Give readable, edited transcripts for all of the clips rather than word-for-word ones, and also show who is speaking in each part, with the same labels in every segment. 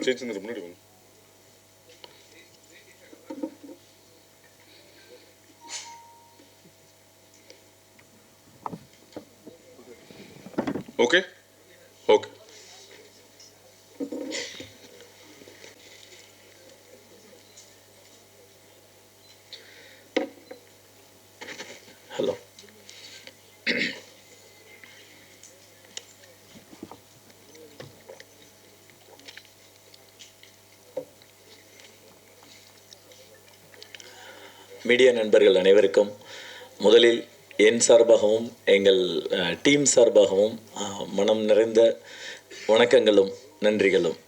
Speaker 1: Change முன்னாடி வாங்க. Okay okay.
Speaker 2: Hello. Media நண்பர்கள் அனைவருக்கும் முதலில் என் சார்பாகவும் எங்கள் டீம் சார்பாகவும் மனம் நிறைந்த வணக்கங்களும் நன்றிகளும்.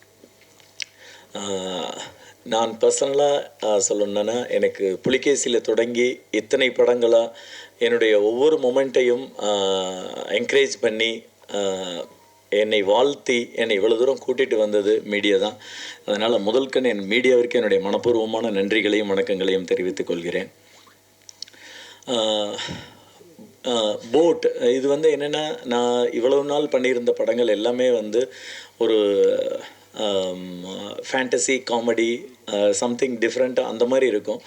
Speaker 2: நான் பர்சனலாக சொல்லணுன்னா, எனக்கு புலிகேசியில் தொடங்கி இத்தனை படங்களாக என்னுடைய ஒவ்வொரு மொமெண்ட்டையும் என்கரேஜ் பண்ணி என்னை வாழ்த்தி என்னை இவ்வளோ தூரம் கூட்டிகிட்டு வந்தது மீடியா தான். அதனால் முதல்கண் என் மீடியாவிற்கு என்னுடைய மனப்பூர்வமான நன்றிகளையும் வணக்கங்களையும் தெரிவித்துக் கொள்கிறேன். போட் இது என்னென்னா, நான் இவ்வளவு நாள் பண்ணியிருந்த படங்கள் எல்லாமே ஒரு ஃபேண்டசி காமெடி சம்திங் டிஃப்ரெண்ட்டாக அந்த மாதிரி இருக்கும்.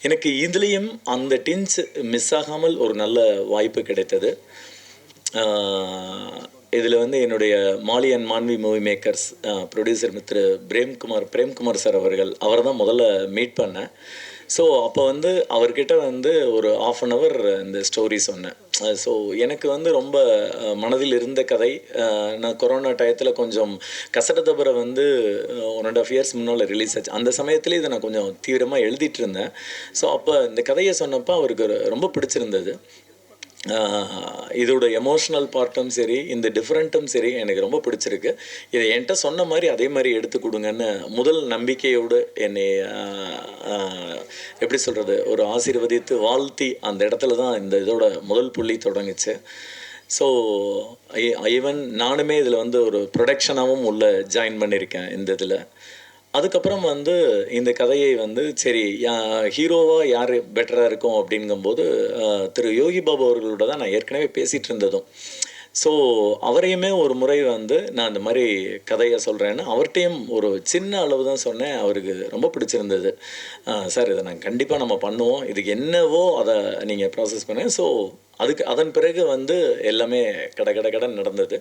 Speaker 2: எனக்கு இதுலேயும் அந்த டின்ஸ் மிஸ் ஆகாமல் ஒரு நல்ல வாய்ப்பு கிடைத்தது. இதில் என்னுடைய Mali and Manvi movie makers producer mister Premkumar sir அவரை தான் முதல்ல மீட் பண்ணேன். ஸோ அப்போ அவர்கிட்ட ஒரு 1/2 hour இந்த ஸ்டோரி சொன்னேன். ஸோ எனக்கு ரொம்ப மனதில் இருந்த கதை. நான் கொரோனா டயத்தில் கொஞ்சம் கசடதபரை 1.5 years முன்னால் ரிலீஸ் ஆச்சு. அந்த சமயத்தில் இதை நான் கொஞ்சம் தீவிரமாக எழுதிட்டு இருந்தேன். ஸோ அப்போ இந்த கதையை சொன்னப்போ அவருக்கு ரொம்ப பிடிச்சிருந்தது. இதோட எமோஷ்னல் பார்ட்டும் சரி, இந்த டிஃப்ரெண்ட்டும் சரி எனக்கு ரொம்ப பிடிச்சிருக்கு. இதை என்கிட்ட சொன்ன மாதிரி அதே மாதிரி எடுத்து கொடுங்கன்னு முதல் நம்பிக்கையோடு என்னை எப்படி சொல்கிறது, ஒரு ஆசீர்வதித்து வாழ்த்தி அந்த இடத்துல தான் இந்த இதோட முதல் புள்ளி தொடங்குச்சு. ஸோ ஈவன் நானுமே இதில் ஒரு ப்ரொடக்ஷனாகவும் உள்ள ஜாயின் பண்ணியிருக்கேன் இந்த இதில். அதுக்கப்புறம் இந்த கதையை சரி ஹீரோவாக யார் பெட்டராக இருக்கும் அப்படிங்கும்போது திரு யோகி பாபு அவர்களோட தான் நான் ஏற்கனவே பேசிகிட்டு இருந்ததும். ஸோ அவரையுமே ஒரு முறை நான் இந்த மாதிரி கதையை சொல்கிறேன்னு அவர்கிட்டையும் ஒரு சின்ன அளவு தான் சொன்னேன். அவருக்கு ரொம்ப பிடிச்சிருந்தது. சார் இதை நாங்கள் கண்டிப்பாக நம்ம பண்ணுவோம், இதுக்கு என்னவோ அதை நீங்கள் ப்ராசஸ் பண்ணுங்க. ஸோ அதன் பிறகு எல்லாமே கடன் நடந்தது.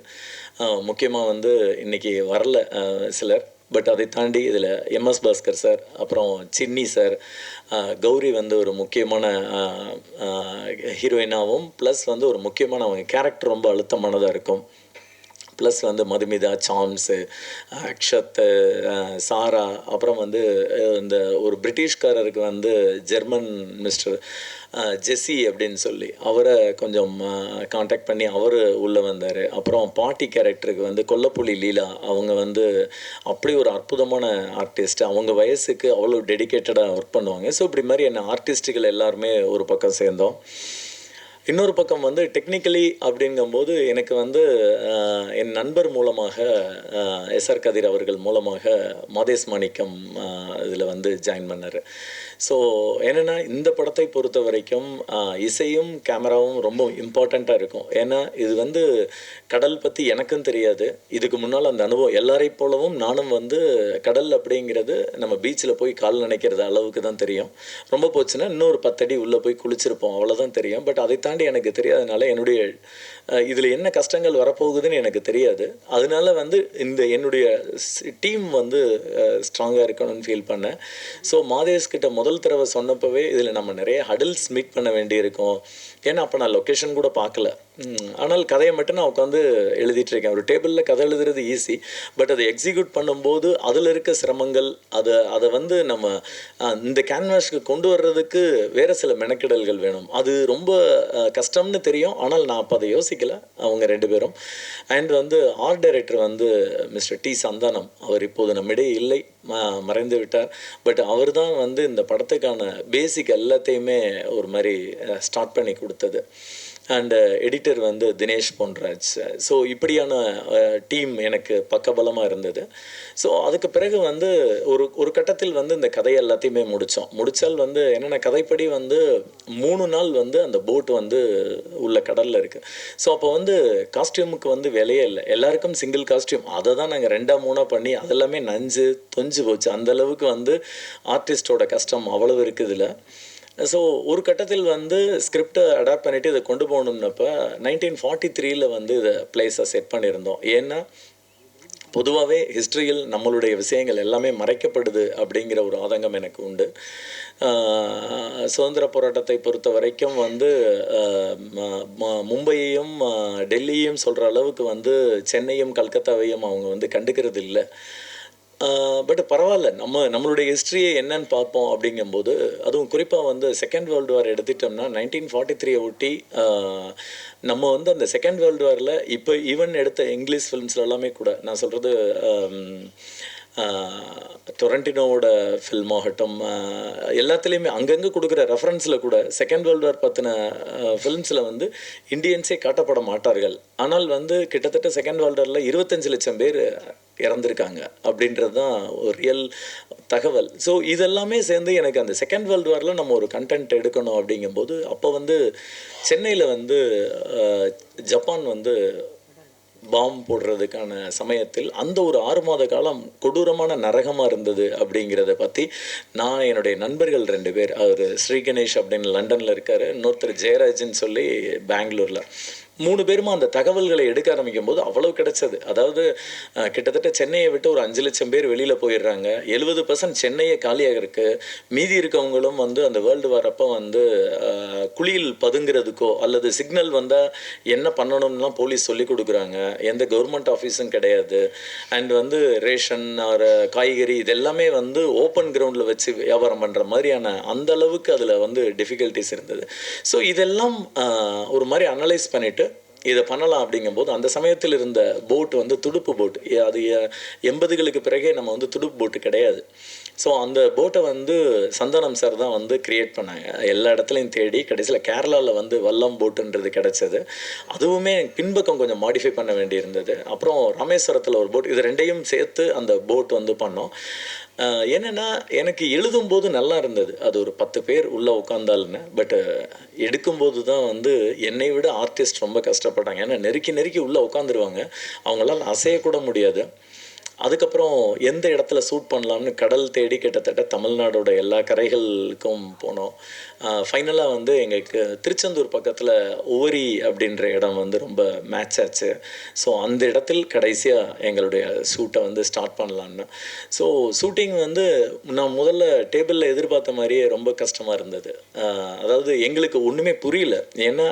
Speaker 2: முக்கியமாக இன்றைக்கி வரல சிலர், பட் அதை தாண்டி இதில் MS பாஸ்கர் சார், அப்புறம் சின்னி சார், கௌரி ஒரு முக்கியமான ஹீரோயினாகவும் ப்ளஸ் ஒரு முக்கியமான அவங்க கேரக்டர் ரொம்ப அழுத்தமானதாக இருக்கும். ப்ளஸ் மதுமிதா, சாம்ஸு, அக்ஷத், சாரா, அப்புறம் இந்த ஒரு பிரிட்டிஷ்காரருக்கு ஜெர்மன் மிஸ்டர் ஜெஸ்ஸி அப்படின்னு சொல்லி அவரை கொஞ்சம் காண்டாக்ட் பண்ணி அவர் உள்ளே வந்தார். அப்புறம் பாட்டி கேரக்டருக்கு கொல்லப்புலி லீலா, அவங்க அப்படி ஒரு அற்புதமான ஆர்டிஸ்ட். அவங்க வயசுக்கு அவ்வளோ டெடிக்கேட்டடாக ஒர்க் பண்ணுவாங்க. ஸோ இப்படி மாதிரி என்ன ஆர்டிஸ்ட்டுகள் எல்லாருமே ஒரு பக்கம் சேர்ந்தோம். இன்னொரு பக்கம் டெக்னிக்கலி அப்படிங்கும்போது எனக்கு என் நண்பர் மூலமாக SR கதிர் அவர்கள் மூலமாக மாதேஷ் மாணிக்கம் இதில் ஜாயின் பண்ணார். ஸோ என்னென்னா, இந்த படத்தை பொறுத்த வரைக்கும் இசையும் கேமராவும் ரொம்ப இம்பார்ட்டண்ட்டாக இருக்கும். ஏன்னா இது கடல் பற்றி எனக்கும் தெரியாது. இதுக்கு முன்னால் அந்த அனுபவம் எல்லாரை போலவும் நானும் கடல் அப்படிங்கிறது நம்ம பீச்சில் போய் கால் நினைக்கிறது அளவுக்கு தான் தெரியும். ரொம்ப போச்சுன்னா இன்னொரு 10 அடி உள்ளே போய் குளிச்சிருப்போம், அவ்வளோதான் தெரியும். பட் அதை தாண்டி எனக்கு தெரியாதனால என்னுடைய இதில் என்ன கஷ்டங்கள் வரப்போகுதுன்னு எனக்கு தெரியாது. அதனால இந்த என்னுடைய டீம் ஸ்ட்ராங்காக இருக்கணும்னு ஃபீல் பண்ணேன். ஸோ மாதேஷ்கிட்ட முதல் தடவை சொன்னப்பவே இதில் நம்ம நிறைய ஹடில்ஸ் மீட் பண்ண வேண்டியிருக்கும். ஏன்னா அப்போ நான் லொக்கேஷன் கூட பார்க்கல. ஆனால் கதையை மட்டும் நான் உட்காந்து எழுதிட்டுருக்கேன். ஒரு டேபிளில் கதை எழுதுறது ஈஸி, பட் அதை எக்ஸிக்யூட் பண்ணும்போது அதில் இருக்க சிரமங்கள், அதை நம்ம இந்த கேன்வாஸ்க்கு கொண்டு வர்றதுக்கு வேறு சில மெனக்கெடல்கள் வேணும். அது ரொம்ப கஷ்டம்னு தெரியும். ஆனால் நான் அப்போ அதை யோசிக்கலை, அவங்க 2 பேரும். And art director mister T Santhanam, அவர் இப்போது நம்மிடையே இல்லை, மறைந்து விட்டார். பட் அவர் தான் இந்த படத்துக்கான பேசிக் எல்லாத்தையுமே ஒரு மாதிரி ஸ்டார்ட் பண்ணி கொடுத்தது. அண்டு எடிட்டர் வந்து தினேஷ் பொன்ராஜ். ஸோ இப்படியான டீம் எனக்கு பக்கபலமாக இருந்தது. ஸோ அதுக்கு பிறகு வந்து ஒரு கட்டத்தில் வந்து இந்த கதையை எல்லாத்தையுமே முடித்தால் வந்து என்னென்ன கதைப்படி வந்து 3 நாள் வந்து அந்த போட் வந்து உள்ள கடலில் இருக்குது. ஸோ அப்போ வந்து காஸ்டியூமுக்கு வந்து விலையே இல்லை, எல்லாருக்கும் சிங்கிள் காஸ்டியூம். அதை தான் நாங்கள் 2-3 பண்ணி அதெல்லாமே நஞ்சு தொஞ்சு போச்சு. அந்தளவுக்கு வந்து ஆர்டிஸ்டோட கஷ்டம் அவ்வளவு இருக்குது இதில். ஸோ ஒரு கட்டத்தில் வந்து ஸ்கிரிப்டை அடாப்ட் பண்ணிவிட்டு இதை கொண்டு போகணுன்னப்போ 1943 வந்து இதை பிளேஸை செட் பண்ணியிருந்தோம். ஏன்னா பொதுவாகவே ஹிஸ்ட்ரியில் நம்மளுடைய விஷயங்கள் எல்லாமே மறைக்கப்படுது அப்படிங்கிற ஒரு ஆதங்கம் எனக்கு உண்டு. சுதந்திர போராட்டத்தை பொறுத்த வரைக்கும் வந்து மும்பையையும் டெல்லியையும் சொல்கிற அளவுக்கு வந்து சென்னையும் கல்கத்தாவையும் அவங்க வந்து கண்டுக்கிறது இல்லை. பட் பரவாயில்ல, நம்மளுடைய ஹிஸ்ட்ரியை என்னன்னு பார்ப்போம். அப்படிங்கும்போது அதுவும் குறிப்பாக வந்து செகண்ட் வேர்ல்டு வார் எடுத்துட்டோம்னா 1943 ஒட்டி நம்ம வந்து அந்த செகண்ட் வேர்ல்டு வாரில் இப்போ ஈவன் எடுத்த இங்கிலீஷ் ஃபிலிம்ஸில் எல்லாமே கூட நான் சொல்கிறது டொரண்டினோவோட ஃபில்ம் ஆகட்டும், எல்லாத்துலேயுமே அங்கங்கே கொடுக்குற ரெஃபரன்ஸில் கூட செகண்ட் வேர்ல்டு வார் பற்றின ஃபிலிம்ஸில் வந்து இந்தியன்ஸே காட்டப்பட மாட்டார்கள். ஆனால் வந்து கிட்டத்தட்ட செகண்ட் வேர்ல்டு வாரில் 25 லட்சம் பேர் இறந்துருக்காங்க அப்படின்றது தான் ஒரு ரியல் தகவல். ஸோ இதெல்லாமே சேர்ந்து எனக்கு அந்த செகண்ட் வேர்ல்டு வாரில் நம்ம ஒரு கண்டென்ட் எடுக்கணும். அப்படிங்கும்போது அப்போ வந்து சென்னையில் வந்து ஜப்பான் வந்து பாம் போடுறதுக்கான சமயத்தில் அந்த ஒரு 6 மாத காலம் கொடூரமான நரகமாக இருந்தது அப்படிங்கிறத பற்றி நான் என்னுடைய நண்பர்கள் 2 பேர், அவர் ஸ்ரீ கணேஷ் அப்படின்னு லண்டனில் இருக்கார், இன்னொருத்தர் ஜெயராஜன் சொல்லி பெங்களூரில், 3 பேருமா அந்த தகவல்களை எடுக்க ஆரம்பிக்கும் போது அவ்வளவு கிடைச்சது. அதாவது கிட்டத்தட்ட சென்னையை விட்டு ஒரு 5 லட்சம் பேர் வெளியில் போயிடுறாங்க, 70% சென்னையை காலியாக இருக்குது. மீதி இருக்கவங்களும் வந்து அந்த வேர்ல்டு வார் அப்போ வந்து குழியில் பதுங்கிறதுக்கோ அல்லது சிக்னல் வந்தால் என்ன பண்ணணும்லாம் போலீஸ் சொல்லி கொடுக்குறாங்க. எந்த கவர்மெண்ட் ஆஃபீஸும் கிடையாது. அண்ட் வந்து ரேஷன் ஒரு காய்கறி இதெல்லாமே வந்து ஓப்பன் கிரவுண்டில் வச்சு வியாபாரம் பண்ணுற மாதிரியான அந்த அளவுக்கு அதில் வந்து டிஃபிகல்ட்டிஸ் இருந்தது. ஸோ இதெல்லாம் ஒரு மாதிரி அனலைஸ் பண்ணிவிட்டு இதை பண்ணலாம். அப்படிங்கும்போது அந்த சமயத்தில் இருந்த போட் வந்து துடுப்பு போட், அது 80களுக்கு பிறகே நம்ம வந்து துடுப்பு போட்டு கிடையாது. ஸோ அந்த போட்டை வந்து சந்தானம் சார் தான் வந்து க்ரியேட் பண்ணாங்க. எல்லா இடத்துலையும் தேடி கடைசியில் கேரளாவில் வந்து வல்லம் போட்டுன்றது கிடச்சது. அதுவுமே பின்பக்கம் கொஞ்சம் மாடிஃபை பண்ண வேண்டியிருந்தது. அப்புறம் ராமேஸ்வரத்தில் ஒரு போட், இது 2ஐயும் சேர்த்து அந்த போட் வந்து பண்ணோம். என்னென்னா எனக்கு எழுதும்போது நல்லா இருந்தது, அது ஒரு 10 பேர் உள்ளே உட்காந்தாலுன்னு. பட்டு எடுக்கும்போது தான் வந்து என்னை விட ஆர்டிஸ்ட் ரொம்ப கஷ்டப்பட்டாங்க. ஏன்னா நெருக்கி உள்ளே உட்காந்துருவாங்க, அவங்களால அசையக்கூட முடியாது. அதுக்கப்புறம் எந்த இடத்துல ஷூட் பண்ணலாம்னு கடல் தேடி கிட்டத்தட்ட தமிழ்நாடோட எல்லா கரைகளுக்கும் போனோம். ஃபைனலாக வந்து எங்களுக்கு திருச்செந்தூர் பக்கத்தில் உவரி அப்படின்ற இடம் வந்து ரொம்ப மேட்ச் ஆச்சு. ஸோ அந்த இடத்தில் கடைசியாக எங்களுடைய ஷூட்டை வந்து ஸ்டார்ட் பண்ணலான்னு. ஸோ ஷூட்டிங் வந்து நான் முதல்ல டேபிளில் எதிர்பார்த்த மாதிரியே ரொம்ப கஷ்டமாக இருந்தது. அதாவது எங்களுக்கு ஒன்றுமே புரியல. ஏன்னா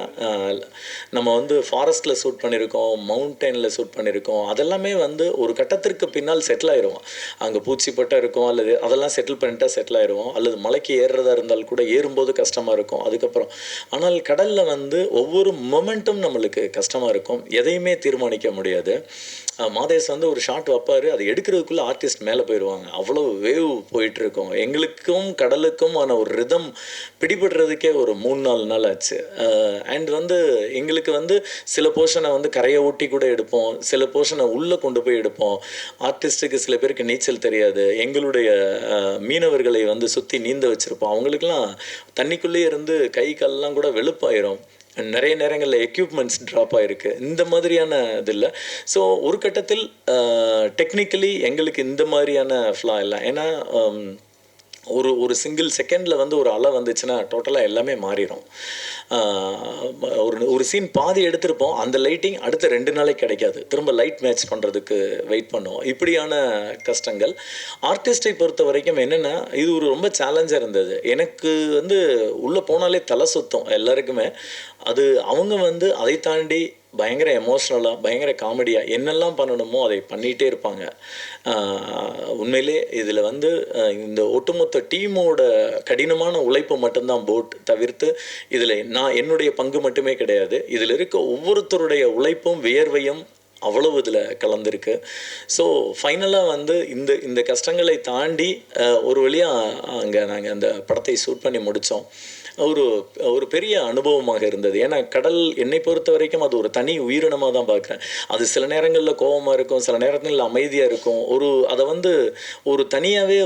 Speaker 2: நம்ம வந்து ஃபாரஸ்ட்டில் ஷூட் பண்ணியிருக்கோம், மவுண்டெயினில் ஷூட் பண்ணியிருக்கோம். அதெல்லாமே வந்து ஒரு கட்டத்திற்கு பின்னால் செட்டில் ஆயிடுவோம். அங்கே பூச்சிப்பட்டா இருக்கும், அல்லது அதெல்லாம் செட்டில் பண்ணிட்டா செட்டில் ஆயிடுவோம். அல்லது மலைக்கு ஏறுறதா இருந்தால் கூட ஏறும்போது கஷ்டமாக இருக்கும். அதுக்கப்புறம் ஆனால் கடலில் வந்து ஒவ்வொரு மொமெண்ட்டும் நம்மளுக்கு கஷ்டமாக இருக்கும், எதையுமே தீர்மானிக்க முடியாது. மாதேஷ் வந்து ஒரு ஷாட் வைப்பார், அது எடுக்கிறதுக்குள்ளே ஆர்டிஸ்ட் மேலே போயிடுவாங்க, அவ்வளோ வேவ் போயிட்டுருக்கோம். எங்களுக்கும் கடலுக்கும் ஆன ஒரு ரிதம் பிடிபடுறதுக்கே ஒரு 3-4 நாள் ஆச்சு. அண்ட் வந்து எங்களுக்கு வந்து சில போர்ஷனை வந்து கரையை ஊட்டி கூட எடுப்போம், சில போர்ஷனை உள்ளே கொண்டு போய் எடுப்போம். ஆர்டிஸ்ட்டுக்கு சில பேருக்கு நீச்சல் தெரியாது, எங்களுடைய மீனவர்களை வந்து சுற்றி நீந்த வச்சுருப்போம். அவங்களுக்கெல்லாம் தண்ணிக்குள்ளேயே இருந்து கை கால்லாம் கூட வெளுப்பாயிரும். நிறைய நேரங்களில் எக்யூப்மெண்ட்ஸ் ட்ராப் ஆகிருக்கு. இந்த மாதிரியான இது இல்லை. ஸோ ஒரு கட்டத்தில் டெக்னிக்கலி எங்களுக்கு இந்த மாதிரியான ஃப்ளா இல்லை. ஏன்னா ஒரு சிங்கிள் செகண்டில் வந்து ஒரு அலை வந்துச்சுன்னா டோட்டலாக எல்லாமே மாறிடும். ஒரு சீன் பாதி எடுத்திருப்போம், அந்த லைட்டிங் அடுத்த 2 நாளைக்கு கிடைக்காது, திரும்ப லைட் மேட்ச் பண்ணுறதுக்கு வெயிட் பண்ணுவோம். இப்படியான கஷ்டங்கள். ஆர்டிஸ்ட்டை பொறுத்த வரைக்கும் என்னென்னா இது ஒரு ரொம்ப சேலஞ்சாக இருந்தது. எனக்கு வந்து உள்ளே போனாலே தலை சுத்தம் எல்லாருக்குமே. அது அவங்க வந்து அதை தாண்டி பயங்கர எமோஷ்னலாக பயங்கர காமெடியாக என்னெல்லாம் பண்ணணுமோ அதை பண்ணிகிட்டே இருப்பாங்க. உண்மையிலே இதில் வந்து இந்த ஒட்டுமொத்த டீமோட கடினமான உழைப்பு மட்டும்தான் போட் தவிர்த்து இதில் என்னுடைய பங்கு மட்டுமே கிடையாது. இதில் இருக்க ஒவ்வொருத்தருடைய உழைப்பும் வியர்வையும் அவ்வளவு இதில் கலந்துருக்கு. ஸோ ஃபைனலாக வந்து இந்த இந்த கஷ்டங்களை தாண்டி ஒரு வழியாக அங்கே நாங்கள் அந்த படத்தை ஷூட் பண்ணி முடித்தோம். ஒரு ஒரு பெரிய அனுபவமாக இருந்தது. ஏன்னா கடல் என்னை பொறுத்த வரைக்கும் அது ஒரு தனி உயிரினமாக தான் பார்க்குறேன். அது சில நேரங்களில் கோபமாக இருக்கும், சில நேரங்களில் அமைதியாக இருக்கும். அதை வந்து ஒரு தனியாகவே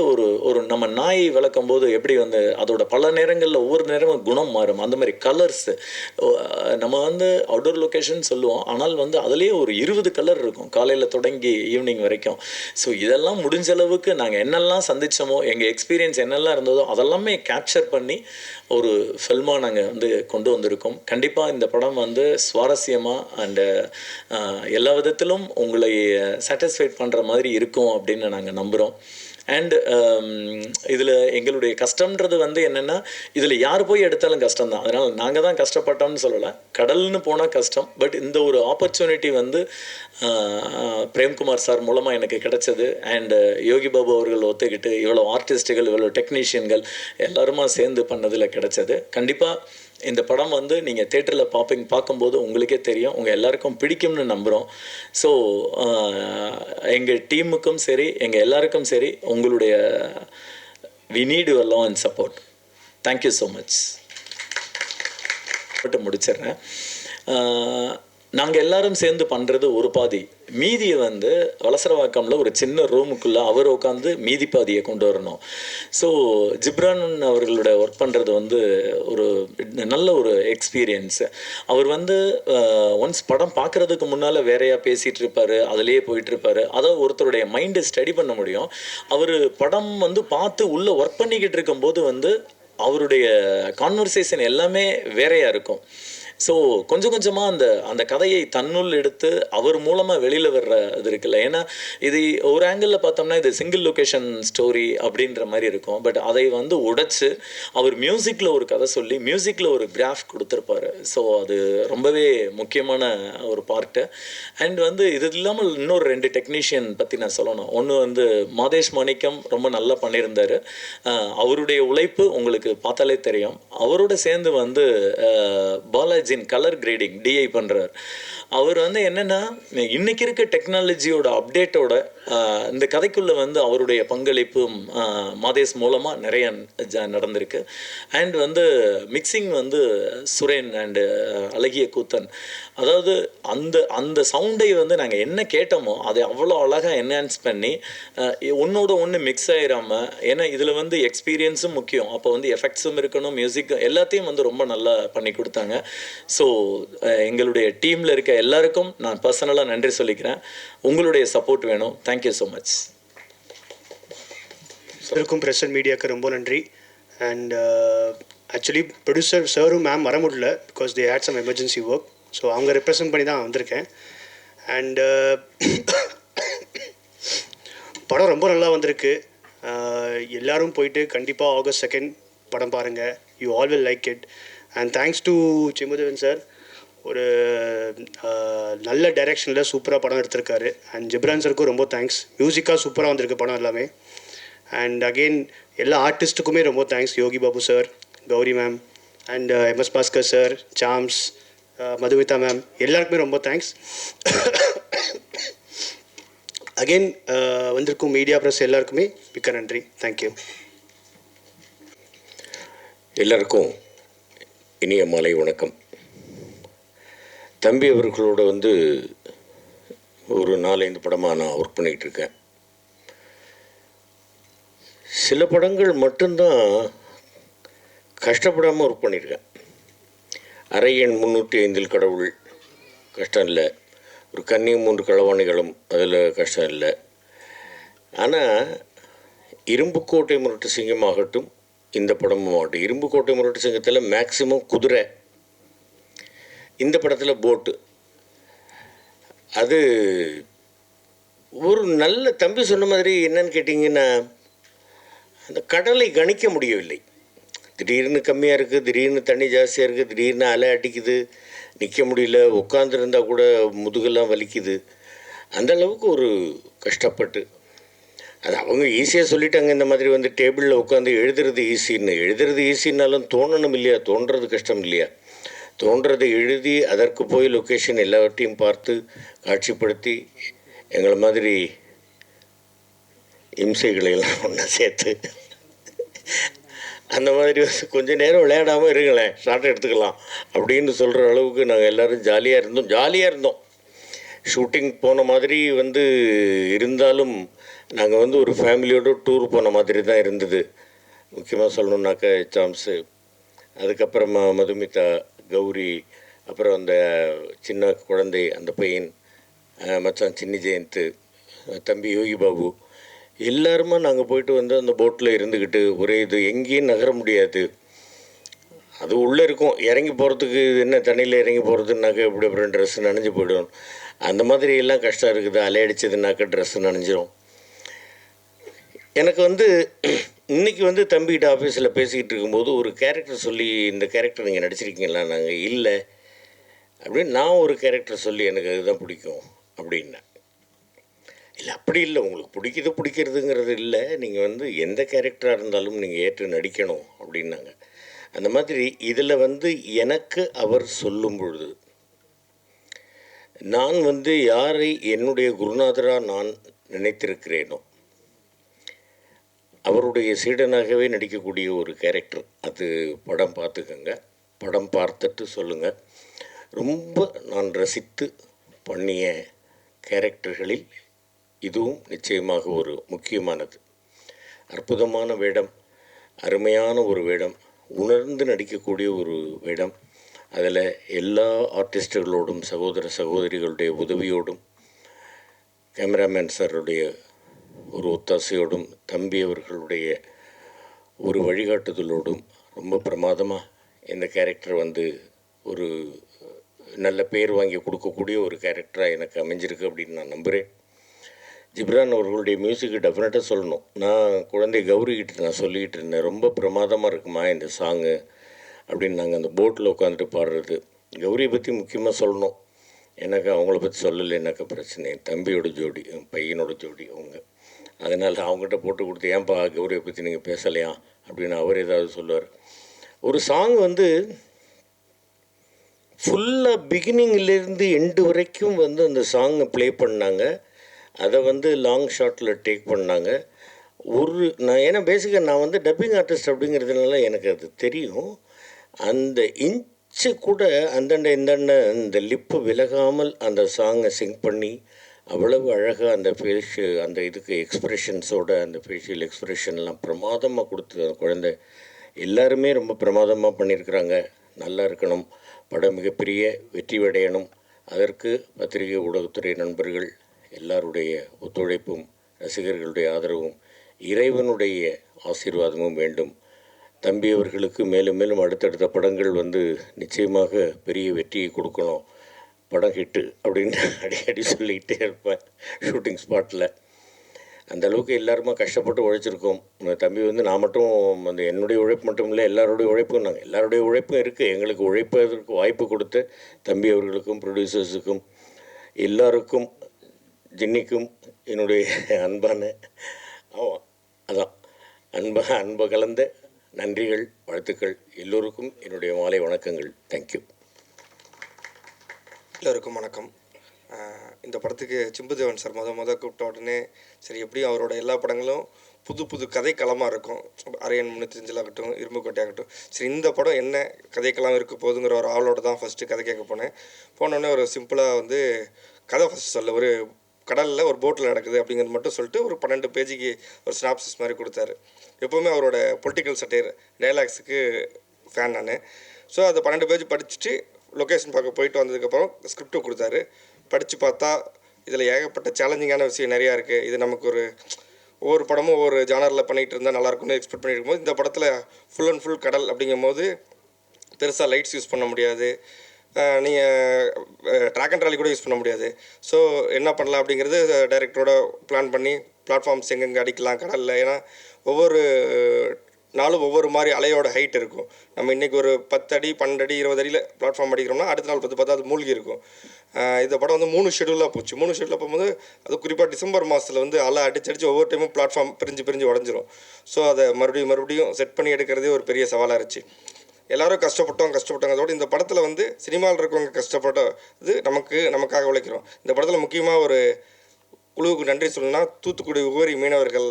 Speaker 2: ஒரு நம்ம நாய் வளர்க்கும் போது எப்படி வந்து அதோட பல நேரங்களில் ஒவ்வொரு நேரமும் குணம் மாறும். அந்த மாதிரி கலர்ஸ் நம்ம வந்து அவுட்டோர் லொக்கேஷன் சொல்லுவோம், ஆனால் வந்து அதுலேயே ஒரு 20 கலர் இருக்கும் காலையில் தொடங்கி ஈவினிங் வரைக்கும். ஸோ இதெல்லாம் முடிஞ்ச அளவுக்கு நாங்கள் என்னெல்லாம் சந்தித்தோமோ, எங்கள் எக்ஸ்பீரியன்ஸ் என்னெல்லாம் இருந்ததோ அதெல்லாமே கேப்சர் பண்ணி ஒரு ஃபில்மாக நாங்கள் வந்து கொண்டு வந்திருக்கோம். கண்டிப்பாக இந்த படம் வந்து சுவாரஸ்யமாக அண்டு எல்லா விதத்திலும் உங்களை சாட்டிஸ்ஃபைட் பண்ணுற மாதிரி இருக்கும் அப்படின்னு நாங்கள் நம்புகிறோம். அண்ட் இதில் எங்களுடைய கஷ்டம்ன்றது வந்து என்னென்னா, இதில் யார் போய் எடுத்தாலும் கஷ்டம்தான். அதனால் நாங்கள் தான் கஷ்டப்பட்டோம்னு சொல்லலை, கடல்னு போனால் கஷ்டம். பட் இந்த ஒரு ஆப்பர்ச்சுனிட்டி வந்து பிரேம்குமார் சார் மூலமாக எனக்கு கிடைச்சது. அண்டு யோகி பாபு அவர்கள் ஒத்துக்கிட்டு இவ்வளோ ஆர்டிஸ்ட்டுகள், இவ்வளோ டெக்னீஷியன்கள் எல்லாருமா சேர்ந்து பண்ணதில் கிடைச்சது. கண்டிப்பாக இந்த படம் வந்து நீங்கள் தேட்டரில் பார்க்கும்போது உங்களுக்கே தெரியும், உங்கள் எல்லாருக்கும் பிடிக்கும்னு நம்புகிறோம். ஸோ எங்கள் டீமுக்கும் சரி, எங்கள் எல்லாருக்கும் சரி, உங்களுடைய we need your love and support. Thank you so much. முடிச்சிடுறேன். நாங்கள் எல்லாரும் சேர்ந்து பண்ணுறது ஒரு பாதி, மீதியை வந்து வலசரவாக்கம்ல ஒரு சின்ன ரூமுக்குள்ளே அவர் உட்காந்து மீதி பாதியை கொண்டு வரணும். ஸோ ஜிப்ரான் அவர்களோட ஒர்க் பண்ணுறது வந்து ஒரு நல்ல ஒரு எக்ஸ்பீரியன்ஸு. அவர் வந்து ஒன்ஸ் படம் பார்க்குறதுக்கு முன்னால் வேறையாக பேசிகிட்டு இருப்பார், அதிலேயே போயிட்டுருப்பார். அதை ஒருத்தருடைய மைண்டை ஸ்டடி பண்ண முடியும். அவர் படம் வந்து பார்த்து உள்ளே ஒர்க் பண்ணிக்கிட்டு இருக்கும்போது வந்து அவருடைய கான்வர்சேஷன் எல்லாமே வேறையாக இருக்கும். ஸோ கொஞ்சம் கொஞ்சமாக அந்த கதையை தன்னுள் எடுத்து அவர் மூலமாக வெளியில் வர்ற இது இருக்குல்ல. ஏன்னா இது ஒரு ஆங்கிளில் பார்த்தோம்னா இது சிங்கிள் லொக்கேஷன் ஸ்டோரி அப்படின்ற மாதிரி இருக்கும். பட் அதை வந்து உடைச்சு அவர் மியூசிக்கில் ஒரு கதை சொல்லி மியூசிக்கில் ஒரு கிராஃப் கொடுத்துருப்பார். ஸோ அது ரொம்பவே முக்கியமான ஒரு பார்ட்டு. அண்ட் வந்து இது இல்லாமல் இன்னொரு 2 டெக்னீஷியன் பற்றி நான் சொல்லணும். ஒன்று வந்து மாதேஷ் மாணிக்கம் ரொம்ப நல்லா பண்ணியிருந்தார். அவருடைய உழைப்பு உங்களுக்கு பார்த்தாலே தெரியும். அவரோட சேர்ந்து வந்து பாலாஜி கலர் கிரேடிங் டிஐ பண்ணுறார். அவர் வந்து என்னென்னா, இன்றைக்கி இருக்க டெக்னாலஜியோட அப்டேட்டோட இந்த கதைக்குள்ளே வந்து அவருடைய பங்களிப்பும் மாதேஷ் மூலமாக நிறைய நடந்திருக்கு. அண்ட் வந்து மிக்சிங் வந்து சுரேன் அண்டு அழகிய கூத்தன். அதாவது அந்த சவுண்டை வந்து நாங்கள் என்ன கேட்டோமோ அதை அவ்வளோ அழகாக என்ஹான்ஸ் பண்ணி ஒன்றோட ஒன்று மிக்ஸ் ஆகிடாமல், ஏன்னா இதில் வந்து எக்ஸ்பீரியன்ஸும் முக்கியம், அப்போ வந்து எஃபெக்ட்ஸும் இருக்கணும், மியூசிக் எல்லாத்தையும் வந்து ரொம்ப நல்லா பண்ணி கொடுத்தாங்க. ஸோ எங்களுடைய டீமில் இருக்க எல்லாருக்கும் நான் பர்சனலாக நன்றி சொல்லிக்கிறேன். உங்களுடைய சப்போர்ட் வேணும். Thank you so much.
Speaker 3: எல்லாருக்கும் ப்ரெஸ் அண்ட் மீடியாவுக்கு ரொம்ப நன்றி. அண்ட் ஆக்சுவலி ப்ரொடியூசர் சாரும் மேம் வர முடியல, because they had some emergency work. So அவங்க ரெப்ரசன்ட் பண்ணி தான் வந்திருக்கேன். அண்டு படம் ரொம்ப நல்லா வந்திருக்கு. எல்லோரும் போயிட்டு கண்டிப்பாக August 2 படம் பாருங்கள். You all will like it. And thanks to Chimbudevan sir, ஒரு நல்ல டைரெக்ஷனில் சூப்பராக படம் எடுத்திருக்காரு. அண்ட் ஜிப்ரான் சாருக்கும் ரொம்ப தேங்க்ஸ். மியூசிக்காக சூப்பராக வந்திருக்கு படம் எல்லாமே. அண்ட் அகெயின் எல்லா ஆர்டிஸ்ட்டுக்குமே ரொம்ப thanks. Yogi Babu sir, Gowri ma'am, and MS Bhaskar sir, Sams, Madhumitha ma'am, எல்லாருக்குமே ரொம்ப தேங்க்ஸ். அகெயின் வந்திருக்கும் மீடியா ப்ரெஸ் எல்லாருக்குமே மிக்க நன்றி. தேங்க்யூ.
Speaker 4: எல்லாருக்கும் இனிய மாலை வணக்கம். தம்பி அவர்களோட வந்து ஒரு 4-5 படமாக நான் ஒர்க் பண்ணிக்கிட்டு இருக்கேன். சில படங்கள் மட்டும்தான் கஷ்டப்படாமல் ஒர்க் பண்ணியிருக்கேன். அரை எண் 305 கடவுள் கஷ்டம் இல்லை, ஒரு கன்னி 3 களவாணிகளும் அதில் கஷ்டம் இல்லை. ஆனால் இரும்புக்கோட்டை முரட்டு சிங்கமாகட்டும், இந்த படமும் ஆகட்டும், இரும்புக்கோட்டை முரட்டு சிங்கத்தில் மேக்சிமம் குதிரை, இந்த படத்தில் போட்டு. அது ஒரு நல்ல தம்பி சொன்ன மாதிரி என்னன்னு கேட்டிங்கன்னா, அந்த கடலை கணிக்க முடியவில்லை. திடீர்னு கம்மியாக இருக்குது, திடீர்னு தண்ணி ஜாஸ்தியாக இருக்குது, திடீர்னு அலை அடிக்குது, நிற்க முடியல, உட்காந்துருந்தால் கூட முதுகெல்லாம் வலிக்குது. அந்த அளவுக்கு ஒரு கஷ்டப்பட்டு, அது அவங்க ஈஸியாக சொல்லிட்டாங்க, இந்த மாதிரி வந்து டேபிளில் உட்காந்து எழுதுறது ஈஸின்னு. எழுதுறது ஈஸின்னாலும் தோணணும் இல்லையா, தோன்றது கஷ்டம் இல்லையா. தோன்றதை எழுதி அதற்கு போய் லொக்கேஷன் எல்லாவற்றையும் பார்த்து காட்சிப்படுத்தி எங்களை மாதிரி இம்சைகளை எல்லாம் ஒன்றா சேர்த்து அந்த மாதிரி கொஞ்சம் நேரம் விளையாடாமல் இருங்களேன், ஷார்ட் எடுத்துக்கலாம் அப்படின்னு சொல்கிற அளவுக்கு நாங்கள் எல்லோரும் ஜாலியாக இருந்தோம். ஷூட்டிங் போன மாதிரி இருந்தாலும் நாங்கள் ஒரு ஃபேமிலியோடு டூர் போன மாதிரி தான் இருந்தது. முக்கியமாக சொல்லணுன்னாக்கா சாம்ஸு, அதுக்கப்புறமா மதுமிதா, கௌரி, அப்புறம் அந்த சின்ன குழந்தை அந்த பையன், மச்சான் சின்னி ஜெயந்த், தம்பி யோகி பாபு, எல்லாருமா நாங்கள் போயிட்டு அந்த போட்டில் இருந்துக்கிட்டு ஒரே இது எங்கேயும் நகர முடியாது. அது உள்ளே இருக்கும், இறங்கி போகிறதுக்கு என்ன தண்ணியில் இறங்கி போகிறதுனாக்கா எப்படி அப்புறம் ட்ரெஸ்ஸு நனைஞ்சு போய்டும். அந்த மாதிரி எல்லாம் கஷ்டம் இருக்குது. அலையடிச்சதுனாக்கா ட்ரெஸ்ஸு நனைஞ்சிரும். எனக்கு இன்றைக்கி தம்பிகிட்ட ஆஃபீஸில் பேசிக்கிட்டு இருக்கும்போது ஒரு கேரக்டர் சொல்லி, இந்த கேரக்டர் நீங்கள் நடிச்சிருக்கீங்களா? நாங்கள் இல்லை அப்படின்னு நான் ஒரு கேரக்டர் சொல்லி எனக்கு அதுதான் பிடிக்கும் அப்படின்னேன். இல்லை அப்படி இல்லை, உங்களுக்கு பிடிக்கிறதுங்கிறது இல்லை, நீங்கள் எந்த கேரக்டராக இருந்தாலும் நீங்கள் ஏற்று நடிக்கணும் அப்படின்னாங்க. அந்த மாதிரி இதில் எனக்கு அவர் சொல்லும் பொழுது நான் யாரை என்னுடைய குருநாதராக நான் நினைத்திருக்கிறேனோ அவருடைய சீடனாகவே நடிக்கக்கூடிய ஒரு கேரக்டர். அது படம் பார்த்துக்கங்க, படம் பார்த்துட்டு சொல்லுங்கள். ரொம்ப நான் ரசித்து பண்ணிய கேரக்டர்களில் இதுவும் நிச்சயமாக ஒரு முக்கியமானது. அற்புதமான வேடம், அருமையான ஒரு வேடம், உணர்ந்து நடிக்கக்கூடிய ஒரு வேடம். அதில் எல்லா ஆர்டிஸ்டுகளோடும், சகோதர சகோதரிகளுடைய உதவியோடும், கேமராமேன் சாருடைய ஒரு ஒத்தாசையோடும், தம்பி அவர்களுடைய ஒரு வழிகாட்டுதலோடும் ரொம்ப பிரமாதமாக இந்த கேரக்டர் ஒரு நல்ல பேர் வாங்கி கொடுக்கக்கூடிய ஒரு கேரக்டராக எனக்கு அமைஞ்சிருக்கு அப்படின்னு நான் நம்புகிறேன். ஜிப்ரான் அவர்களுடைய மியூசிக்கு டெஃபினட்டாக சொல்லணும். நான் குழந்தை கௌரிக்கிட்ட நான் சொல்லிக்கிட்டு இருந்தேன், ரொம்ப பிரமாதமாக இருக்குமா இந்த சாங்கு அப்படின்னு. நாங்கள் அந்த போட்டில் உட்காந்துட்டு பாடுறது. கௌரியை பற்றி முக்கியமாக சொல்லணும், எனக்கு அவங்கள பற்றி சொல்லலைன்னாக்கா பிரச்சனை. தம்பியோட ஜோடி, பையனோட ஜோடி அவங்க. அதனால் அவங்ககிட்ட போட்டு கொடுத்து, ஏன்பா கௌரியை பற்றி நீங்கள் பேசலையா அப்படின்னு அவர் ஏதாவது சொல்லுவார். ஒரு சாங் ஃபுல்லாக பிகினிங்லேருந்து எண்டு வரைக்கும் அந்த சாங்கை ப்ளே பண்ணாங்க. அதை லாங் ஷாட்டில் டேக் பண்ணாங்க. நான் ஏன்னா பேசிக்காக நான் டப்பிங் ஆர்டிஸ்ட் அப்படிங்கிறதுனால எனக்கு அது தெரியும். அந்த இன்ச்சு கூட அந்தண்ட இந்தாண்ட அந்த லிப்பு விலகாமல் அந்த சாங்கை சிங் பண்ணி அவ்வளவு அழகாக அந்த அந்த இதுக்கு எக்ஸ்ப்ரெஷன்ஸோட அந்த ஃபேஷியல் எக்ஸ்ப்ரெஷன்லாம் பிரமாதமாக கொடுத்து அந்த குழந்தை எல்லாருமே ரொம்ப பிரமாதமாக பண்ணியிருக்கிறாங்க. நல்லா இருக்கணும், படம் மிகப்பெரிய வெற்றி அடையணும். அதற்கு பத்திரிகை ஊடகத்துறை நண்பர்கள் எல்லாருடைய ஒத்துழைப்பும், ரசிகர்களுடைய ஆதரவும், இறைவனுடைய ஆசீர்வாதமும் வேண்டும். தம்பி அவர்களுக்கு மேலும் மேலும் அடுத்தடுத்த படங்கள் நிச்சயமாக பெரிய வெற்றியை கொடுக்கணும். படம் ஹிட்டு அப்படின்னு அடிக்கடி சொல்லிக்கிட்டே இருப்பேன் ஷூட்டிங் ஸ்பாட்டில். அந்தளவுக்கு எல்லாருமா கஷ்டப்பட்டு உழைச்சிருக்கோம். தம்பி நான் மட்டும் என்னுடைய உழைப்பு மட்டும் இல்லை, எல்லாருடைய உழைப்பும், நாங்கள் எல்லாருடைய உழைப்பும் இருக்குது. எங்களுக்கு உழைப்பதற்கு வாய்ப்பு கொடுத்த தம்பி அவர்களுக்கும், ப்ரொடியூசர்ஸுக்கும், எல்லாருக்கும், ஜின்னிக்கும் என்னுடைய அன்பான அன்பை கலந்த நன்றிகள், வாழ்த்துக்கள். எல்லோருக்கும் என்னுடைய மாலை வணக்கங்கள். தேங்க்யூ.
Speaker 5: எல்லோருக்கும் வணக்கம். இந்த படத்துக்கு சிம்புதேவன் சார் கூப்பிட்ட உடனே சரி, எப்படியும் அவரோட எல்லா படங்களும் புது புது கதைக்களமாக இருக்கும். அரையன் 305 ஆகட்டும், இரும்புக்கோட்டை ஆகட்டும். சரி, இந்த படம் என்ன கதைக்களம் இருக்க போகுதுங்கிற ஒரு ஆவலோடு தான் ஃபஸ்ட்டு கதை கேட்க போனோடனே ஒரு சிம்பிளாக கதை ஃபஸ்ட்டு சொல்ல, ஒரு கடலில் ஒரு போட்டில் நடக்குது அப்படிங்கிறது மட்டும் சொல்லிட்டு ஒரு 12 பேஜுக்கு ஒரு ஸ்னாப்சிஸ் மாதிரி கொடுத்தாரு. எப்போவுமே அவரோட பொலிட்டிக்கல் சட்டையர் டைலாக்ஸுக்கு ஃபேன் நான். ஸோ அதை 12 பேஜ் படிச்சுட்டு லொக்கேஷன் பார்க்க போயிட்டு வந்ததுக்கப்புறம் ஸ்கிரிப்ட்டு கொடுத்தாரு. படித்து பார்த்தா இதில் ஏகப்பட்ட சேலஞ்சிங்கான விஷயம் நிறையா இருக்குது. இது நமக்கு ஒவ்வொரு படமும் ஒவ்வொரு ஜானரில் பண்ணிகிட்டு இருந்தால் நல்லாயிருக்கும்னு எக்ஸ்பெக்ட் பண்ணிட்டு இருக்கும்போது, இந்த படத்தில் ஃபுல் அண்ட் ஃபுல் கடல் அப்படிங்கும் போது பெருசாக லைட்ஸ் யூஸ் பண்ண முடியாது, நீங்கள் ட்ராக் அண்ட் ட்ராலி கூட யூஸ் பண்ண முடியாது. ஸோ என்ன பண்ணலாம் அப்படிங்கிறது டைரக்டரோட பிளான் பண்ணி பிளாட்ஃபார்ம்ஸ் எங்கெங்கே அடிக்கலாம் கடலில். ஏன்னா ஒவ்வொரு நாளும் ஒவ்வொரு மாதிரி அலையோட ஹைட் இருக்கும். நம்ம இன்றைக்கி ஒரு 10 அடி 12 அடி 20 அடியில் பிளாட்ஃபார்ம் அடிக்கிறோம்னா அடுத்த நாள் 10 அது மூழ்கி இருக்கும். இந்த படம் 3 ஷெடியூலாக போச்சு. 3 ஷெடியூலாக போகும்போது அது குறிப்பாக டிசம்பர் மாதத்தில் அலை அடிச்சடிச்சு ஒவ்வொரு டைமும் பிளாட்ஃபார்ம் பிரிஞ்சு உடஞ்சிரும். ஸோ அதை மறுபடியும் செட் பண்ணி எடுக்கிறதே ஒரு பெரிய சவாலாக இருந்துச்சு. எல்லாரும் கஷ்டப்பட்டோங்கிறதோடு இந்த படத்தில் வந்து சினிமாவில் இருக்கவங்க கஷ்டப்பட்டது நமக்காக உழைக்கிறோம். இந்த படத்தில் முக்கியமாக ஒரு குழுவுக்கு நன்றி சொல்லணும்னா தூத்துக்குடி உபரி மீனவர்கள்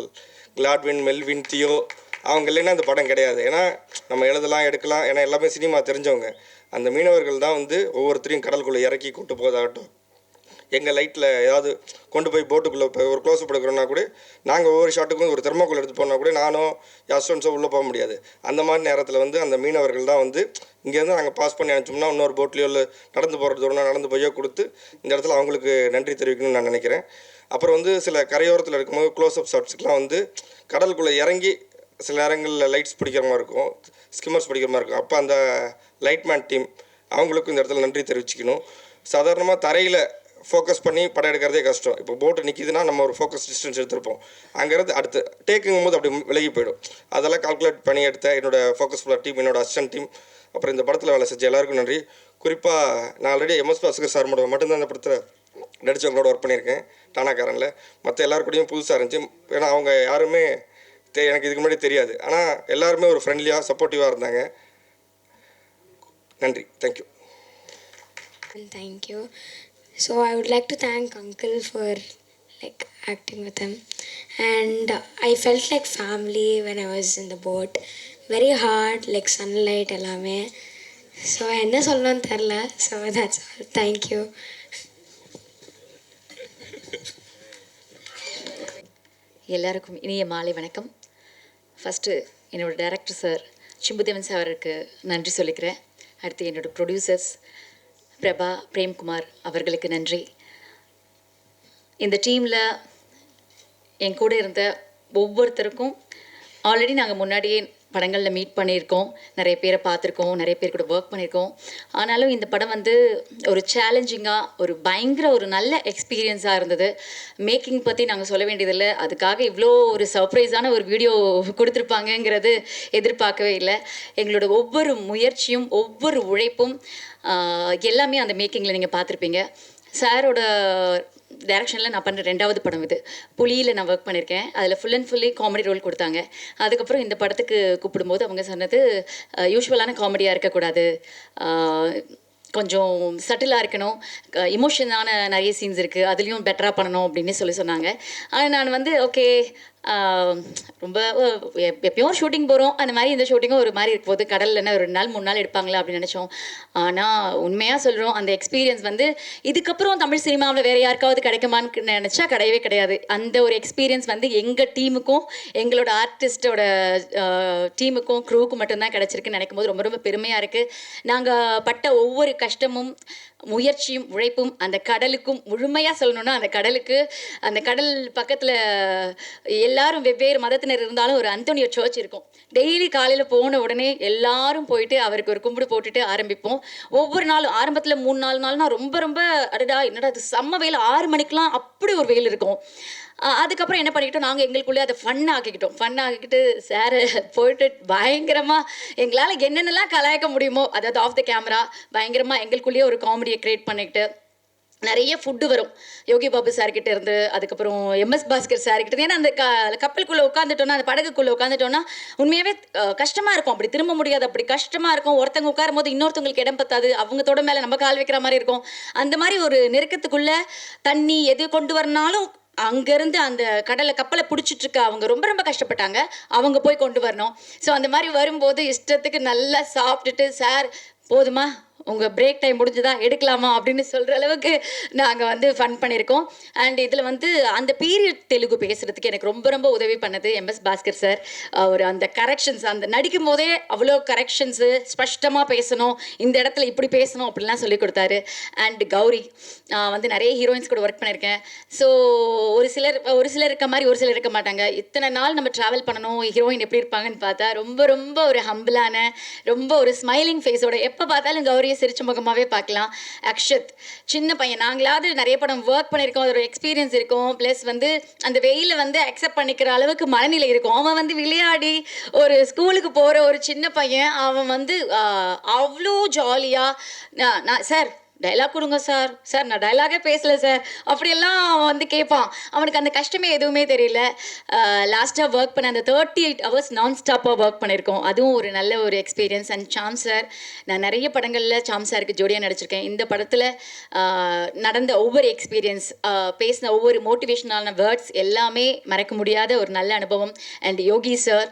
Speaker 5: கிளாட்வின், மெல்வின், தியோ அவங்க இல்லைன்னா இந்த படம் கிடையாது. ஏன்னா நம்ம எழுதலாம் எடுக்கலாம், ஏன்னா எல்லாமே சினிமா தெரிஞ்சவங்க. அந்த மீனவர்கள் தான் வந்து ஒவ்வொருத்தரையும் கடலுக்குள்ளே இறக்கி கூட்டு போவதாகட்டும், எங்கள் லைட்டில் ஏதாவது கொண்டு போய் போட்டுக்குள்ளே இப்போ ஒரு க்ளோஸ்அப் எடுக்கிறோன்னா கூட நாங்கள் ஒவ்வொரு ஷாட்டுக்கும் ஒரு தெர்மாக்குள்ளே எடுத்து போனால் கூட நானும் யாஸ்டன்ஸோ உள்ளே போக முடியாது. அந்த மாதிரி நேரத்தில் வந்து அந்த மீனவர்கள் தான் வந்து இங்கேருந்து நாங்கள் பாஸ் பண்ணி அனுப்பிச்சோம்னா இன்னொரு போட்லேயோ இல்லை நடந்து போகிற தூரம்னா நடந்து போயோ கொடுத்து இந்த இடத்துல அவங்களுக்கு நன்றி தெரிவிக்கணும்னு நான் நினைக்கிறேன். அப்புறம் வந்து சில கரையோரத்தில் இருக்கும்போது க்ளோஸ்அப் ஷாட்ஸுக்கெலாம் வந்து கடலுக்குள்ளே இறங்கி சில நேரங்களில் லைட்ஸ் பிடிக்கிற மாதிரி இருக்கும், ஸ்கிம்மர்ஸ் பிடிக்கிற மாதிரி இருக்கும். அப்போ அந்த லைட்மேன் டீம் அவங்களுக்கும் இந்த இடத்துல நன்றி தெரிவிச்சுக்கணும். சாதாரணமாக தரையில் ஃபோக்கஸ் பண்ணி படம் எடுக்கிறதே கஷ்டம். இப்போ போட்டு நிற்கிதுன்னா நம்ம ஒரு ஃபோக்கஸ் டிஸ்டன்ஸ் எடுத்திருப்போம், அங்கேருந்து அடுத்து டேக்குங்கும் போது அப்படி விலகி போயிடும். அதெல்லாம் கால்குலேட் பண்ணி எடுத்த என்னோடய ஃபோக்கஸ் ஃபுல்லாக டீம், என்னோடய அசிஸ்டன்ட் டீம், அப்புறம் இந்த படத்தில் வேலை செஞ்ச எல்லாருக்கும் நன்றி. குறிப்பாக நான் ஆல்ரெடி எம்எஸ் பாஸ்கர் சார் மட்டும்தான் இந்த படத்தில் நடித்தவங்களோட ஒர்க் பண்ணியிருக்கேன் டானாக்காரனில். மற்ற எல்லாருக்கூடையும் புதுசாக இருந்துச்சு. ஏன்னா அவங்க யாருமே எனக்கு இதுக்கு முன்னாடி தெரியாது. ஆனால் எல்லாருமே ஒரு ஃப்ரெண்ட்லியாக சப்போர்ட்டிவாக இருந்தாங்க. நன்றி. Thank you.
Speaker 6: Thank you. So I would like to thank Uncle for like acting with him, and I felt like family when I was in the boat. Very hard, like sunlight எல்லாமே. So என்ன சொல்லணும்னு தெரியல. So that's all. Thank you.
Speaker 7: எல்லாருக்கும் இனிய மாலை வணக்கம். First என்னோடய director sir Chimbu Deven சாருக்கு நன்றி சொல்லிக்கிறேன். அடுத்து என்னோடய ப்ரொடியூசர்ஸ் பிரபா, பிரேம்குமார் அவர்களுக்கு நன்றி. இந்த டீமில் என் கூட இருந்த ஒவ்வொருத்தருக்கும் ஆல்ரெடி நாங்கள் முன்னாடியே படங்களில் மீட் பண்ணியிருக்கோம், நிறைய பேரை பார்த்துருக்கோம், நிறைய பேர் கூட ஒர்க் பண்ணியிருக்கோம். ஆனாலும் இந்த படம் வந்து ஒரு சேலஞ்சிங்காக, ஒரு பயங்கர ஒரு நல்ல எக்ஸ்பீரியன்ஸாக இருந்தது. மேக்கிங் பற்றி நாங்கள் சொல்ல வேண்டியதில்லை, அதுக்காக இவ்வளோ ஒரு சர்ப்ரைஸான ஒரு வீடியோ கொடுத்துருப்பாங்கங்கிறது எதிர்பார்க்கவே இல்லை. எங்களோட ஒவ்வொரு முயற்சியும் ஒவ்வொரு உழைப்பும் எல்லாமே அந்த மேக்கிங்கில் நீங்கள் பார்த்துருப்பீங்க. சாரோட டைரக்ஷனில் நான் பண்ணுற 2வது படம் இது. புலியில் நான் ஒர்க் பண்ணியிருக்கேன். அதில் full and fully comedy role கொடுத்தாங்க. அதுக்கப்புறம் இந்த படத்துக்கு கூப்பிடும்போது அவங்க சொன்னது யூஸ்வலான காமெடியாக இருக்கக்கூடாது, கொஞ்சம் சட்டிலாக இருக்கணும், இமோஷனான நிறைய சீன்ஸ் இருக்குது, அதுலேயும் பெட்டராக பண்ணணும் அப்படின்னு சொன்னாங்க. ஆனால் நான் வந்து ஓகே, ரொம்ப எப்பயும் ஷூட்டிங் போகிறோம், அந்த மாதிரி இந்த ஷூட்டிங்கும் ஒரு மாதிரி இருக்கும் போது கடலில் ஒரு 2 நாள் 3 நாள் எடுப்பாங்களா அப்படின்னு நினச்சோம். ஆனால் உண்மையாக சொல்கிறோம், அந்த எக்ஸ்பீரியன்ஸ் வந்து இதுக்கப்புறம் தமிழ் சினிமாவில் வேறு யாருக்காவது கிடைக்குமான்னு நினச்சா கிடையவே கிடையாது. அந்த ஒரு எக்ஸ்பீரியன்ஸ் வந்து எங்கள் டீமுக்கும் எங்களோட ஆர்டிஸ்டோட டீமுக்கும் க்ரூவுக்கும் மட்டும்தான் கிடச்சிருக்குன்னு நினைக்கும் போது ரொம்ப ரொம்ப பெருமையாக இருக்குது. நாங்கள் பட்ட ஒவ்வொரு கஷ்டமும் முயற்சியும் உழைப்பும் அந்த கடலுக்கும், முழுமையாக சொல்லணுன்னா அந்த கடல் பக்கத்தில் எல்லாரும் வெவ்வேறு மதத்தினர் இருந்தாலும் ஒரு அந்தோனியோ சர்ச் இருக்கும். டெய்லி காலையில் போன உடனே எல்லாரும் போயிட்டு அவருக்கு ஒரு கும்பிடு போட்டுட்டு ஆரம்பிப்போம். ஒவ்வொரு நாளும் ஆரம்பத்தில் 3-4 நாள்னா ரொம்ப ரொம்ப அடடா என்னடா அது செம்ம வெயில், 6 மணிக்கெலாம் அப்படி ஒரு வெயில் இருக்கும். அதுக்கப்புறம் என்ன பண்ணிக்கிட்டோம், நாங்கள் எங்களுக்குள்ளே அதை ஃபன் ஆக்கிக்கிட்டு சார் போயிட்டு பயங்கரமாக எங்களால் என்னென்னலாம் கலாய்க்க முடியுமோ, அதாவது ஆஃப் த கேமரா பயங்கரமாக எங்களுக்குள்ளேயே ஒரு காமெடியை க்ரியேட் பண்ணிக்கிட்டு நிறைய ஃபுட்டு வரும் யோகி பாபு சார்கிட்ட இருந்து, அதுக்கப்புறம் எம்எஸ் பாஸ்கர் சார்கிட்ட இருந்து. ஏன்னா அந்த கப்பலுக்குள்ளே உட்காந்துட்டோன்னா, அந்த படகுக்குள்ளே உட்காந்துட்டோன்னா உண்மையாகவே கஷ்டமாக இருக்கும், அப்படி திரும்ப முடியாது, அப்படி கஷ்டமாக இருக்கும். ஒருத்தவங்க உட்காரும் போது இன்னொருத்தவங்களுக்கு இடம் பத்தாது, அவங்க தொட மேலே நம்ம கால் வைக்கிற மாதிரி இருக்கும். அந்த மாதிரி ஒரு நெருக்கத்துக்குள்ளே தண்ணி எது கொண்டு வரனாலும் அங்கேருந்து அந்த கப்பலை பிடிச்சிட்ருக்க அவங்க ரொம்ப ரொம்ப கஷ்டப்பட்டாங்க, அவங்க போய் கொண்டு வரணும். ஸோ அந்த மாதிரி வரும்போது இஷ்டத்துக்கு நல்லா சாப்பிட்டுட்டு, சார் போதுமா உங்கள் பிரேக் டைம் முடிஞ்சுதா எடுக்கலாமா அப்படின்னு சொல்கிற அளவுக்கு நாங்கள் வந்து ஃபன் பண்ணியிருக்கோம். அண்ட் இதில் வந்து அந்த பீரியட் தெலுங்கு பேசுகிறதுக்கு எனக்கு ரொம்ப ரொம்ப உதவி பண்ணது எம்எஸ் பாஸ்கர் சார். அவர் அந்த கரெக்ஷன்ஸ், அந்த நடிக்கும் போதே அவ்வளோ கரெக்ஷன்ஸு, ஸ்பஷ்டமாக பேசணும், இந்த இடத்துல இப்படி பேசணும் அப்படிலாம் சொல்லி கொடுத்தாரு. அண்ட் கௌரி வந்து நிறைய ஹீரோயின்ஸ் கூட ஒர்க் பண்ணியிருக்கேன். ஸோ ஒரு சிலர் இருக்க மாதிரி ஒரு சிலர் இருக்க மாட்டாங்க. இத்தனை நாள் நம்ம ட்ராவல் பண்ணணும், ஹீரோயின் எப்படி இருப்பாங்கன்னு பார்த்தா ரொம்ப ரொம்ப ஒரு ஹம்பிளான, ரொம்ப ஒரு ஸ்மைலிங் ஃபேஸோட, எப்போ பார்த்தாலும் கௌரி சிரிச்ச முகமாகவே பார்க்கலாம். அக்ஷத் சின்ன பையன், நாங்களாவது நிறைய படம் ஒர்க் பண்ணியிருக்கோம், அதோட எக்ஸ்பீரியன்ஸ் இருக்கும், ப்ளஸ் வந்து அந்த வெயிலில் வந்து அக்செப்ட் பண்ணிக்கிற அளவுக்கு மனநிலை இருக்கும். அவன் வந்து விளையாடி ஒரு ஸ்கூலுக்கு போகிற ஒரு சின்ன பையன், அவன் வந்து அவ்வளோ ஜாலியாக நான் சார் டைலாக் கொடுங்க சார், சார் நான் டைலாகே பேசலை சார், அப்படியெல்லாம் அவன் வந்து கேட்பான். அவனுக்கு அந்த கஷ்டமே எதுவுமே தெரியல. லாஸ்ட்டாக ஒர்க் பண்ண அந்த 38 ஹவர்ஸ் நான் ஸ்டாப்பாக ஒர்க் பண்ணியிருக்கோம். அதுவும் ஒரு நல்ல ஒரு எக்ஸ்பீரியன்ஸ். அண்ட் சாம் சார், நான் நிறைய படங்களில் சாம் சாருக்கு ஜோடியாக நடிச்சிருக்கேன். இந்த படத்தில் நடந்த ஒவ்வொரு எக்ஸ்பீரியன்ஸ், பேசின ஒவ்வொரு மோட்டிவேஷனான வேர்ட்ஸ் எல்லாமே மறக்க முடியாத ஒரு நல்ல அனுபவம். அண்ட் யோகி சார்,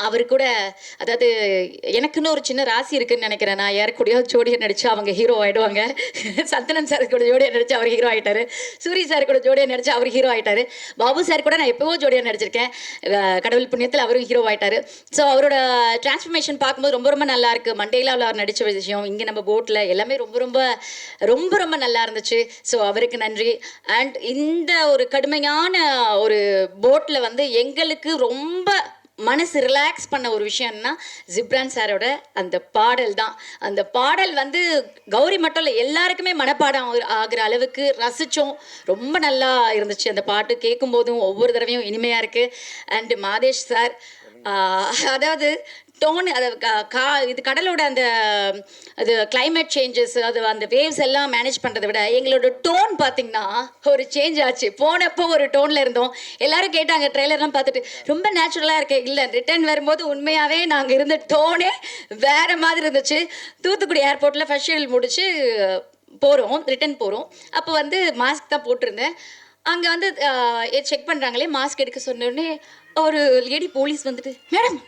Speaker 7: அவர் கூட, அதாவது எனக்குன்னு ஒரு சின்ன ராசி இருக்குன்னு நினைக்கிறேன். நான் யாருக்கூடயோ ஜோடியாக நடித்தா அவங்க ஹீரோ ஆகிடுவாங்க. சந்தனம் சார் கூட ஜோடியாக நடித்தா அவர் ஹீரோ ஆகிட்டார். சூரி சார் கூட ஜோடியாக நடித்தா அவர் ஹீரோ ஆகிட்டார். பாபு சார் கூட நான் எப்போவோ ஜோடியாக நடிச்சிருக்கேன். கடவுள் புண்ணியத்தில் அவரும் ஹீரோ ஆகிட்டார். ஸோ அவரோட டிரான்ஸ்ஃபர்மேஷன் பார்க்கும்போது ரொம்ப ரொம்ப நல்லா இருக்குது. மண்டேலாவில் அவர் நடித்த விஷயம், இங்கே நம்ம போட்டில் எல்லாமே ரொம்ப ரொம்ப ரொம்ப ரொம்ப நல்லா இருந்துச்சு. ஸோ அவருக்கு நன்றி. அண்ட் இந்த ஒரு கடுமையான ஒரு போட்டில் வந்து எங்களுக்கு ரொம்ப மனசு ரிலாக்ஸ் பண்ண ஒரு விஷயம்னா ஜிப்ரான் சாரோட அந்த பாடல் தான். அந்த பாடல் வந்து கௌரி மட்டும் இல்லை, எல்லாருக்குமே மனப்பாடம் ஆகிற அளவுக்கு ரசித்தோம். ரொம்ப நல்லா இருந்துச்சு அந்த பாட்டு கேட்கும்போதும், ஒவ்வொரு தடவையும் இனிமையாக இருக்குது. அண்டு மாதேஷ் சார், அதாவது டோன், அது இது கடலோட அந்த அது கிளைமேட் சேஞ்சஸ், அது அந்த வேவ்ஸ் எல்லாம் மேனேஜ் பண்ணுறதை விட எங்களோட டோன் பார்த்திங்கன்னா ஒரு சேஞ்ச் ஆச்சு. போனப்போ ஒரு டோனில் இருந்தோம். எல்லோரும் கேட்டாங்க ட்ரெய்லர்லாம் பார்த்துட்டு, ரொம்ப நேச்சுரலாக இருக்கு. இல்லை, ரிட்டர்ன் வரும்போது உண்மையாகவே நாங்கள் இருந்த டோனே வேறு மாதிரி இருந்துச்சு. தூத்துக்குடி ஏர்போர்ட்டில் ஃபர்ஸ்ட் ஷெடியூல் முடிச்சு ரிட்டர்ன் போகிறோம். அப்போ வந்து மாஸ்க் தான் போட்டிருந்தேன். அங்கே வந்து செக் பண்ணுறாங்களே, மாஸ்க் எடுக்க சொன்னோடனே ஒரு லேடி போலீஸ் வந்துட்டு, மேடம்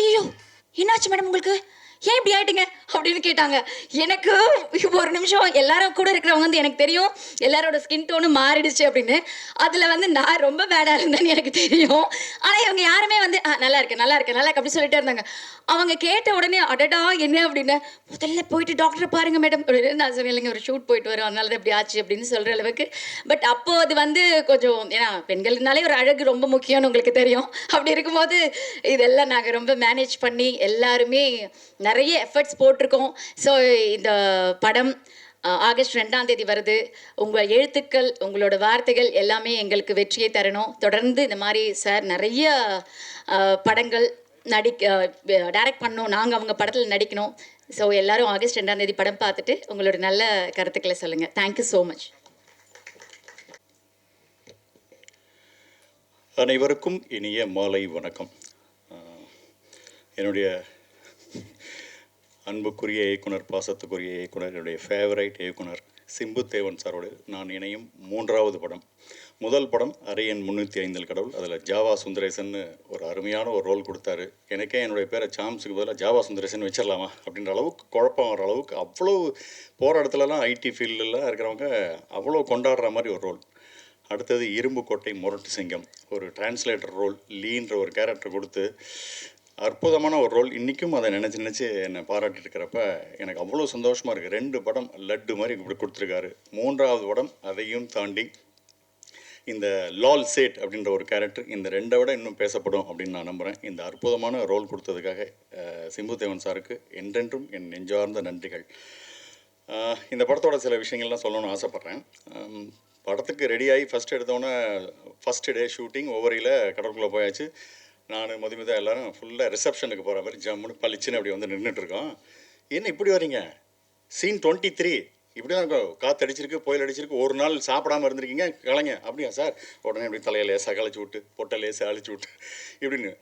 Speaker 7: ஐயோ என்னாச்சு மேடம் உங்களுக்கு, ஏன் இப்படி ஆயிட்டீங்க அப்படின்னு கேட்டாங்க. எனக்கு ஒரு நிமிஷம், எல்லாரும் கூட இருக்கிறவங்க வந்து எனக்கு தெரியும் எல்லாரோட ஸ்கின் டோனும் மாறிடுச்சு அப்படின்னு. அதில் வந்து நான் ரொம்ப பேடாக இருந்தேன்னு எனக்கு தெரியும். ஆனால் இவங்க யாருமே வந்து நல்லா இருக்கு நல்லா இருக்கு நல்லா இருக்கு அப்படி சொல்லிட்டே இருந்தாங்க. அவங்க கேட்ட உடனே அடடா என்ன அப்படின்னு, முதல்ல போயிட்டு டாக்டரை பாருங்க மேடம் அப்படின்னு நான் சொன்னேன். இல்லைங்க, ஒரு ஷூட் போயிட்டு வரோம், அதனால தான் இப்படி ஆச்சு அப்படின்னு சொல்கிற அளவுக்கு. பட் அப்போது அது வந்து கொஞ்சம், ஏன்னா பெண்கள்னாலே ஒரு அழகு ரொம்ப முக்கியம்னு உங்களுக்கு தெரியும். அப்படி இருக்கும்போது இதெல்லாம் நாங்கள் ரொம்ப மேனேஜ் பண்ணி எல்லாருமே நிறைய எஃபர்ட்ஸ் போட்டிருக்கோம். ஸோ இந்த படம் ஆகஸ்ட் 2ஆம் தேதி வருது. உங்கள் எழுத்துக்கள், உங்களோட வார்த்தைகள் எல்லாமே எங்களுக்கு வெற்றியை தரணும். தொடர்ந்து இந்த மாதிரி சார் நிறைய படங்கள் டைரக்ட் பண்ணணும், நாங்கள் அவங்க படத்தில் நடிக்கணும். ஸோ எல்லோரும் ஆகஸ்ட் 2ஆம் தேதி படம் பார்த்துட்டு உங்களோட நல்ல கருத்துக்களை சொல்லுங்கள். Thank you so much.
Speaker 8: அனைவருக்கும் இனிய மாலை வணக்கம். என்னுடைய அன்புக்குரிய இயக்குனர், பாசத்துக்குரிய இயக்குனர், என்னுடைய ஃபேவரைட் இயக்குனர் சிம்பு தேவன் சாரோடு நான் இணையும் 3வது படம். முதல் படம் அரையன் 305 கடவுள். அதில் ஜாவா சுந்தரேசன்னு ஒரு அருமையான ஒரு ரோல் கொடுத்தாரு. எனக்கே என்னுடைய பேரை சாம்ஸுக்கு பதிலாக ஜாவா சுந்தரேசன் வச்சிடலாமா அப்படின்ற அளவுக்கு குழப்பம் வர அளவுக்கு அவ்வளோ போகிற இடத்துலலாம் ஐடி ஃபீல்டெலாம் இருக்கிறவங்க அவ்வளோ கொண்டாடுற மாதிரி ஒரு ரோல். அடுத்தது இரும்பு கோட்டை முரட்டு சிங்கம், ஒரு டிரான்ஸ்லேட்டர் ரோல், லீன்ற ஒரு கேரக்டர் கொடுத்து அற்புதமான ஒரு ரோல். இன்றைக்கும் அதை நினச்சி என்னை பாராட்டிட்டு இருக்கிறப்ப எனக்கு அவ்வளோ சந்தோஷமாக இருக்குது. 2 படம் லட்டு மாதிரி இப்படி கொடுத்துருக்காரு. 3வது படம் அதையும் தாண்டி இந்த லால் சேட் அப்படின்ற ஒரு கேரக்டர் இந்த 2 விட இன்னும் பேசப்படும் அப்படின்னு நான் நம்புகிறேன். இந்த அற்புதமான ரோல் கொடுத்ததுக்காக சிம்பு தேவன் சாருக்கு என்றென்றும் என் நெஞ்சார்ந்த நன்றிகள். இந்த படத்தோட சில விஷயங்கள்லாம் சொல்லணும்னு ஆசைப்பட்றேன். படத்துக்கு ரெடியாகி ஃபஸ்ட் எடுத்தோன்னே ஃபஸ்ட்டு டே ஷூட்டிங் ஒவ்வொருல கடற்குள்ளே போயாச்சு. நான் மதுமிதா எல்லோரும் ஃபுல்லாக ரிசப்ஷனுக்கு போகிற மாதிரி ஜம்முன்னு பளிச்சுன்னு அப்படி வந்து நின்றுட்டுருக்கோம். என்ன இப்படி வரீங்க, சீன் 23 இப்படி தான் இருக்கும், காற்று அடிச்சிருக்கு, புயல் அடிச்சிருக்கு, ஒரு நாள் சாப்பிடாமல் இருந்திருக்கீங்க, கலைங்க. அப்படியா சார்? உடனே அப்படி தலையை லேசாக கழிச்சு விட்டு, பொட்டை லேசாக அழிச்சு விட்டு இப்படின்னு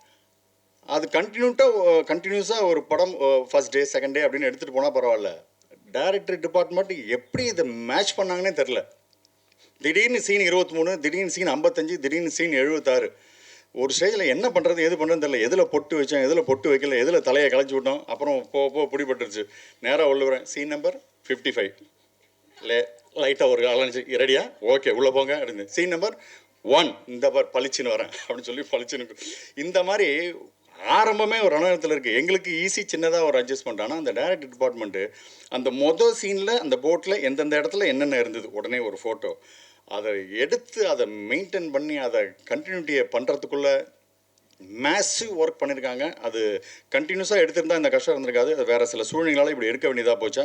Speaker 8: அது கண்டினியூஸாக ஒரு படம் ஃபஸ்ட் டே செகண்ட் டே அப்படின்னு எடுத்துகிட்டு போனால் பரவாயில்ல. டைரக்டர் டிபார்ட்மெண்ட் எப்படி இதை மேட்ச் பண்ணாங்கன்னே தெரில. திடீர்னு சீன் 23, திடீர்னு சீன் 55, திடீர்னு சீன் 76. ஒரு ஸ்டேஜில் என்ன பண்ணுறது எது பண்ணுறதுன்னு தெரியல. எதில் பொட்டு வச்சோம், எதில் பொட்டு வைக்கல, எதில் தலையை களைச்சி விட்டோம். அப்புறம் பிடிபட்டுருச்சு. நேராக உள்ள வரேன், சீன் நம்பர் 55 லைட்டாக ஒரு அலைஞ்சி, ரெடியா, ஓகே உள்ளே போங்க அப்படின்னு. சீன் நம்பர் 1 இந்த பளிச்சுன்னு வரேன் அப்படின்னு சொல்லி பளிச்சுன்னு. இந்த மாதிரி ஆரம்பமே ஒரு ரணத்தில் இருக்குது. எங்களுக்கு ஈஸி, சின்னதாக ஒரு அட்ஜஸ்ட்மெண்ட். ஆனால் அந்த டைரக்டர் டிபார்ட்மெண்ட்டு அந்த மொதல் சீனில் அந்த போட்டில் எந்தெந்த இடத்துல என்னென்ன இருந்தது உடனே ஒரு ஃபோட்டோ, அதை எடுத்து அதை மெயின்டைன் பண்ணி அதை கண்டினியூட்டியை பண்ணுறதுக்குள்ளே மேசிவ் ஒர்க் பண்ணியிருக்காங்க. அது கண்டினியூஸாக எடுத்திருந்தால் இந்த கஷ்டம் இருந்திருக்காது. அது வேறு சில சூழ்நிலைகளால் இப்படி எடுக்க வேண்டியதாக போச்சா.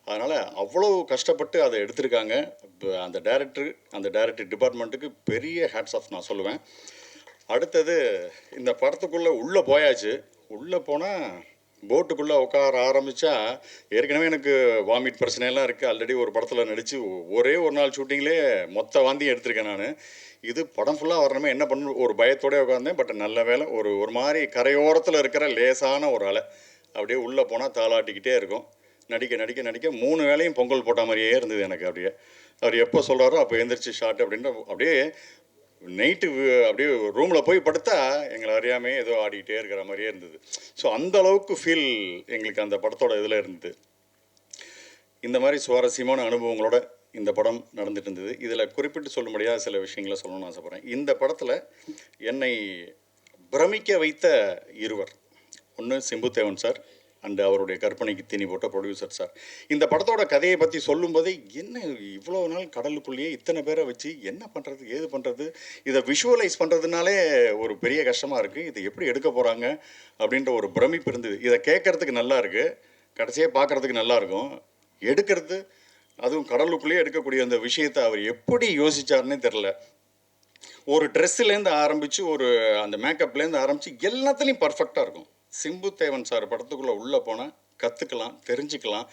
Speaker 8: அதனால் அவ்வளோ கஷ்டப்பட்டு அதை எடுத்திருக்காங்க. அந்த டைரக்டர் டிபார்ட்மெண்ட்டுக்கு பெரிய ஹேட்ஸ் ஆஃப் நான் சொல்லுவேன். அடுத்தது இந்த படத்துக்குள்ளே உள்ளே போயாச்சு. உள்ளே போனால் போட்டுக்குள்ளே உட்கார ஆரம்பித்தா ஏற்கனவே எனக்கு வாமிட் பிரச்சனையெல்லாம் இருக்குது. ஆல்ரெடி ஒரு படத்தில் நடித்து ஒரே ஒரு நாள் ஷூட்டிங்லேயே மொத்த வாந்தியும் எடுத்திருக்கேன் நான். இது படம் ஃபுல்லாக வரணுமே என்ன பண்ணணும் ஒரு பயத்தோடய உட்காந்தேன். பட் நல்ல வேலை ஒரு மாதிரி கரையோரத்தில் இருக்கிற லேசான ஒரு அலை அப்படியே உள்ளே போனால் தாளாட்டிக்கிட்டே இருக்கும். நடிக்க 3 வேளையும் பொங்கல் போட்ட மாதிரியே இருந்தது எனக்கு. அப்படியே அவர் எப்போ சொல்கிறாரோ அப்போ எழுந்திரிச்சு ஷாட் அப்படின்ற அப்படியே நைட்டு அப்படியே ரூமில் போய் படுத்தா எங்களை அறியாமே ஏதோ ஆடிக்கிட்டே இருக்கிற மாதிரியே இருந்தது. ஸோ அந்த அளவுக்கு ஃபீல் எங்களுக்கு அந்த படத்தோட இதில் இருந்தது. இந்த மாதிரி சுவாரஸ்யமான அனுபவங்களோட இந்த படம் நடந்துட்டு இருந்தது. இதில் குறிப்பிட்டு சொல்ல முடியாத சில விஷயங்களை சொல்லணும்னு ஆசைப்பட்றேன். இந்த படத்தில் என்னை பிரமிக்க வைத்த இருவர், ஒன்று சிம்புதேவன் சார் அண்டு அவருடைய கற்பனைக்கு தீனி போட்ட ப்ரொடியூசர் சார். இந்த படத்தோட கதையை பற்றி சொல்லும்போதே என்ன இவ்வளோ நாள் கடலுக்குள்ளேயே இத்தனை பேரை வச்சு என்ன பண்ணுறது ஏது பண்ணுறது, இதை விஷுவலைஸ் பண்ணுறதுனாலே ஒரு பெரிய கஷ்டமாக இருக்குது. இதை எப்படி எடுக்க போகிறாங்க அப்படின்ற ஒரு பிரமிப்பு இருந்தது. இதை கேட்குறதுக்கு நல்லா இருக்குது, கடைசியாக பார்க்குறதுக்கு நல்லாயிருக்கும். எடுக்கிறது அதுவும் கடலுக்குள்ளேயே எடுக்கக்கூடிய அந்த விஷயத்தை அவர் எப்படி யோசிச்சாருன்னே தெரில. ஒரு ட்ரெஸ்ஸுலேருந்து ஆரம்பித்து ஒரு அந்த மேக்கப்லேருந்து ஆரம்பித்து எல்லாத்துலேயும் பர்ஃபெக்டாக இருக்கும். சிம்புதேவன் சார் படத்துக்குள்ளே உள்ளே போனால் கற்றுக்கலாம், தெரிஞ்சுக்கலாம்,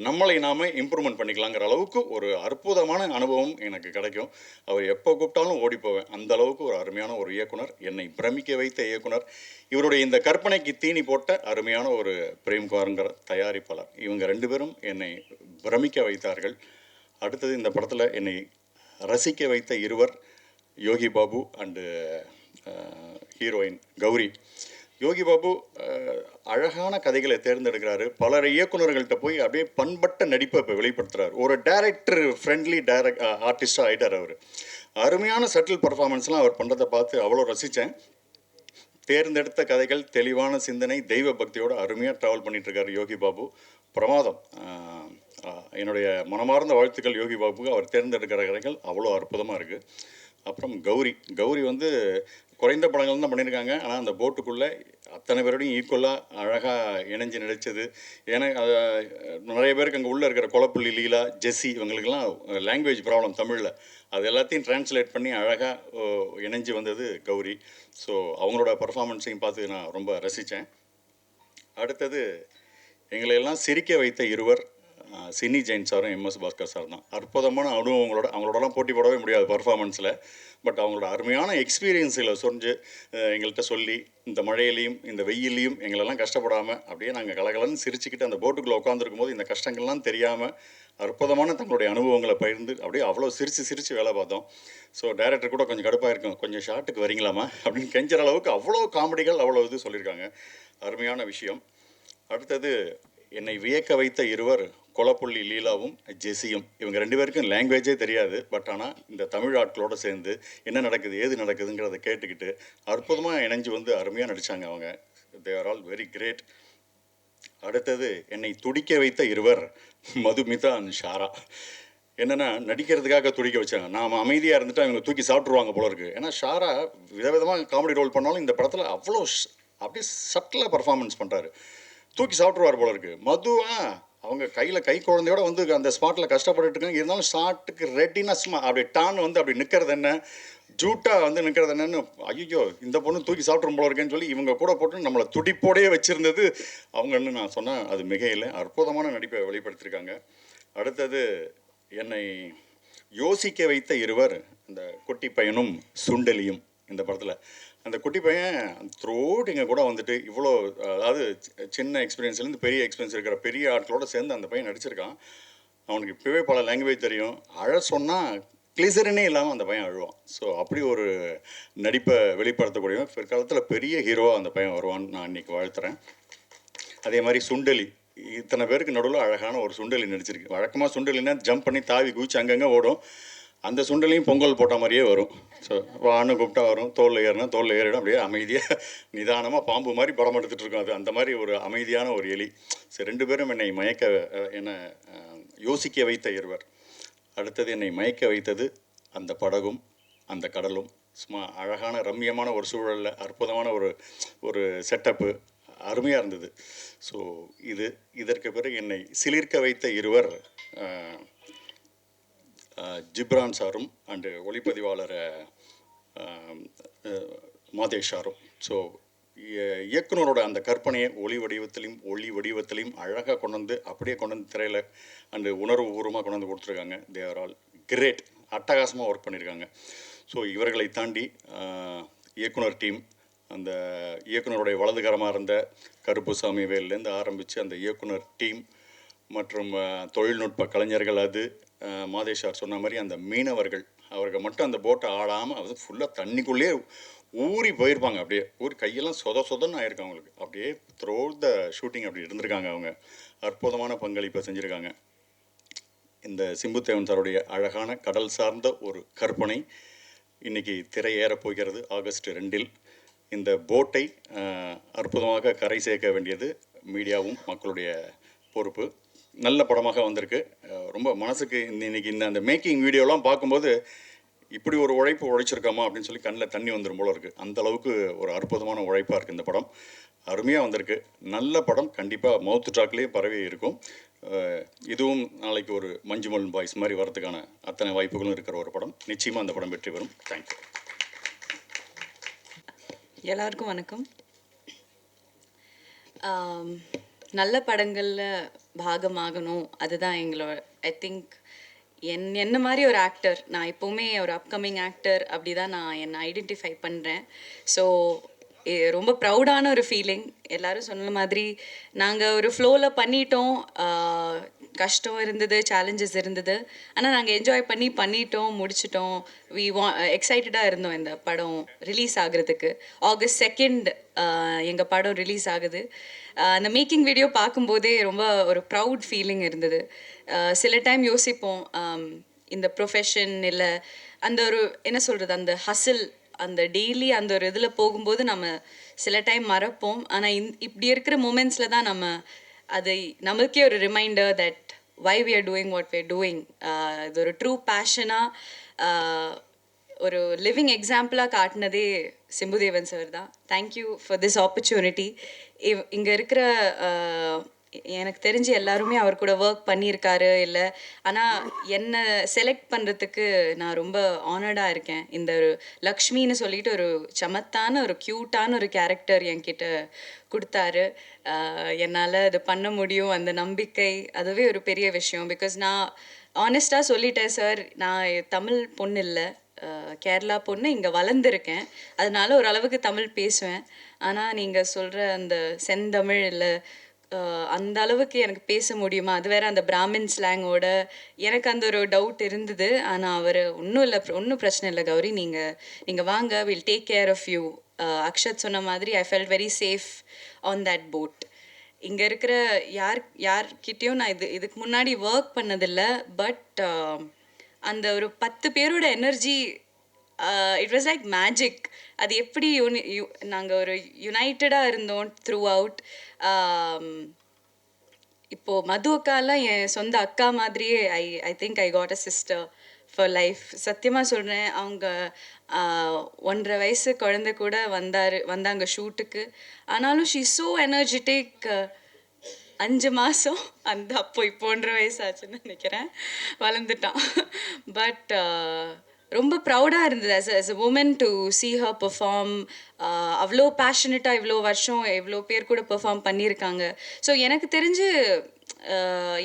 Speaker 8: நம்மளை நாம இம்ப்ரூவ்மெண்ட் பண்ணிக்கலாங்கிற அளவுக்கு ஒரு அற்புதமான அனுபவம் எனக்கு கிடைக்கும். அவர் எப்போ கூப்பிட்டாலும் ஓடி போவேன். அந்த அளவுக்கு ஒரு அருமையான ஒரு இயக்குனர், என்னை பிரமிக்க வைத்த இயக்குனர். இவருடைய இந்த கற்பனைக்கு தீனி போட்ட அருமையான ஒரு பிரேம்குமார்ங்கிற தயாரிப்பாளர். இவங்க 2 பேரும் என்னை பிரமிக்க வைத்தார்கள். அடுத்தது இந்த படத்தில் என்னை ரசிக்க வைத்த இருவர், யோகி பாபு அண்டு ஹீரோயின் கௌரி. யோகி பாபு அழகான கதைகளை தேர்ந்தெடுக்கிறாரு. பலர் இயக்குநர்கள்ட்ட போய் அப்படியே பண்பட்ட நடிப்பை இப்போ வெளிப்படுத்துகிறார். ஒரு டைரக்டர் ஃப்ரெண்ட்லி ஆர்டிஸ்டாக ஆகிட்டார் அவர். அருமையான சட்டில் பர்ஃபார்மன்ஸ்லாம் அவர் பண்ணுறதை பார்த்து அவ்வளோ ரசித்தேன். தேர்ந்தெடுத்த கதைகள், தெளிவான சிந்தனை, தெய்வ பக்தியோடு அருமையாக ட்ராவல் பண்ணிகிட்ருக்காரு யோகி பாபு. பிரமாதம். என்னுடைய மனமார்ந்த வாழ்த்துக்கள் யோகி பாபுக்கு. அவர் தேர்ந்தெடுக்கிற கதைகள் அவ்வளோ அற்புதமாக இருக்குது. அப்புறம் கௌரி வந்து குறைந்த படங்கள் தான் பண்ணியிருக்காங்க. ஆனால் அந்த போட்டுக்குள்ளே அத்தனை பேரோடையும் ஈக்குவலாக அழகாக இணைஞ்சு நடித்தது. ஏன்னா நிறைய பேருக்கு அங்கே உள்ளே இருக்கிற கொலப்புள்ளி லீலா, ஜெஸ்ஸி இவங்களுக்கெல்லாம் லாங்குவேஜ் ப்ராப்ளம் தமிழில், அது எல்லாத்தையும் டிரான்ஸ்லேட் பண்ணி அழகாக இணைஞ்சு வந்தது கௌரி. ஸோ அவங்களோட பர்ஃபார்மன்ஸையும் பார்த்து நான் ரொம்ப ரசித்தேன். அடுத்தது எங்களையெல்லாம் சிரிக்க வைத்த இருவர், சினி ஜெயின் சாரும் எம்எஸ் பாஸ்கர் சார் தான். அற்புதமான அனுபவங்களோட அவங்களோடலாம் போட்டி போடவே முடியாது பர்ஃபார்மன்ஸில். பட் அவங்களோட அருமையான எக்ஸ்பீரியன்ஸில் சொரிஞ்சு எங்கள்கிட்ட சொல்லி இந்த மழையிலையும் இந்த வெயிலையும் எங்களெல்லாம் கஷ்டப்படாமல் அப்படியே நாங்கள் கலகலன்னு சிரிச்சுக்கிட்டு அந்த போட்டுக்குள்ளே உட்காந்துருக்கும் போது இந்த கஷ்டங்கள்லாம் தெரியாமல் அற்புதமான தங்களுடைய அனுபவங்களை பகிர்ந்து அப்படியே அவ்வளோ சிரித்து வேலை பார்த்தோம். ஸோ டைரக்டர் கூட கொஞ்சம் கடுப்பாக இருக்கும், கொஞ்சம் ஷார்ட்டுக்கு வரீங்களாமா அப்படின்னு கெஞ்சுற அளவுக்கு அவ்வளோ காமெடிகள் அவ்வளோ இது சொல்லியிருக்காங்க. அருமையான விஷயம். அடுத்தது என்னை வியக்க வைத்த இருவர், கொலப்புள்ளி லீலாவும் ஜெஸியும். இவங்க 2 பேருக்கும் லாங்குவேஜே தெரியாது. பட் ஆனால் இந்த தமிழ் ஆட்களோடு சேர்ந்து என்ன நடக்குது ஏது நடக்குதுங்கிறத கேட்டுக்கிட்டு அற்புதமாக இணைஞ்சு வந்து அருமையாக நடித்தாங்க அவங்க. They are all very great. அடுத்தது என்னை துடிக்க வைத்த இருவர், மதுமிதா அண்ட் ஷாரா. என்னென்னா நடிக்கிறதுக்காக துடிக்க வச்சாங்க. நாம் அமைதியாக இருந்துட்டு அவங்க தூக்கி சாப்பிட்ருவாங்க போல இருக்குது. ஏன்னா ஷாரா விதவிதமாக காமெடி ரோல் பண்ணாலும் இந்த படத்தில் அவ்வளோ அப்படியே சட்டிலாக பர்ஃபார்மன்ஸ் பண்ணுறாரு. தூக்கி சாப்பிட்ருவார் போல இருக்குது. மதுவா அவங்க கையில் கை குழந்தையோட வந்து அந்த ஸ்பாட்டில் கஷ்டப்பட்டுட்டு இருக்காங்க. இருந்தாலும் ஷாட்டுக்கு ரெடினஸ்மா அப்படியே டான் வந்து அப்படி நிற்கிறது என்ன, ஜூட்டாக வந்து நிற்கிறது என்னன்னு, ஐயோ இந்த பொண்ணு தூக்கி சாப்பிட்ரும் போல இருக்கேன்னு சொல்லி இவங்க கூட போட்டு நம்மளை துடிப்போடையே வச்சுருந்தது அவங்கன்னு நான் சொன்னேன். அது மிகையில் அற்புதமான நடிப்பை வெளிப்படுத்தியிருக்காங்க. அடுத்தது என்னை யோசிக்க வைத்த இருவர், இந்த குட்டி பையனும் சுண்டலியும். இந்த படத்தில் அந்த குட்டி பையன் த்ரோட் எங்கள் கூட வந்துட்டு இவ்வளோ, அதாவது சின்ன எக்ஸ்பீரியன்ஸ்லேருந்து பெரிய எக்ஸ்பீரியன்ஸ் இருக்கிற பெரிய ஆட்களோடு சேர்ந்து அந்த பையன் நடிச்சிருக்கான். அவனுக்கு இப்போவே பல லாங்குவேஜ் தெரியும். அழ சொன்னால் கிளிசரினே இல்லாமல் அந்த பையன் அழுவான். ஸோ அப்படி ஒரு நடிப்பை வெளிப்படுத்தக்கூடியவன். பிற்காலத்தில் பெரிய ஹீரோவாக அந்த பையன் வருவான்னு நான் இன்றைக்கி வாழ்த்துறேன். அதே மாதிரி சுண்டலி, இத்தனை பேருக்கு நடுவில் அழகான ஒரு சுண்டலி நடிச்சிருக்கு. வழக்கமாக சுண்டலின்னா ஜம்ப் பண்ணி தாவி குதிச்சு அங்கங்கே ஓடும். அந்த சுண்டலையும் பொங்கல் போட்ட மாதிரியே வரும். ஸோ வான்னு கூப்பிட்டா வரும், தோலில் ஏறினா தோலில் ஏறிடும். அப்படியே அமைதியாக நிதானமாக பாம்பு மாதிரி படம் எடுத்துகிட்டு இருக்கும். அது அந்த மாதிரி ஒரு அமைதியான ஒரு எலி. ஸோ 2 பேரும் என்னை யோசிக்க வைத்த இருவர். அடுத்தது என்னை மயக்க வைத்தது அந்த படகும் அந்த கடலும். சும்மா அழகான ரம்மியமான ஒரு சூழலில் அற்புதமான ஒரு செட்டப்பு அருமையாக இருந்தது. ஸோ இதற்கு பிறகு என்னை சிலிர்க்க வைத்த இருவர், ஜிப்ரான் சாரும் அண்டு ஒளிப்பதிவாளர் மாதேஷ் சாரும். ஸோ இயக்குனரோட அந்த கற்பனையை ஒளி வடிவத்திலையும் அழகாக கொண்டு வந்து அப்படியே கொண்டு வந்து திரையில் அந்த உணர்வு பூர்வமாக கொண்டு வந்து கொடுத்துருக்காங்க. தே ஆர் ஆல் கிரேட், அட்டகாசமாக ஒர்க் பண்ணியிருக்காங்க. ஸோ இவர்களை தாண்டி இயக்குனர் டீம், அந்த இயக்குனருடைய வலதுகரமாக இருந்த கருப்புசாமி வேல்லேருந்து ஆரம்பித்து அந்த இயக்குனர் டீம் மற்றும் தொழில்நுட்ப கலைஞர்கள், அது மாதேஷார் சொன்ன மாதிரி அந்த மீனவர்கள், அவர்கள் மட்டும் அந்த போட்டை ஆடாமல் அது ஃபுல்லாக தண்ணிக்குள்ளேயே ஊறி போயிருப்பாங்க. அப்படியே ஊறி கையெல்லாம் சொதன்னு ஆயிருக்கு அவங்களுக்கு. அப்படியே த்ரூ த ஷூட்டிங் அப்படி இருந்திருக்காங்க. அவங்க அற்புதமான பங்களிப்பை செஞ்சுருக்காங்க. இந்த சிம்புதேவன் சாருடைய அழகான கடல் சார்ந்த ஒரு கற்பனை இன்றைக்கி திரையேறப் போகிறது ஆகஸ்ட் 2. இந்த போட்டை அற்புதமாக கரை சேர்க்க வேண்டியது மீடியாவும் மக்களுடைய பொறுப்பு. நல்ல படமாக வந்திருக்கு. ரொம்ப மனசுக்கு இன்றைக்கி அந்த மேக்கிங் வீடியோலாம் பார்க்கும்போது இப்படி ஒரு உழைப்பு உழைச்சிருக்காமா அப்படின்னு சொல்லி கண்ணில் தண்ணி வந்துடும் போல இருக்குது. அந்தளவுக்கு ஒரு அற்புதமான உழைப்பாக இருக்குது இந்த படம். அருமையாக வந்திருக்கு. நல்ல படம். கண்டிப்பாக மவுத் ட்ராக்லேயே பரவி இருக்கும். இதுவும் நாளைக்கு ஒரு மஞ்சுமல் பாய்ஸ் மாதிரி வரதுக்கான அத்தனை வாய்ப்புகளும் இருக்கிற ஒரு படம். நிச்சயமாக அந்த படம் வெற்றி பெறும். தேங்க்யூ.
Speaker 9: எல்லாருக்கும் வணக்கம். நல்ல படங்களில் பாகமாகணும், அதுதான் எங்களோட ஐ திங்க் என்ன மாதிரி ஒரு ஆக்டர், நான் எப்போவுமே ஒரு அப்கமிங் ஆக்டர் அப்படி தான் நான் என்னை ஐடென்டிஃபை பண்ணுறேன். ஸோ ரொம்ப ப்ரௌடான ஒரு ஃபீலிங். எல்லோரும் சொன்ன மாதிரி நாங்கள் ஒரு ஃப்ளோவில் பண்ணிட்டோம். கஷ்டம் இருந்தது, சேலஞ்சஸ் இருந்தது, ஆனால் நாங்கள் என்ஜாய் பண்ணிட்டோம், முடிச்சிட்டோம். எக்ஸைட்டடாக இருந்தோம் இந்த படம் ரிலீஸ் ஆகுறதுக்கு. ஆகஸ்ட் 2 எங்கள் படம் ரிலீஸ் ஆகுது. அந்த மேக்கிங் வீடியோ பார்க்கும்போதே ரொம்ப ஒரு ப்ரவுட் ஃபீலிங் இருந்தது. சில டைம் யோசிப்போம், இந்த ப்ரொஃபஷன் இல்லை அந்த ஒரு என்ன சொல்கிறது, அந்த ஹசில், அந்த டெய்லி அந்த ஒரு இதில் போகும்போது நம்ம சில டைம் மறப்போம். ஆனால் இப்படி இருக்கிற மூமெண்ட்ஸில் தான் நம்ம அதை நமக்கே ஒரு reminder that why we are doing what we are doing. இது ஒரு ட்ரூ பேஷனாக ஒரு லிவிங் எக்ஸாம்பிளாக காட்டினதே சிம்புதேவன் சார் தான். Thank you for this opportunity. இங்கே இருக்கிற எனக்கு தெரிஞ்சு எல்லாருமே அவர் கூட ஒர்க் பண்ணியிருக்காரு இல்லை, ஆனால் என்னை செலக்ட் பண்ணுறதுக்கு நான் ரொம்ப ஆனர்டாக இருக்கேன். இந்த ஒரு லக்ஷ்மின்னு சொல்லிட்டு ஒரு சமத்தான ஒரு க்யூட்டான ஒரு கேரக்டர் என்கிட்ட கொடுத்தாரு. என்னால் அது பண்ண முடியும், அந்த நம்பிக்கை அதுவே ஒரு பெரிய விஷயம். பிகாஸ் நான் ஆனஸ்டாக சொல்லிட்டேன் சார், நான் தமிழ் பொண்ணு இல்லை, கேரளா பொண்ணு, இங்கே வளர்ந்துருக்கேன், அதனால ஓரளவுக்கு தமிழ் பேசுவேன். ஆனால் நீங்கள் சொல்கிற அந்த செந்தமிழ் இல்லை அந்த அளவுக்கு எனக்கு பேச முடியுமா, அது வேற அந்த பிராமின் ஸ்லாங்கோட, எனக்கு அந்த ஒரு டவுட் இருந்தது. ஆனால் அவர் ஒன்றும் பிரச்சனை இல்லை கௌரி, நீங்கள் வாங்க, will take care of you. Akshat சொன்ன மாதிரி I felt very safe on that boat. இங்கே இருக்கிற யார்கிட்டையும் நான் இதுக்கு முன்னாடி ஒர்க் பண்ணதில்லை. பட் அந்த ஒரு 10 பேரோட energy, it was like magic. அது எப்படி நாங்கள் ஒரு யுனைட்டடாக இருந்தோம் த்ரூ அவுட். இப்போது மது அக்காலாம் என் சொந்த அக்கா மாதிரியே I think I got a sister for life. சத்தியமாக சொல்கிறேன். அவங்க 1.5 வயசு குழந்தை கூட வந்தாங்க ஷூட்டுக்கு. ஆனாலும் ஷீ ஸோ எனர்ஜெட்டிக். 5 மாதம் இப்போ 1.5 வயசு ஆச்சுன்னு நினைக்கிறேன், வளர்ந்துட்டான். பட் ரொம்ப ப்ரௌடாக இருந்தது as a woman to see her perform. அவ்வளோ பேஷனட்டாக இவ்வளோ வருஷம் எவ்வளோ பேர் கூட பெர்ஃபார்ம் பண்ணியிருக்காங்க. ஸோ எனக்கு தெரிஞ்சு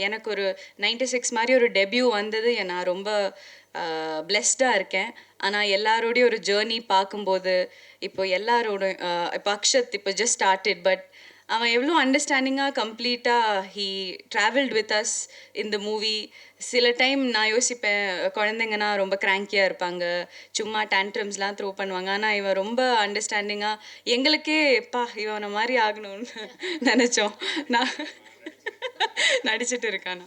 Speaker 9: எனக்கு ஒரு 96 மாதிரி ஒரு டெபியூ வந்தது, நான் ரொம்ப பிளெஸ்டாக இருக்கேன். ஆனால் எல்லாரோடையும் ஒரு ஜேர்னி பார்க்கும்போது இப்போ இப்போ அக்ஷத் இப்போ ஜஸ்ட் ஸ்டார்டட், பட் அவன் எவ்வளோ அண்டர்ஸ்டாண்டிங்காக கம்ப்ளீட்டாக he travelled with us in the movie. சில டைம் நான் யோசிப்பேன், குழந்தைங்கன்னா ரொம்ப கிராங்கியாக இருப்பாங்க, சும்மா டேண்ட்ரம்ஸ்லாம் த்ரோ பண்ணுவாங்க. ஆனால் இவன் ரொம்ப அண்டர்ஸ்டாண்டிங்காக, எங்களுக்கே இவனை மாதிரி ஆகணும்னு நினச்சோம். நான் நடிச்சிட்டு இருக்கானா,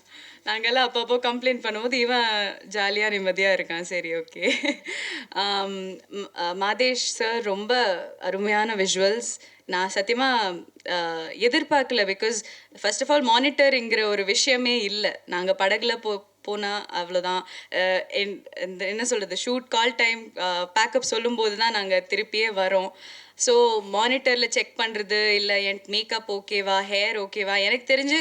Speaker 9: நாங்கள்லாம் அப்பப்போ கம்ப்ளைண்ட் பண்ணும்போது இவன் ஜாலியாக நிம்மதியாக இருக்கான். சரி, ஓகே. மாதேஷ் சார் ரொம்ப அருமையான விஷுவல்ஸ். நான் சத்தியமாக எதிர்பார்க்கல. பிகாஸ் ஃபர்ஸ்ட் ஆஃப் ஆல் மானிட்டருங்கிற ஒரு விஷயமே இல்லை. நாங்கள் படகுல போனால் அவ்வளோதான். என்ன சொல்கிறது, ஷூட் கால் டைம் பேக்கப் சொல்லும்போது தான் நாங்கள் திருப்பியே வரோம். ஸோ மானிட்டரில் செக் பண்ணுறது இல்லை, என் மேக்கப் ஓகேவா, ஹேர் ஓகேவா, எனக்கு தெரிஞ்சு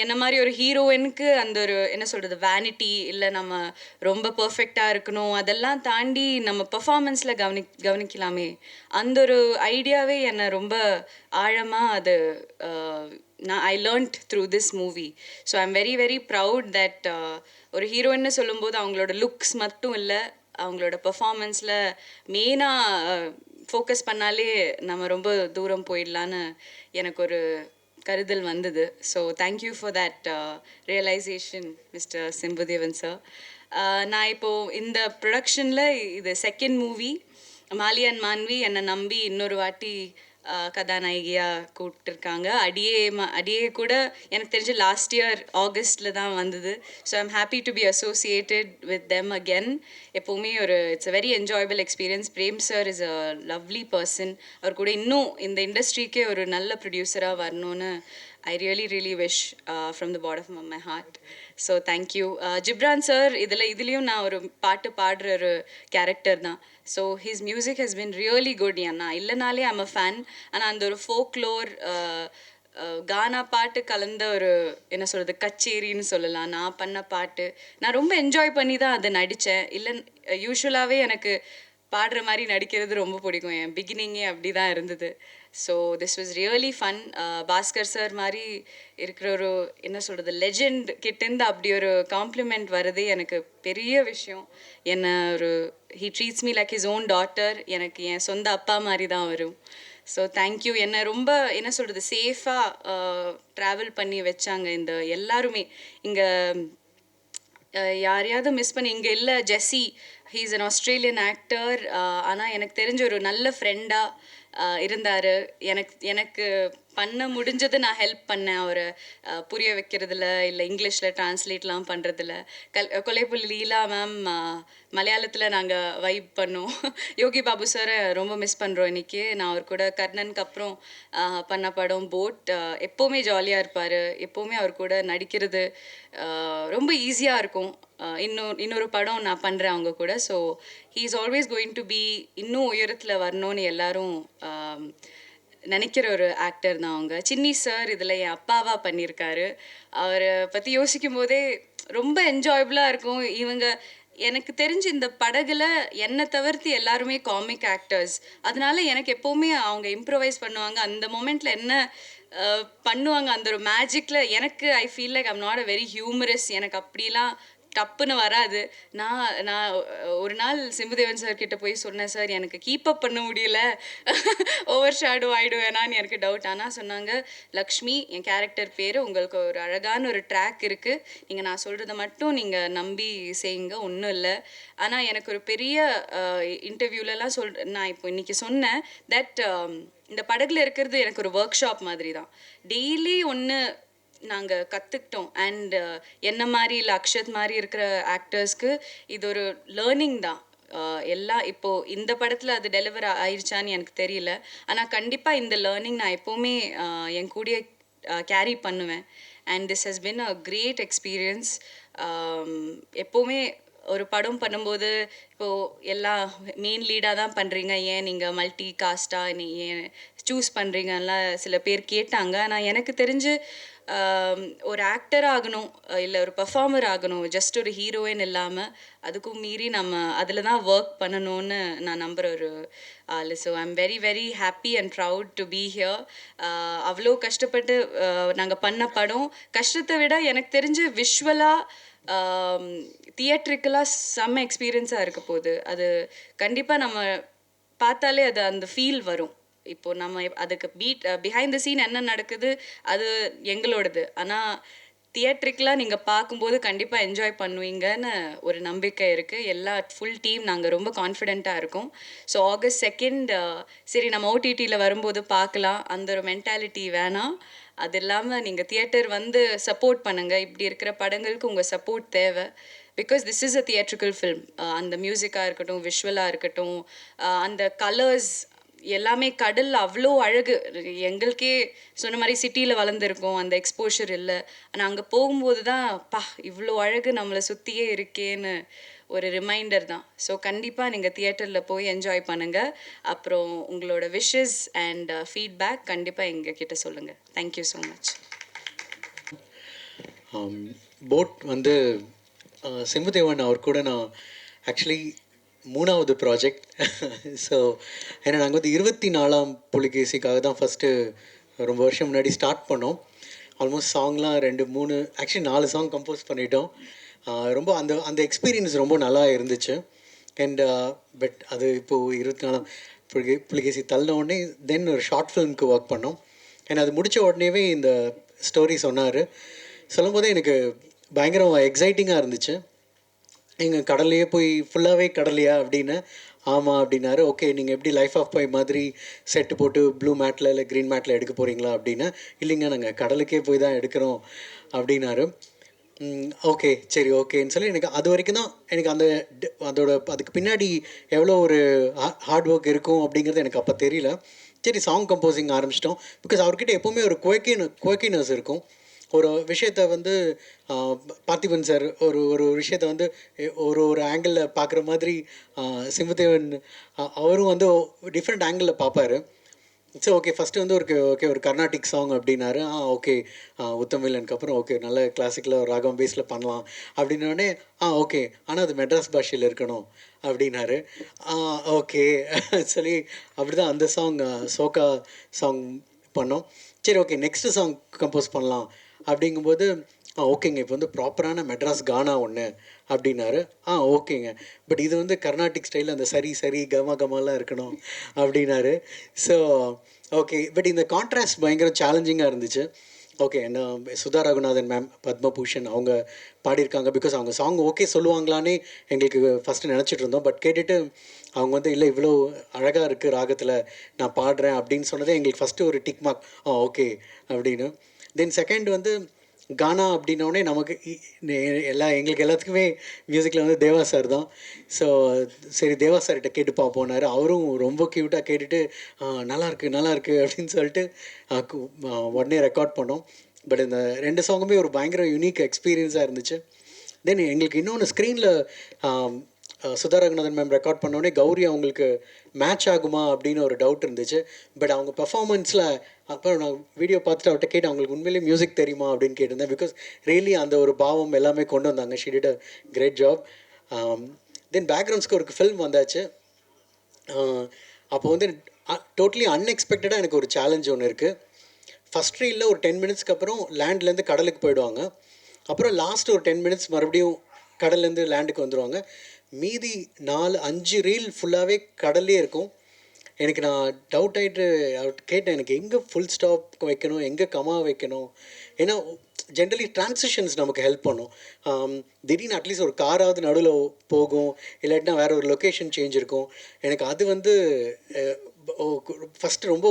Speaker 9: என்ன மாதிரி ஒரு ஹீரோயினுக்கு அந்த ஒரு என்ன சொல்கிறது வேனிட்டி இல்லை நம்ம ரொம்ப பர்ஃபெக்டாக இருக்கணும் அதெல்லாம் தாண்டி நம்ம பெர்ஃபார்மன்ஸில் கவனிக்கலாமே அந்த ஒரு ஐடியாவே என்னை ரொம்ப ஆழமாக அது I learned through this movie. So I'm very, very proud that ஒரு ஹீரோயின்னு சொல்லும்போது அவங்களோட லுக்ஸ் மட்டும் இல்லை அவங்களோட பெர்ஃபார்மன்ஸில் மெயினாக ஃபோக்கஸ் பண்ணாலே நம்ம ரொம்ப தூரம் போயிடலான்னு எனக்கு ஒரு கருதல் வந்தது. So thank you for that realization mister Chimbudeven sir. நான் இப்போது இந்த ப்ரொடக்ஷனில் இது second movie. Maali and Manvi என்னை நம்பி இன்னொரு வாட்டி கதாநாயகியாக கூப்பிட்டுருக்காங்க. அடியே கூட எனக்கு தெரிஞ்சு லாஸ்ட் இயர் ஆகஸ்டில் தான் வந்தது. So I'm happy to be associated with them again. எப்போவுமே it's a very enjoyable experience. Prem sir is a lovely person. அவர் கூட இன்னும் இந்த இண்டஸ்ட்ரிக்கே ஒரு நல்ல ப்ரொடியூசராக வரணும்னு I really wish from the bottom of my heart. So thank you. Gibran sir, இதுலேயும் நான் ஒரு பாட்டு பாடுற ஒரு கேரக்டர் தான். So his music has been really good. நான் இல்லைனாலே I'm a fan. ஆனால் அந்த ஒரு ஃபோக்லோர் கானா பாட்டு கலந்த ஒரு என்ன சொல்கிறது கச்சேரின்னு சொல்லலாம். நான் பண்ண பாட்டு நான் ரொம்ப என்ஜாய் பண்ணி தான் அதை நடித்தேன். இல்லை யூஸ்வலாகவே எனக்கு பாடுற மாதிரி நடிக்கிறது ரொம்ப பிடிக்கும். என் பிகினிங்கே அப்படி தான் இருந்தது. So this was really fun. Bhaskar sir மாதிரி இருக்கிற ஒரு என்ன சொல்கிறது லெஜெண்ட் கிட்டேருந்து அப்படி ஒரு காம்ப்ளிமெண்ட் வரதே எனக்கு பெரிய விஷயம். என்னை he treats me like his own daughter. எனக்கு என் சொந்த அப்பா மாதிரி தான் வரும். So thank you. என்னை ரொம்ப என்ன சொல்கிறது சேஃபாக ட்ராவல் பண்ணி வச்சாங்க இந்த எல்லாருமே. இங்கே யாரையாவது மிஸ் பண்ணி இங்கே இல்லை. Jessie, he is an Australian actor. ஆனால் எனக்கு தெரிஞ்ச ஒரு நல்ல ஃப்ரெண்டாக இருந்தார். எனக்கு பண்ண முடிஞ்சது நான் ஹெல்ப் பண்ணேன். அவரை புரிய வைக்கிறதுல இல்லை இங்கிலீஷில் ட்ரான்ஸ்லேட்லாம் பண்ணுறதில்ல. கொலைப்புள்ளி லீலா மேம் மலையாளத்தில் நாங்கள் வைப் பண்ணோம். யோகி பாபு சாரை ரொம்ப மிஸ் பண்ணுறோம் இன்றைக்கி. நான் அவர் கூட கர்ணனுக்கு அப்புறம் பண்ண படம் போட். எப்போவுமே ஜாலியாக இருப்பார். எப்போவுமே அவர் கூட நடிக்கிறது ரொம்ப ஈஸியாக இருக்கும். இன்னொரு படம் நான் பண்ணுறேன் அவங்க கூட. So he is always going to be இன்னும் உயரத்தில் வரணும்னு எல்லாரும் நினைக்கிற ஒரு ஆக்டர் தான் அவங்க. சின்னி சார் இதில் என் அப்பாவாக பண்ணியிருக்காரு. அவரை பற்றி யோசிக்கும் போதே ரொம்ப என்ஜாயபுளாக இருக்கும். இவங்க எனக்கு தெரிஞ்சு இந்த படகுல என்னை தவிர்த்து எல்லாருமே காமிக் ஆக்டர்ஸ். அதனால எனக்கு எப்போவுமே அவங்க இம்ப்ரவைஸ் பண்ணுவாங்க. அந்த மொமெண்ட்டில் என்ன பண்ணுவாங்க அந்த ஒரு மேஜிக்கில் எனக்கு I feel like I'm not a very humorous. எனக்கு அப்படிலாம் டப்புன்னு வராது. நான் ஒரு நாள் சிம்புதேவன் சார் கிட்ட போய் சொன்னேன், சார் எனக்கு கீப்பப் பண்ண முடியல, ஓவர் ஷேடோ ஆகிடுவேனான்னு எனக்கு டவுட். ஆனால் சொன்னாங்க, லக்ஷ்மி என் கேரக்டர் பேர், உங்களுக்கு ஒரு அழகான ஒரு ட்ராக் இருக்குது, நீங்கள் நான் சொல்கிறத மட்டும் நீங்கள் நம்பி செய்யுங்க, ஒன்றும் இல்லை. ஆனால் எனக்கு ஒரு பெரிய இன்டர்வியூலலாம் நான் இப்போ இன்றைக்கி சொன்னேன் தட் இந்த படகுல இருக்கிறது எனக்கு ஒரு ஒர்க் ஷாப் மாதிரி தான். டெய்லி ஒன்று நாங்கள் கற்றுக்கிட்டோம். அண்ட் என்ன மாதிரி இல்லை அக்ஷத் மாதிரி இருக்கிற ஆக்டர்ஸ்க்கு இது ஒரு லேர்னிங் தான். எல்லாம் இப்போது இந்த படத்தில் அது டெலிவர் ஆயிடுச்சான்னு எனக்கு தெரியல. ஆனால் கண்டிப்பாக இந்த லேர்னிங் நான் எப்போவுமே என் கூடயே கேரி பண்ணுவேன். And this has been a great experience. எப்போவுமே ஒரு படம் பண்ணும்போது இப்போது எல்லாம் மெயின் லீடாக தான் பண்ணுறீங்க, ஏன் நீங்கள் மல்டி காஸ்ட்டாக நீ ஏன் சூஸ் பண்ணுறீங்கலாம் சில பேர் கேட்டாங்க. ஆனால் எனக்கு தெரிஞ்சு ஒரு ஆக்டர் ஆகணும் இல்லை ஒரு பர்ஃபார்மர் ஆகணும், ஜஸ்ட் ஒரு ஹீரோயின் இல்லாமல் அதுக்கும் மீறி நம்ம அதில் தான் ஒர்க் பண்ணணும்னு நான் நம்புகிற ஒரு ஆள். So I am very very happy and proud to be here. அவ்வளோ கஷ்டப்பட்டு நாங்கள் பண்ண படம், கஷ்டத்தை விட எனக்கு தெரிஞ்சு விஷுவலாக தியேட்ரிக்கலாக செம்ம எக்ஸ்பீரியன்ஸாக இருக்க போகுது. அது கண்டிப்பாக நம்ம பார்த்தாலே அது அந்த ஃபீல் வரும். இப்போது நம்ம அதுக்கு பிஹைண்ட் த சீன் என்ன நடக்குது அது எங்களோடது. ஆனால் தியேட்ரிக்கலாக நீங்கள் பார்க்கும்போது கண்டிப்பாக என்ஜாய் பண்ணுவீங்கன்னு ஒரு நம்பிக்கை இருக்குது. எல்லா ஃபுல் டீம் நாங்கள் ரொம்ப கான்ஃபிடெண்ட்டாக இருக்கோம். ஸோ August 2 சரி நம்ம ஓடிடியில் வரும்போது பார்க்கலாம், அந்த ஒரு மென்டாலிட்டி வேணாம். அது இல்லாமல் நீங்கள் தியேட்டர் வந்து சப்போர்ட் பண்ணுங்கள். இப்படி இருக்கிற படங்களுக்கு உங்கள் சப்போர்ட் தேவை. Because this is a theatrical film. அந்த மியூசிக்காக இருக்கட்டும், விஷுவலாக இருக்கட்டும், அந்த கலர்ஸ் எல்லாமே கடல் அவ்வளோ அழகு. எங்களுக்கே சொன்ன மாதிரி சிட்டியில் வளர்ந்துருக்கோம், அந்த எக்ஸ்போஷர் இல்லை. ஆனால் அங்கே போகும்போது தான் இவ்வளோ அழகு நம்மளை சுற்றியே இருக்கேன்னு ஒரு ரிமைண்டர் தான். ஸோ கண்டிப்பாக நீங்கள் தியேட்டரில் போய் என்ஜாய் பண்ணுங்கள். அப்புறம் உங்களோட விஷஸ் அண்ட் ஃபீட்பேக் கண்டிப்பாக எங்கள் கிட்ட சொல்லுங்கள். Thank you so much.
Speaker 10: போட் வந்து சிம்புதேவன் அவர் கூட நான் ஆக்சுவலி 3வது ப்ராஜெக்ட். ஸோ ஏன்னா நாங்கள் வந்து 24ஆம் புலிகேசிக்காக தான் ஃபஸ்ட்டு ரொம்ப வருஷம் முன்னாடி ஸ்டார்ட் பண்ணோம். ஆல்மோஸ்ட் சாங்லாம் 2-3 ஆக்சுவலி 4 சாங் கம்போஸ் பண்ணிட்டோம். ரொம்ப அந்த அந்த எக்ஸ்பீரியன்ஸ் ரொம்ப நல்லா இருந்துச்சு. அண்ட் பட் அது இப்போது 24ஆம் புலிகேசி தள்ளின உடனே தென் ஒரு ஷார்ட் ஃபிலிம்க்கு ஒர்க் பண்ணோம். அண்ட் அது முடித்த உடனேவே இந்த ஸ்டோரி சொன்னார். சொல்லும் போதே எனக்கு பயங்கரம் எக்ஸைட்டிங்காக இருந்துச்சு. எங்கள் கடல்லையே போய் ஃபுல்லாகவே கடலையா அப்படின்னு. ஆமாம் அப்படின்னாரு. ஓகே, நீங்கள் எப்படி லைஃப் ஆஃப் பை மாதிரி செட்டு போட்டு ப்ளூ மேட்டில் இல்லை க்ரீன் மேட்டில் எடுக்க போகிறீங்களா அப்படின்னா, இல்லைங்க நாங்கள் கடலுக்கே போய் தான் எடுக்கிறோம் அப்படின்னாரு. ஓகே சரி ஓகேன்னு சொல்லி எனக்கு அது வரைக்கும் தான் எனக்கு அதுக்கு பின்னாடி எவ்வளோ ஒரு ஹார்ட் ஒர்க் இருக்கும் அப்படிங்கிறது எனக்கு அப்போ தெரியல. சரி சாங் கம்போசிங் ஆரம்பிச்சிட்டோம். பிகாஸ் அவர்கிட்ட எப்போவுமே ஒரு குவக்கினஸ் இருக்கும். ஒரு விஷயத்தை வந்து பார்த்திபன் சார் ஒரு விஷயத்தை வந்து ஒரு ஆங்கிளில் பார்க்குற மாதிரி சிம்புதேவன் அவரும் வந்து டிஃப்ரெண்ட் ஆங்கிளில் பார்ப்பார். சரி ஓகே, ஃபஸ்ட்டு வந்து ஒரு கர்நாடிக் சாங் அப்படின்னாரு. ஓகே உத்தமில்லனுக்கு அப்புறம் ஓகே நல்ல கிளாசிக்கில் ராகம் பேஸில் பண்ணலாம் அப்படின்னோடனே ஓகே, ஆனால் அது மெட்ராஸ் பாஷையில் இருக்கணும் அப்படின்னாரு. ஓகே சொல்லி அப்படி தான் அந்த சாங் சோகா சாங் பண்ணோம். சரி ஓகே, நெக்ஸ்ட்டு சாங் கம்போஸ் பண்ணலாம் அப்படிங்கும்போது ஓகேங்க இப்போ வந்து ப்ராப்பரான மெட்ராஸ் கானா ஒன்று அப்படின்னாரு. ஓகேங்க, பட் இது வந்து கர்நாடிக் ஸ்டைலில் அந்த சரி கமாலாம் இருக்கணும் அப்படின்னாரு. ஸோ ஓகே, பட் இந்த கான்ட்ராஸ்ட் பயங்கர சேலஞ்சிங்காக இருந்துச்சு. ஓகே, என்ன சுதா ரகுநாதன் மேம், பத்மபூஷன் அவங்க பாடியிருக்காங்க. பிகாஸ் அவங்க சாங் ஓகே சொல்லுவாங்களான்னே எங்களுக்கு ஃபஸ்ட்டு நினச்சிட்டு இருந்தோம். பட் கேட்டுட்டு அவங்க வந்து இல்லை இவ்வளோ அழகாக இருக்குது ராகத்தில் நான் பாடுறேன் அப்படின்னு சொன்னதே எங்களுக்கு ஃபஸ்ட்டு ஒரு டிக் மார்க். அப்படின்னு. தென் செகண்ட் வந்து கானா அப்படின்னோடனே நமக்கு எங்களுக்கு எல்லாத்துக்குமே மியூசிக்கில் வந்து தேவா சார் தான். ஸோ சரி தேவா சார்கிட்ட கேட்டு பார்ப்போனாரு. அவரும் ரொம்ப க்யூட்டாக கேட்டுட்டு நல்லாயிருக்கு அப்படின்னு சொல்லிட்டு உடனே ரெக்கார்ட் பண்ணோம். பட் இந்த 2 சாங்குமே ஒரு பயங்கர யூனிக் எக்ஸ்பீரியன்ஸாக இருந்துச்சு. தென் எங்களுக்கு இன்னொன்று ஸ்க்ரீனில் சுதா ரகுநாதன் மேம் ரெக்கார்ட் பண்ணோடனே கௌரி அவங்களுக்கு மேட்ச் ஆகுமா அப்படின்னு ஒரு டவுட் இருந்துச்சு. பட் அவங்க பெர்ஃபார்மன்ஸில் அப்புறம் நான் வீடியோ பார்த்துட்டு அவர்கிட்ட கேட்டு அவங்களுக்கு உண்மையிலேயே மியூசிக் தெரியுமா அப்படின்னு கேட்டிருந்தேன். பிகாஸ் ரியலி அந்த ஒரு பாவம் எல்லாமே கொண்டு வந்தாங்க. She did a great job. Then background ஸ்கோருக்கு ஃபில்ம் வந்தாச்சு. அப்போ வந்து டோட்டலி அன்எக்ஸ்பெக்டடாக எனக்கு ஒரு சேலஞ்ச் ஒன்று இருக்குது. ஃபஸ்ட் ரீலில் ஒரு 10 மினிட்ஸ்க்கு அப்புறம் லேண்ட்லேருந்து கடலுக்கு போயிடுவாங்க. அப்புறம் லாஸ்ட் ஒரு 10 மினிட்ஸ் மறுபடியும் கடல்லேருந்து லேண்டுக்கு வந்துடுவாங்க. மீதி 4-5 ரீல் ஃபுல்லாகவே கடல்லே இருக்கும். எனக்கு நான் டவுட் ஆகிட்டு அவர்கிட்ட கேட்டேன், எனக்கு எங்கே ஃபுல் ஸ்டாப் வைக்கணும், எங்கே கமா வைக்கணும். ஏன்னா ஜென்ரலி டிரான்சிஷன்ஸ் நமக்கு ஹெல்ப் பண்ணும். திடீர்னு அட்லீஸ்ட் ஒரு காராவது நடுவில் போகும், இல்லாட்டினா வேறு ஒரு லொக்கேஷன் சேஞ்ச் இருக்கும். எனக்கு அது வந்து ஃபஸ்ட்டு ரொம்ப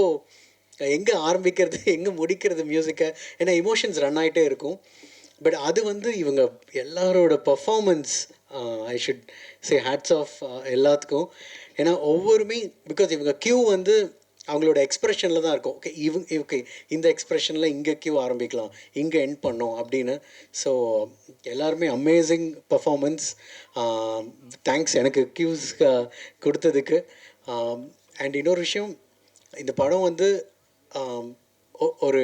Speaker 10: எங்கே ஆரம்பிக்கிறது எங்கே முடிக்கிறது மியூசிக்கை, ஏன்னா எமோஷன்ஸ் ரன் ஆகிட்டே இருக்கும். பட் அது வந்து இவங்க எல்லாரோட performance I should say hats off எல்லாத்துக்கும். ஏன்னா ஒவ்வொருமே பிகாஸ் இவங்க கியூ வந்து அவங்களோட எக்ஸ்ப்ரெஷனில் தான் இருக்கும். ஓகே இந்த எக்ஸ்ப்ரெஷனில் இங்கே கியூ ஆரம்பிக்கலாம், இங்கே எண்ட் பண்ணோம் அப்படின்னு. ஸோ எல்லாருமே அமேசிங் பர்ஃபார்மன்ஸ். தேங்க்ஸ் எனக்கு கியூஸ் கொடுத்ததுக்கு. அண்ட் இன்னொரு விஷயம், இந்த படம் வந்து ஒரு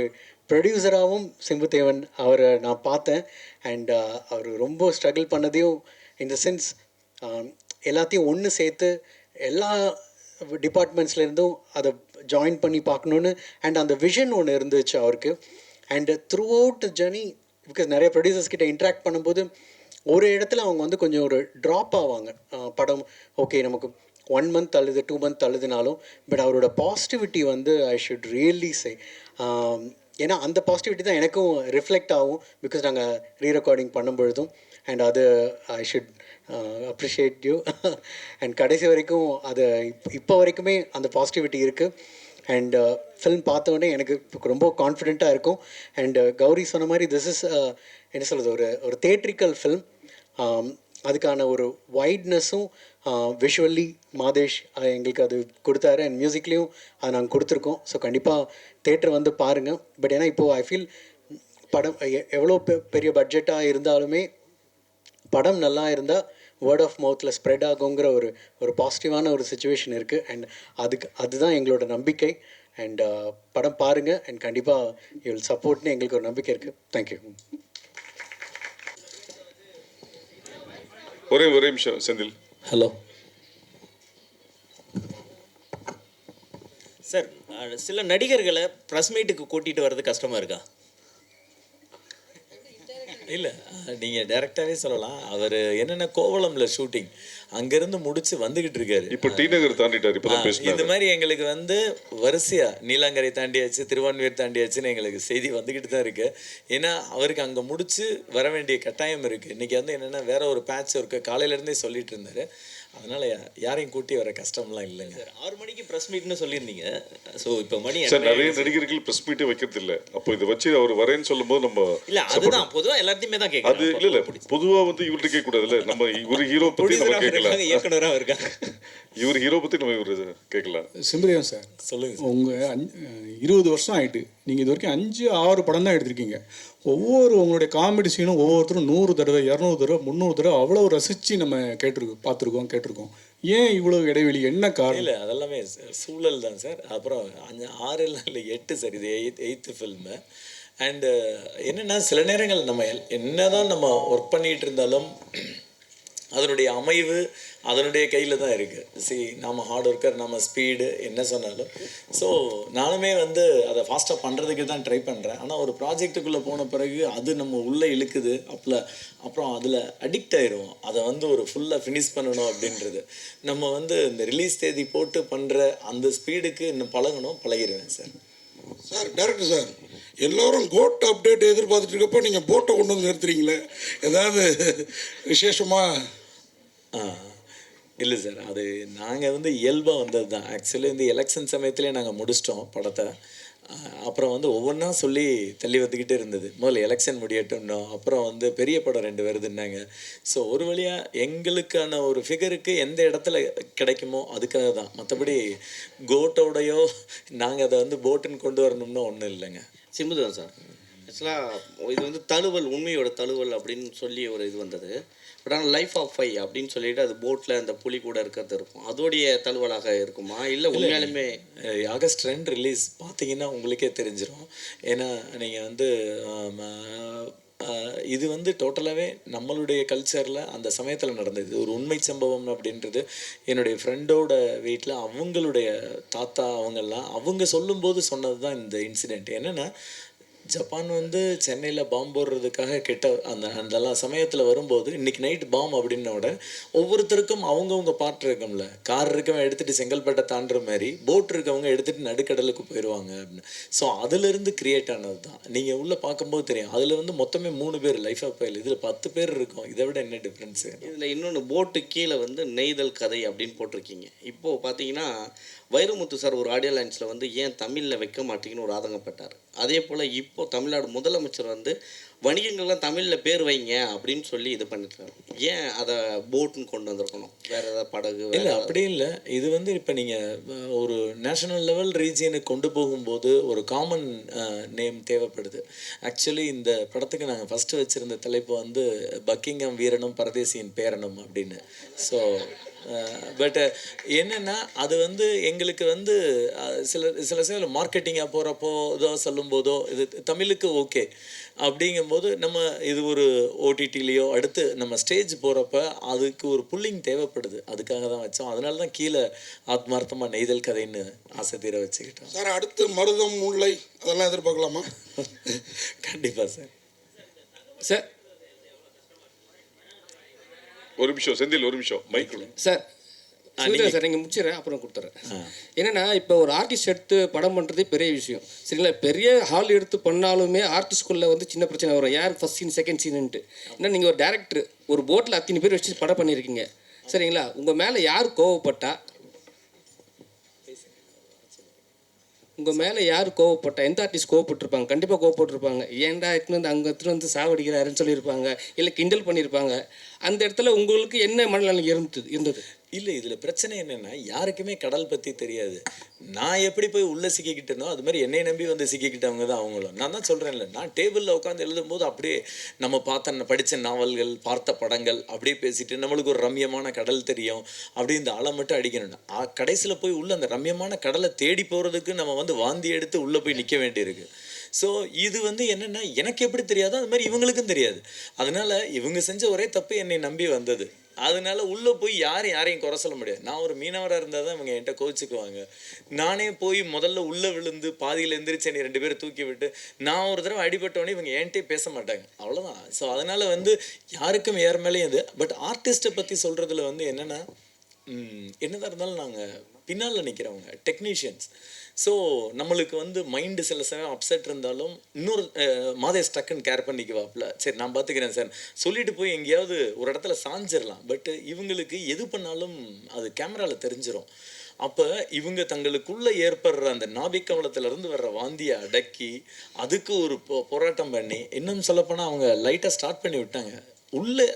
Speaker 10: ப்ரொடியூசராகவும் சிம்புதேவன் அவரை நான் பார்த்தேன். அண்ட் அவர் ரொம்ப ஸ்ட்ரகிள் பண்ணதையும் இந்த சென்ஸ் எல்லாத்தையும் ஒன்று சேர்த்து எல்லா டிபார்ட்மெண்ட்ஸ்லேருந்தும் அதை ஜாயின் பண்ணி பார்க்கணுன்னு அண்ட் அந்த விஷன் ஒன்று இருந்துச்சு அவருக்கு. And through out the journey, because நிறைய ப்ரொடியூசர்ஸ் கிட்ட இன்ட்ராக்ட் பண்ணும்போது ஒரு இடத்துல அவங்க வந்து கொஞ்சம் ஒரு ட்ராப் ஆவாங்க. படம் ஓகே நமக்கு 1 மந்த் அழுது 2 மந்த் அழுதுனாலும், பட் அவரோட பாசிட்டிவிட்டி வந்து ஐ ஷுட் ரியலி சே. ஏன்னா அந்த பாசிட்டிவிட்டி தான் எனக்கும் ரிஃப்ளெக்ட் ஆகும். பிகாஸ் நாங்கள் ரீரெக்கார்டிங் பண்ணும்பொழுதும். அண்ட் அது I should appreciate you. And கடைசி வரைக்கும் அது இப்போ வரைக்குமே அந்த பாசிட்டிவிட்டி இருக்குது. அண்ட் ஃபில்ம் பார்த்தோன்னே எனக்கு ரொம்ப கான்ஃபிடெண்ட்டாக இருக்கும். அண்ட் கௌரி சொன்ன மாதிரி திஸ் இஸ் என்ன சொல்கிறது, ஒரு தேட்ரிக்கல் ஃபில்ம். அதுக்கான ஒரு வைட்னஸும் விஷுவல்லி மாதேஷ் எங்களுக்கு அது கொடுத்தாரு. அண்ட் மியூசிக்லேயும் அது நாங்கள் கொடுத்துருக்கோம். ஸோ கண்டிப்பாக தேட்டர் வந்து பாருங்கள். பட் ஏன்னா இப்போது ஐ ஃபீல் படம் எவ்வளோ பெரிய பட்ஜெட்டாக இருந்தாலுமே படம் நல்லா இருந்தால் வேர்ட் ஆஃப் மவுத்தில் ஸ்ப்ரெட் ஆகுங்கிற ஒரு பாசிட்டிவான ஒரு சுச்சுவேஷன் இருக்குது. அண்ட் அதுதான் எங்களோட நம்பிக்கை. அண்ட் படம் பாருங்கள் அண்ட் கண்டிப்பாக யூ வில் சப்போர்ட்னு எங்களுக்கு ஒரு நம்பிக்கை இருக்குது. தேங்க்யூ.
Speaker 1: ஒரே நிமிஷம் செந்தில்.
Speaker 2: ஹலோ
Speaker 11: சார், சில நடிகர்களை ப்ரெஸ் மீட்டுக்கு கூட்டிகிட்டு வர்றது கஷ்டமாக இருக்கா?
Speaker 2: இல்லை, நீங்கள் டைரெக்டாகவே சொல்லலாம். அவர் என்னென்ன கோவளமில் ஷூட்டிங் அங்கேருந்து முடிச்சு வந்துக்கிட்டு இருக்காரு.
Speaker 1: இப்போ டி நகர் தாண்டிட்டார். இப்போ தான் பேசினார்.
Speaker 2: இந்த மாதிரி எங்களுக்கு வந்து வரிசையாக நீலாங்கரை தாண்டியாச்சு, திருவான்மியூர் தாண்டியாச்சுன்னு எங்களுக்கு செய்தி வந்துக்கிட்டு தான் இருக்குது. ஏன்னா அவருக்கு அங்கே முடிச்சு வர வேண்டிய கட்டாயம் இருக்குது. இன்றைக்கி வந்து என்னென்னா வேற ஒரு பேட்ச் ஒர்க்கு காலையிலேருந்தே சொல்லிட்டு இருந்தார். அதனால் யாரையும் கூட்டி வர கஷ்டம்லாம் இல்லைங்க.
Speaker 11: சார், 6 மணிக்கு ப்ரெஸ் மீட்னு சொல்லியிருந்தீங்க. ஸோ இப்போ மணி
Speaker 1: சார் நிறைய நடிகர்கள் ப்ரெஸ் மீட்டே வைக்கிறது இல்லை. அப்போ இதை வச்சு அவர் வரேன்னு சொல்லும்போது நம்ம
Speaker 11: இல்லை, அதுதான் பொதுவாக எல்லாத்தையுமே தான்
Speaker 1: அது
Speaker 11: கேட்குறேன்.
Speaker 1: இல்லை பொதுவாக வந்து இவர்கிட்ட கேட்கக்கூடாதுல்ல. நம்ம ஒரு ஹீரோ பற்றி நம்ம கேட்கலாம்.
Speaker 11: இயக்குனராக இருக்காங்க.
Speaker 1: இவர் ஹீரோ பற்றி நம்ம இவர் கேட்கலாம்.
Speaker 12: சிம்புதேவன் சார்,
Speaker 2: சொல்லுங்கள்.
Speaker 12: உங்கள் 20 வருஷம் ஆகிட்டு நீங்கள் இது வரைக்கும் 5-6 படம் தான் எடுத்திருக்கீங்க. உங்களுடைய காமெடி சீனும் ஒவ்வொருத்தரும் 100 தடவை 200 தடவை 300 தடவை அவ்வளோ ரசித்து நம்ம கேட்டிருக்கோம். ஏன் இவ்வளோ இடைவெளி, என்ன காரணம்?
Speaker 2: இல்லை, அதெல்லாமே சூழல் தான் சார். அப்புறம் 6 இல்லை 8 சார், இது 8th ஃபில்மு. அண்டு என்னென்னா சில நேரங்கள் நம்ம என்னதான் நம்ம ஒர்க் பண்ணிகிட்டு இருந்தாலும் அதனுடைய அமைவு அதனுடைய கையில் தான் இருக்குது. நம்ம ஹார்ட் ஒர்க்கர், நம்ம ஸ்பீடு என்ன சொன்னாலும். ஸோ நானுமே வந்து அதை ஃபாஸ்ட்டாக பண்ணுறதுக்கு தான் ட்ரை பண்ணுறேன். ஆனால் ஒரு ப்ராஜெக்ட்டுக்குள்ளே போன பிறகு அது நம்ம உள்ளே இழுக்குது. அப்புறம் அதில் அடிக்ட் ஆயிடுவோம். அதை வந்து ஒரு ஃபுல்லாக ஃபினிஷ் பண்ணணும் அப்படின்றது. நம்ம வந்து இந்த ரிலீஸ் தேதி போட்டு பண்ணுற அந்த ஸ்பீடுக்கு இன்னும் பழகிடுவேன் சார்.
Speaker 13: சார், டேரக்டர் சார், எல்லோரும் கோட் அப்டேட் எதிர்பார்த்துட்டு இருக்கப்போ நீங்கள் போட்டை கொண்டு வந்து நிறுத்துறீங்களே, ஏதாவது விசேஷமாக?
Speaker 2: இல்லை சார், அது நாங்கள் வந்து இயல்பாக வந்தது தான். ஆக்சுவலி வந்து எலெக்ஷன் சமயத்துலேயே நாங்கள் முடிச்சிட்டோம் படத்தை. அப்புறம் வந்து ஒவ்வொன்றா சொல்லி தள்ளி வந்துக்கிட்டே இருந்தது. முதல்ல எலெக்ஷன் முடியட்டும்னோம், அப்புறம் வந்து பெரிய படம் 2 வருதுன்னாங்க. ஸோ ஒரு வழியாக எங்களுக்கான ஒரு ஃபிகருக்கு எந்த இடத்துல கிடைக்குமோ அதுக்காக தான். மற்றபடி கோட்டோடையோ நாங்கள் அதை வந்து போட்டுன்னு கொண்டு வரணும்னு ஒன்றும் இல்லைங்க.
Speaker 11: சிம்புதான் சார், ஆக்சுவலாக இது வந்து தழுவல், உண்மையோட தழுவல் அப்படின்னு சொல்லி ஒரு இது வந்தது. பட் ஆனால் லைஃப் ஆஃப் ஃபை அப்படின்னு சொல்லிட்டு அது போட்டில் அந்த புலி கூட இருக்கிறது இருக்கும். அதோடைய தழுவலாக இருக்குமா, இல்லை உண்மையாலுமே?
Speaker 2: ஆகஸ்ட் 2 ரிலீஸ் பார்த்தீங்கன்னா உங்களுக்கே தெரிஞ்சிடும். ஏன்னா நீங்கள் வந்து இது வந்து டோட்டலாகவே நம்மளுடைய கல்ச்சரில் அந்த சமயத்தில் நடந்தது. ஒரு உண்மை சம்பவம் அப்படின்றது என்னுடைய ஃப்ரெண்டோட வீட்டில் அவங்களுடைய தாத்தா அவங்க சொல்லும்போது சொன்னது தான் இந்த இன்சிடெண்ட். என்னென்னா ஜப்பான் வந்து சென்னையில் பாம்பு போடுறதுக்காக அதெல்லாம் சமயத்தில் வரும்போது இன்றைக்கி நைட் பாம் அப்படின்னோட ஒவ்வொருத்தருக்கும் அவங்கவுங்க பாட்டு இருக்கும்ல. கார் இருக்கவங்க எடுத்துகிட்டு செங்கல்பட்டை தாண்டுற மாதிரி போட் இருக்கவங்க எடுத்துகிட்டு நடுக்கடலுக்கு போயிடுவாங்க அப்படின்னு. ஸோ அதிலிருந்து கிரியேட் ஆனது தான். நீங்கள் உள்ளே பார்க்கும்போது தெரியும். அதில் வந்து மொத்தமே 3 பேர் லைஃப் ஆஃப் ஃபைல், இதில் 10 பேர் இருக்கும். இதை விட என்ன டிஃப்ரென்ஸு?
Speaker 11: இதில் இன்னொன்று, போட்டு கீழே வந்து நெய்தல் கதை அப்படின்னு போட்டிருக்கீங்க. இப்போது பார்த்தீங்கன்னா வைரமுத்து சார் ஒரு ஆடியோ லைன்ஸில் வந்து ஏன் தமிழில் வைக்க மாட்டீங்கன்னு ஒரு ஆதங்கப்பட்டார். அதே போல் இப்போது தமிழ்நாடு முதலமைச்சர் வந்து வணிகங்கள்லாம் தமிழில் பேர் வைங்க அப்படின்னு சொல்லி இது பண்ணிட்டாரு. ஏன் அதை போட்டுன்னு கொண்டு வந்திருக்கணும்? வேறு ஏதாவது படகு?
Speaker 2: இல்லை, அப்படி இல்லை. இது வந்து இப்போ நீங்கள் ஒரு நேஷனல் லெவல் ரீஜியனுக்கு கொண்டு போகும்போது ஒரு காமன் நேம் தேவைப்படுது. ஆக்சுவலி இந்த படத்துக்கு நாங்கள் ஃபஸ்ட்டு வச்சுருந்த தலைப்பு வந்து பக்கிங்ஹாம் வீரனும் பரதேசியின் பேரனும் அப்படின்னு. ஸோ பட் என்னென்னா அது வந்து எங்களுக்கு வந்து சில மார்க்கெட்டிங்காக போகிறப்போ இதோ சொல்லும்போதோ இது தமிழுக்கு ஓகே அப்படிங்கும்போது நம்ம இது ஒரு ஓடிடிலேயோ அடுத்து நம்ம ஸ்டேஜ் போகிறப்ப அதுக்கு ஒரு புல்லிங் தேவைப்படுது. அதுக்காக தான் வச்சோம். அதனால தான் கீழே ஆத்மார்த்தமாக நெய்தல் கதைன்னு ஆசை தீர வச்சுக்கிட்டோம்.
Speaker 13: சார், அடுத்து மருதம், முல்லை அதெல்லாம் எதிர்பார்க்கலாமா?
Speaker 2: கண்டிப்பாக சார்.
Speaker 12: சார்,
Speaker 1: ஒரு நிமிஷம் செந்தில், ஒரு நிமிஷம் மைக்
Speaker 14: சார். சார், நீங்கள் முடிச்சிடறேன், அப்புறம் கொடுத்துட்றேன். என்னென்னா இப்போ ஒரு ஆர்டிஸ்ட் எடுத்து படம் பண்ணுறதே பெரிய விஷயம், சரிங்களா? பெரிய ஹால் எடுத்து பண்ணாலுமே ஆர்டிஸ்ட்குள்ளே வந்து சின்ன பிரச்சனை வரும். யார் ஃபஸ்ட் சீன் செகண்ட் சீனுன்ட்டு. ஏன்னா நீங்கள் ஒரு டேரக்டர் ஒரு போட்டில் அத்தனை பேர் வச்சு படம் பண்ணியிருக்கீங்க, சரிங்களா? உங்கள் மேலே யார் கோவப்பட்டா எந்த ஆர்டிஸ்ட் கோவப்பட்டிருப்பாங்க? கண்டிப்பாக கோவப்பட்டிருப்பாங்க. ஏன்டா எடுத்துன்னு வந்து அங்கே எடுத்துன்னு வந்து சாவடிக்கிறாருன்னு சொல்லியிருப்பாங்க, இல்லை கிண்டல் பண்ணியிருப்பாங்க. அந்த இடத்துல உங்களுக்கு என்ன மனநிலை இருந்தது?
Speaker 2: இல்லை, இதில் பிரச்சனை என்னென்னா யாருக்குமே கடல் பற்றி தெரியாது. நான் எப்படி போய் உள்ளே சிக்கிக்கிட்டேனோ அது மாதிரி என்னை நம்பி வந்து சிக்கிக்கிட்டவங்க தான் அவங்களும். நான் தான் சொல்கிறேன்ல, நான் டேபிளில் உட்காந்து எழுதும்போது அப்படியே நம்ம படித்த நாவல்கள், பார்த்த படங்கள் அப்படியே பேசிட்டு நம்மளுக்கு ஒரு ரம்யமான கடல் தெரியும் அப்படி இந்த ஆளை மட்டும் அடிக்கணும்னா கடைசியில் போய் உள்ள அந்த ரம்யமான கடலை தேடி போகிறதுக்கு நம்ம வந்து வாந்தி எடுத்து உள்ளே போய் நிற்க வேண்டியிருக்கு. ஸோ இது வந்து என்னென்னா எனக்கு எப்படி தெரியாதோ அது மாதிரி இவங்களுக்கும் தெரியாது. அதனால் இவங்க செஞ்ச ஒரே தப்பு என்னை நம்பி வந்தது. அதனால உள்ளே போய் யாரையும் குறை சொல்ல முடியாது. நான் ஒரு மீனவராக இருந்தால் தான் இவங்க என்கிட்ட கோச்சிக்குவாங்க. நானே போய் முதல்ல உள்ளே விழுந்து பாதியில் எந்திரிச்சு என்னை 2 பேரை தூக்கி விட்டு நான் ஒரு தடவை அடிபட்டோடனே இவங்க என்கிட்டே பேச மாட்டாங்க, அவ்வளோதான். ஸோ அதனால் வந்து யாருக்கும் யார் மேலேயும் இது. பட் ஆர்டிஸ்ட்டை பற்றி சொல்கிறதுல வந்து என்னென்னா, என்னதான் இருந்தாலும் நாங்கள் பின்னால் நிற்கிறவங்க டெக்னீஷியன்ஸ். ஸோ நம்மளுக்கு வந்து மைண்டு சில சமயம் அப்செட் இருந்தாலும் இன்னொரு மாதேஷ் டக்குன்னு கேர் பண்ணிக்குவாப்புல, சரி நான் பார்த்துக்கிறேன் சார் சொல்லிட்டு போய் எங்கேயாவது ஒரு இடத்துல சாஞ்சிடலாம். பட்டு இவங்களுக்கு எது பண்ணாலும் அது கேமராவில் தெரிஞ்சிடும். அப்போ இவங்க தங்களுக்குள்ளே ஏற்படுற அந்த நாபிக்கவலத்திலேருந்து வர்ற வாந்தியை அடக்கி அதுக்கு ஒரு போராட்டம் பண்ணி, இன்னும் சொல்லப்போனால் அவங்க லைட்டாக ஸ்டார்ட் பண்ணி விட்டாங்க. உள்ளே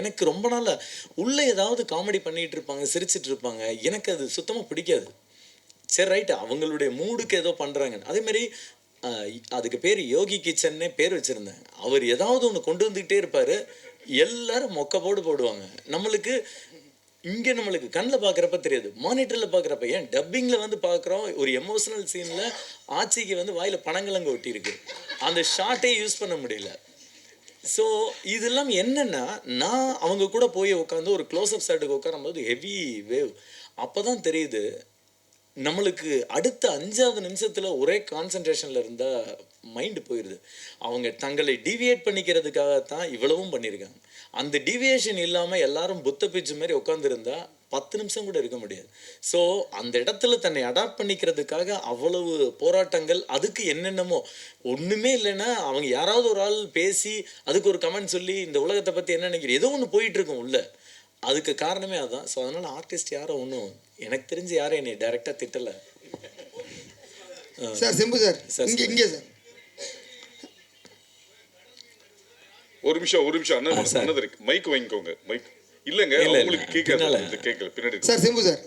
Speaker 2: எனக்கு ரொம்ப நாளாக உள்ளே ஏதாவது காமெடி பண்ணிகிட்டு இருப்பாங்க, சிரிச்சிட்டு இருப்பாங்க. எனக்கு அது சுத்தமாக பிடிக்காது. சரி ரைட்டு, அவங்களுடைய மூடுக்கு ஏதோ பண்ணுறாங்க. அதேமாரி அதுக்கு பேர் யோகி கிச்சன்னே பேர் வச்சுருந்தாங்க. அவர் ஏதாவது ஒன்று கொண்டு வந்துக்கிட்டே இருப்பார், எல்லாரும் மொக்க போடுவாங்க. நம்மளுக்கு இங்கே நம்மளுக்கு கண்ணில் பார்க்குறப்ப தெரியாது, மானிட்டரில் பார்க்குறப்ப, ஏன் டப்பிங்கில் வந்து பார்க்குறோம். ஒரு எமோஷனல் சீனில் ஆட்சிக்கு வந்து வாயில் பனங்கிழங்கு ஒட்டியிருக்கு, அந்த ஷார்ட்டே யூஸ் பண்ண முடியல. ஸோ இதெல்லாம் என்னென்னா, நான் அவங்க கூட போய் உட்காந்து ஒரு க்ளோஸ்அப் ஷாட்டுக்கு உட்காரும்போது ஹெவி வேவ். அப்போ தான் தெரியுது நம்மளுக்கு அடுத்த 5வது நிமிஷத்தில் ஒரே கான்சன்ட்ரேஷனில் இருந்தால் மைண்டு போயிடுது. அவங்க தங்களை டிவியேட் பண்ணிக்கிறதுக்காகத்தான் இவ்வளவும் பண்ணியிருக்காங்க. அந்த டிவியேஷன் இல்லாமல் எல்லாரும் புத்த பிச்சு மாதிரி உட்காந்துருந்தா 10 நிமிஷம் கூட இருக்க முடியாது. ஸோ அந்த இடத்துல தன்னை அடாப்ட் பண்ணிக்கிறதுக்காக அவ்வளவு போராட்டங்கள், அதுக்கு என்னென்னமோ ஒன்றுமே இல்லைன்னா அவங்க யாராவது ஒரு ஆள் பேசி அதுக்கு ஒரு கமெண்ட் சொல்லி இந்த உலகத்தை பற்றி என்ன நினைக்கிறேன் ஏதோ ஒன்று போயிட்டுருக்கும் உள்ள. அதுக்கு காரணமே அதுதான். ஸோ அதனால் ஆர்டிஸ்ட் யாரும் ஒன்றும் எனக்கு தெரிஞ்சு யாரும் என்னை டைரெக்டாக திட்டலை.
Speaker 15: சார் சிம்பு சார் இங்கே சார்
Speaker 1: ஒரு நிமிஷம் அண்ணன் இருக்கு, மைக் வாங்கிக்கோங்க. மைக் இல்லைங்க, உங்களுக்கு கேட்கல பின்னாடி.
Speaker 15: சார் சிம்பு சார்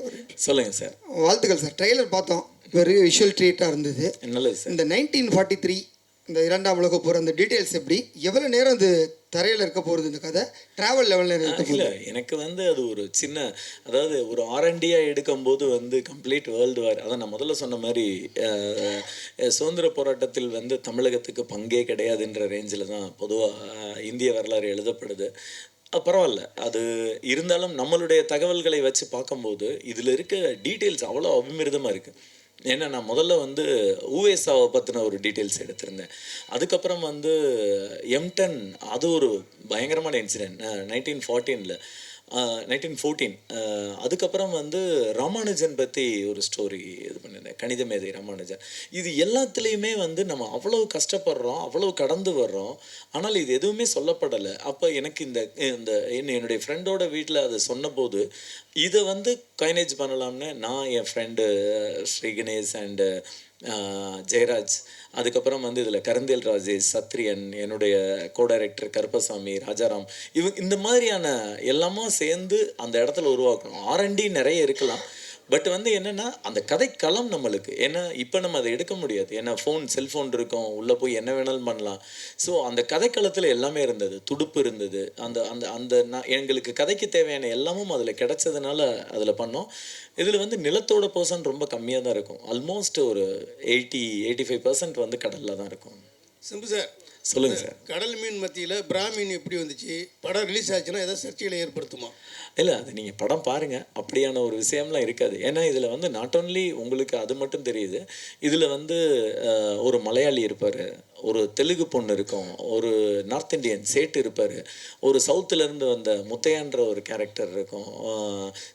Speaker 2: சொல்லுங்க சார்.
Speaker 15: வாழ்த்துக்கள் சார். ட்ரெய்லர் பார்த்தோம், வெறும் விஷுவல் ட்ரீட்டாக இருந்தது.
Speaker 2: நல்லது சார். இந்த
Speaker 15: 1943 இந்த 2ஆம் உலக போகிற அந்த டீட்டெயில்ஸ் எப்படி, எவ்வளோ நேரம் அது தரையில் இருக்க போகிறது, இந்த கதை ட்ராவல் லெவலில் இருக்க?
Speaker 2: இல்லை, எனக்கு வந்து அது ஒரு சின்ன, அதாவது ஒரு ஆர்என்டியாக எடுக்கும்போது வந்து கம்ப்ளீட் வேர்ல்டு வார், அதான் நான் முதல்ல சொன்ன மாதிரி சுதந்திர போராட்டத்தில் வந்து தமிழகத்துக்கு பங்கே கிடையாதுன்ற ரேஞ்சில் தான் பொதுவாக இந்திய வரலாறு எழுதப்படுது. பரவாயில்ல, அது இருந்தாலும் நம்மளுடைய தகவல்களை வச்சு பார்க்கும்போது இதில் இருக்க டீட்டெயில்ஸ் அவ்வளோ அபிமிருதமாக இருக்குது. ஏன்னா நான் முதல்ல வந்து ஊவேசாவை பற்றின ஒரு டீட்டெயில்ஸ் எடுத்திருந்தேன். அதுக்கப்புறம் வந்து M10, அது ஒரு பயங்கரமான இன்சிடென்ட் 1914. அதுக்கப்புறம் வந்து ராமானுஜன் பற்றி ஒரு ஸ்டோரி இது பண்ணியிருந்தேன், கணித மேதை ராமானுஜன். இது எல்லாத்துலேயுமே வந்து நம்ம அவ்வளோ கஷ்டப்படுறோம், அவ்வளோ கடந்து வர்றோம், ஆனால் இது எதுவுமே சொல்லப்படலை. அப்போ எனக்கு என்னுடைய ஃப்ரெண்டோட வீட்டில் அதை சொன்னபோது இதை வந்து கைனேஜ் பண்ணலாம்னு நான், என் ஃப்ரெண்டு ஸ்ரீ கணேஷ் அண்டு ஜெயராஜ், அதுக்கப்புறம் வந்து இதில் கரந்தேல் ராஜேஷ், சத்ரியன், என்னுடைய கோ-டைரக்டர் கருப்பசாமி, ராஜாராம், இந்த மாதிரியான எல்லாமும் சேர்ந்து அந்த இடத்துல உருவாக்கணும். R&D நிறைய இருக்கலாம், பட் வந்து என்னென்னா அந்த கதைக்களம் நம்மளுக்கு, ஏன்னா இப்போ நம்ம அதை எடுக்க முடியாது, ஏன்னா செல்ஃபோன் இருக்கும், உள்ளே போய் என்ன வேணாலும் பண்ணலாம். ஸோ அந்த கதைக்களத்தில் எல்லாமே இருந்தது, துடுப்பு இருந்தது, அந்த அந்த அந்த எங்களுக்கு கதைக்கு தேவையான எல்லாமும் அதில் கிடைச்சதுனால அதில் பண்ணோம். இதில் வந்து நிலத்தோட பர்சன்ட் ரொம்ப கம்மியாக தான் இருக்கும், ஆல்மோஸ்ட் ஒரு 80-85% வந்து கடலில் தான் இருக்கும்.
Speaker 15: சிம்பு சார்
Speaker 2: சொல்லுங்கள் சார்.
Speaker 15: கடல் மீன் மத்தியில் பிராமீன் எப்படி வந்துச்சு? படம் ரிலீஸ் ஆச்சுன்னா ஏதாவது சர்ச்சைகளை ஏற்படுத்துமா?
Speaker 2: இல்லை, அது நீங்கள் படம் பாருங்கள், அப்படியான ஒரு விஷயம்லாம் இருக்காது. ஏன்னா இதில் வந்து நாட் ஓன்லி உங்களுக்கு அது மட்டும் தெரியுது, இதில் வந்து ஒரு மலையாளி இருப்பார், ஒரு தெலுங்கு பொண்ணு இருக்கும், ஒரு நார்த் இந்தியன் சேட்டு இருப்பார், ஒரு சவுத்துலேருந்து வந்த முத்தையான்ற ஒரு கேரக்டர் இருக்கும்.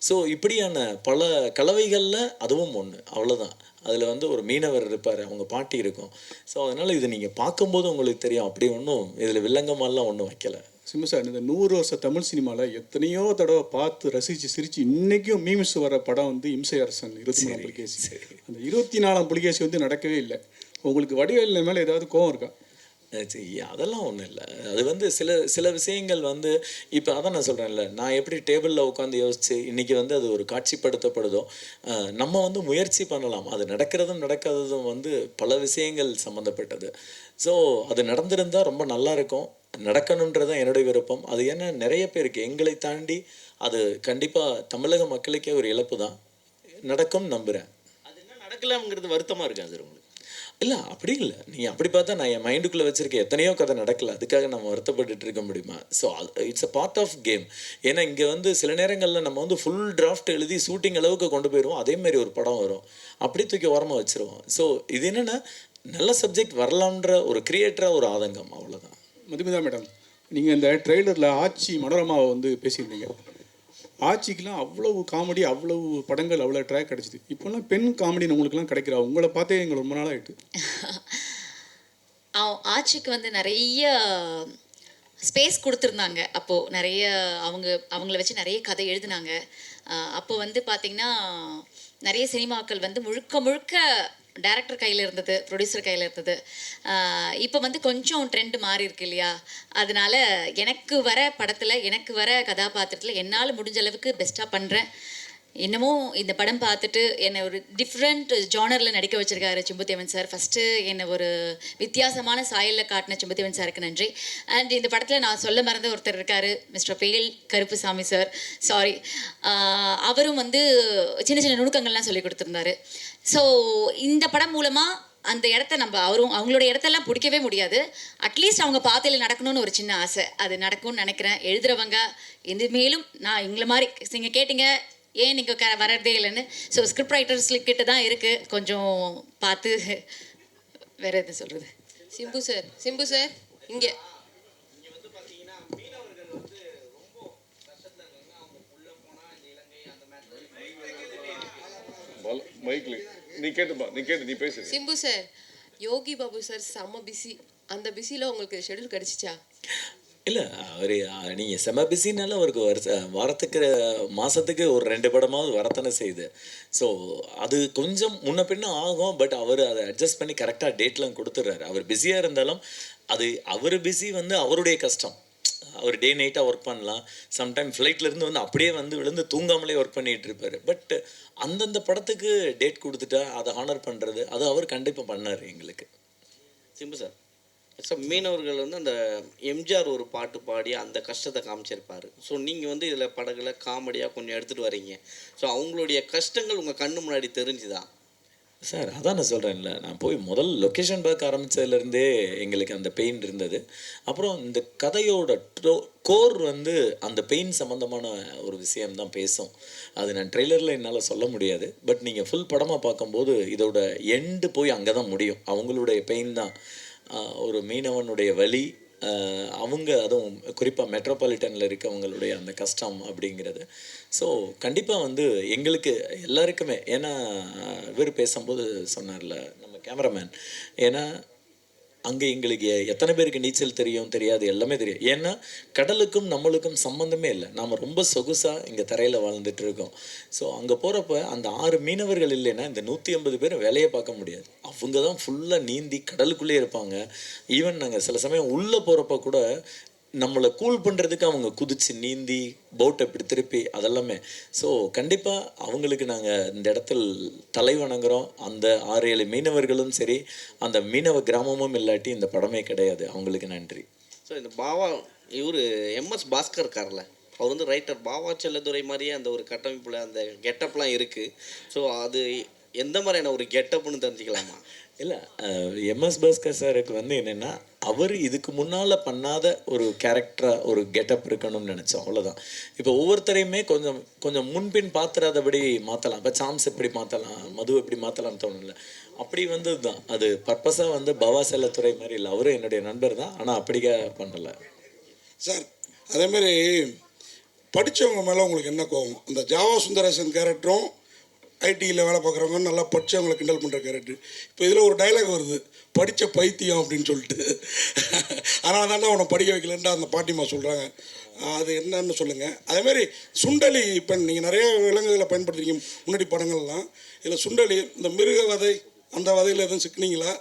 Speaker 2: ஸோ இப்படியான பல கலவைகளில் அதுவும் ஒன்று, அவ்வளோதான். அதில் வந்து ஒரு மீனவர் இருப்பார், அவங்க பாட்டி இருக்கும். ஸோ அதனால் இது நீங்கள் பார்க்கும்போது உங்களுக்கு தெரியும், அப்படி ஒன்றும் இதில் வில்லங்கமாலாம் ஒன்றும் வைக்கலை.
Speaker 12: சிம்பு சார், இந்த 100 வருஷ தமிழ் சினிமாவில் எத்தனையோ தடவை பார்த்து ரசித்து சிரித்து இன்றைக்கும் மீம்ஸ் வர படம் வந்து இம்சை அரசன் 24ஆம் புலிகேசி. அந்த 24ஆம் புலிகேசி வந்து நடக்கவே இல்லை. உங்களுக்கு வடிவேலு மேலே ஏதாவது கோவம் இருக்கா?
Speaker 2: அதெல்லாம் ஒன்றும் இல்லை. அது வந்து சில விஷயங்கள் வந்து இப்போ அதான் நான் சொல்கிறேன்ல, நான் எப்படி டேபிளில் உட்காந்து யோசித்து இன்றைக்கி வந்து அது ஒரு காட்சிப்படுத்தப்படுதோ, நம்ம வந்து முயற்சி பண்ணலாம். அது நடக்கிறதும் நடக்காததும் வந்து பல விஷயங்கள் சம்மந்தப்பட்டது. ஸோ அது நடந்திருந்தால் ரொம்ப நல்லா இருக்கும், நடக்கணுன்றதான் என்னுடைய விருப்பம். அது ஏன்னா நிறைய பேருக்கு எங்களை தாண்டி அது கண்டிப்பாக தமிழக மக்களுக்கே ஒரு இழப்பு தான். நடக்கும் நம்புகிறேன்.
Speaker 4: அது என்ன நடக்கலாம்ங்கிறது வருத்தமாக இருக்காது உங்களுக்கு?
Speaker 2: இல்லை அப்படி இல்லை, நீங்கள் அப்படி பார்த்தா நான் என் மைண்டுக்குள்ளே வச்சுருக்கேன் எத்தனையோ கதை நடக்கல, அதுக்காக நம்ம வருத்தப்பட்டுட்டு இருக்க முடியுமா? So it's a part of game. ஏன்னா இங்கே வந்து சில நேரங்களில் நம்ம வந்து ஃபுல் டிராஃப்ட் எழுதி ஷூட்டிங் அளவுக்கு கொண்டு போயிடுவோம், அதேமாரி ஒரு படம் வரும், அப்படி தூக்கி ஓரமாக வச்சுருவோம். ஸோ இது என்னென்னா நல்ல சப்ஜெக்ட் வரலான்ற ஒரு கிரியேட்டராக ஒரு ஆதங்கம், அவ்வளோதான்.
Speaker 12: மதுமிதா மேடம், நீங்கள் இந்த ட்ரெய்லரில் ஆச்சி மனோரமாவை வந்து பேசியிருந்தீங்க. ஆச்சிக்கெலாம் அவ்வளவு காமெடி, அவ்வளவு படங்கள், அவ்வளோ ட்ராக் கிடச்சிது. இப்போல்லாம் பெண் காமெடி உங்களுக்குலாம் கிடைக்கிறா? உங்களை பார்த்தே எங்களுக்கு ரொம்ப நாள் ஆகிட்டு.
Speaker 7: ஆச்சிக்கு வந்து நிறைய ஸ்பேஸ் கொடுத்துருந்தாங்க. அப்போது நிறைய அவங்கள வச்சு நிறைய கதை எழுதுனாங்க. அப்போ வந்து பார்த்திங்கன்னா நிறைய சினிமாக்கள் வந்து முழுக்க டைரக்டர் கையில் இருந்தது, ப்ரொடியூசர் கையில் இருந்தது. இப்போ வந்து கொஞ்சம் ட்ரெண்டு மாறி இருக்கு இல்லையா? அதனால எனக்கு வர படத்தில், எனக்கு வர கதாபாத்திரத்தில் என்னால் முடிஞ்ச அளவுக்கு பெஸ்ட்டாக பண்ணுறேன். இன்னமும் இந்த படம் பார்த்துட்டு என்னை ஒரு டிஃப்ரெண்ட் ஜானரில் நடிக்க வச்சுருக்காரு சிம்புதேவன் சார். ஃபஸ்ட்டு என்னை ஒரு வித்தியாசமான சாயலில் காட்டின சிம்புதேவன் சாருக்கு நன்றி. அண்ட் இந்த படத்தில் நான் சொல்ல மறந்த ஒருத்தர் இருக்கார், மிஸ்டர் பேல் கருப்புசாமி சார். சாரி, அவரும் வந்து சின்ன சின்ன நுணுக்கங்கள்லாம் சொல்லி கொடுத்துருந்தாரு. ஸோ இந்த படம் மூலமாக அந்த இடத்த நம்ம அவங்களோட இடத்தெல்லாம் பிடிக்கவே முடியாது, அட்லீஸ்ட் அவங்க பாதையில் நடக்கணும்னு ஒரு சின்ன ஆசை, அது நடக்கும்னு நினைக்கிறேன். எழுதுகிறவங்க இந்த மேலும் நான் எங்களை மாதிரி நீங்கள் கேட்டிங்க ஏன் நீங்கள் வரதே இல்லைன்னு. ஸோ ஸ்கிரிப்ட் ரைட்டர்ஸ்கிட்ட தான் இருக்குது, கொஞ்சம் பார்த்து வேறு எதுவும் சொல்கிறது.
Speaker 16: சிம்பு சார் இங்கே
Speaker 1: நீ பேசு.
Speaker 16: சிம்பு சார், யோகி பாபு சார் செம்ம பிஸி, அந்த பிஸியில் உங்களுக்கு ஷெடியூல் கிடச்சிச்சா?
Speaker 2: இல்லை, அவர் நீங்கள் செம பிஸினால அவருக்கு வாரத்துக்கு மாதத்துக்கு ஒரு 2 படமாவது வரத்தானே செய்யுது. ஸோ அது கொஞ்சம் முன்ன பின்ன ஆகும், பட் அவர் அதை அட்ஜஸ்ட் பண்ணி கரெக்டாக டேட்லாம் கொடுத்துட்றாரு. அவர் பிஸியாக இருந்தாலும் அது அவர் பிஸி வந்து அவருடைய கஷ்டம். அவர் டே நைட்டாக ஒர்க் பண்ணலாம், சம்டைம் ஃப்ளைட்லேருந்து வந்து அப்படியே வந்து விழுந்து தூங்காமலே ஒர்க் பண்ணிகிட்டு இருப்பார். பட் அந்தந்த படத்துக்கு டேட் கொடுத்துட்டா அதை ஹானர் பண்ணுறது, அது அவர் கண்டிப்பாக பண்ணார் எங்களுக்கு.
Speaker 11: சிம்பு சார், மீனவர்கள் வந்து அந்த எம்ஜிஆர் ஒரு பாட்டு பாடி அந்த கஷ்டத்தை காமிச்சிருப்பார். ஸோ நீங்கள் வந்து இதில் படங்களை காமெடியாக கொஞ்சம் எடுத்துகிட்டு வரீங்க. ஸோ அவங்களுடைய கஷ்டங்கள் உங்கள் கண்ணு முன்னாடி தெரிஞ்சுதா?
Speaker 2: சார் அதான் நான் சொல்கிறேன்ல, நான் போய் முதல் லொக்கேஷன் பார்க்க ஆரம்பித்ததுலேருந்தே எங்களுக்கு அந்த பெயின் இருந்தது. அப்புறம் இந்த கதையோட கோர் வந்து அந்த பெயின் சம்மந்தமான ஒரு விஷயம்தான் பேசும். அது நான் ட்ரெய்லரில் என்னால் சொல்ல முடியாது, பட் நீங்கள் ஃபுல் படமாக பார்க்கும்போது இதோட எண்டு போய் அங்கே தான் முடியும். அவங்களுடைய பெயின் தான், ஒரு மீனவனுடைய வலி, அவங்க அதுவும் குறிப்பாக மெட்ரோபாலிட்டனில் இருக்கவங்களுடைய அந்த கஷ்டம் அப்படிங்கிறது. ஸோ கண்டிப்பாக வந்து எங்களுக்கு எல்லாருக்குமே, ஏன்னா இவர் பேசும்போது சொன்னார்ல நம்ம கேமராமேன், ஏன்னா அங்கே எங்களுக்கு எத்தனை பேருக்கு நீச்சல் தெரியும் தெரியாது எல்லாமே தெரியும். ஏன்னா கடலுக்கும் நம்மளுக்கும் சம்மந்தமே இல்லை, நாம் ரொம்ப சொகுசாக இங்கே தரையில் வாழ்ந்துட்டு இருக்கோம். ஸோ அங்கே போகிறப்ப அந்த 6 மீனவர்கள் இல்லைன்னா இந்த 150 பேர் வேலையை பார்க்க முடியாது. அவங்க தான் ஃபுல்லாக நீந்தி கடலுக்குள்ளே இருப்பாங்க. ஈவன் நாங்கள் சில சமயம் உள்ளே போகிறப்ப கூட நம்மளை கூல் பண்ணுறதுக்கு அவங்க குதித்து நீந்தி போட்டை இப்படி திருப்பி அதெல்லாமே. ஸோ கண்டிப்பாக அவங்களுக்கு நாங்கள் இந்த இடத்தில் தலை வணங்குறோம். அந்த 6-7 மீனவர்களும் சரி, அந்த மீனவ கிராமமும் இல்லாட்டி இந்த படமே கிடையாது. அவங்களுக்கு நன்றி.
Speaker 11: ஸோ இந்த பாவா இவர் MS பாஸ்கர் இருக்கார்ல, அவர் வந்து ரைட்டர் பாவா செல்லதுரை மாதிரியே அந்த ஒரு கட்டமைப்பில் அந்த கெட்டப்லாம் இருக்குது. ஸோ அது எந்த மாதிரியான ஒரு கெட்டப்னு தெரிஞ்சுக்கலாமா?
Speaker 2: இல்லை, MS பாஸ்கர் சாருக்கு வந்து என்னென்னா, அவர் இதுக்கு முன்னால் பண்ணாத ஒரு கேரக்டராக ஒரு கெட்டப் இருக்கணும்னு நினச்சோம், அவ்வளோதான். இப்போ ஒவ்வொருத்தரையுமே கொஞ்சம் கொஞ்சம் முன்பின் பார்த்துறாதபடி மாற்றலாம். இப்போ சாம்ஸ் எப்படி மாற்றலாம், மது எப்படி மாற்றலாம்னு தோணும்ல, அப்படி வந்தது தான். அது பர்பஸாக வந்து பவா செல்லத்துறை மாதிரி இல்லை, அவரும் என்னுடைய நண்பர் தான், ஆனால் அப்படிக்கா பண்ணலை
Speaker 13: சார். அதேமாரி படித்தவங்க மேலே உங்களுக்கு என்ன கோவம்? அந்த ஜாவா சுந்தரேசன் கேரக்டரும் ஐடியில் வேலை பார்க்குறவங்க நல்லா படித்தவங்களை கிண்டல் பண்ணுற கேரக்டர். இப்போ இதில் ஒரு டைலாக் வருது, படித்த பைத்தியம் அப்படின்னு சொல்லிட்டு, அதனால தானே அவனை படிக்க வைக்கலன்ட்டு அந்த பாட்டிமா சொல்கிறாங்க. அது என்னன்னு சொல்லுங்கள். அதேமாரி சுண்டலி இப்போ நீங்கள் நிறைய விலங்குகளை பயன்படுத்துறீங்க முன்னாடி படங்கள்லாம். இதில் சுண்டலி இந்த மிருக வதை, அந்த வதையில் எதுவும் சிக்கினீங்களா?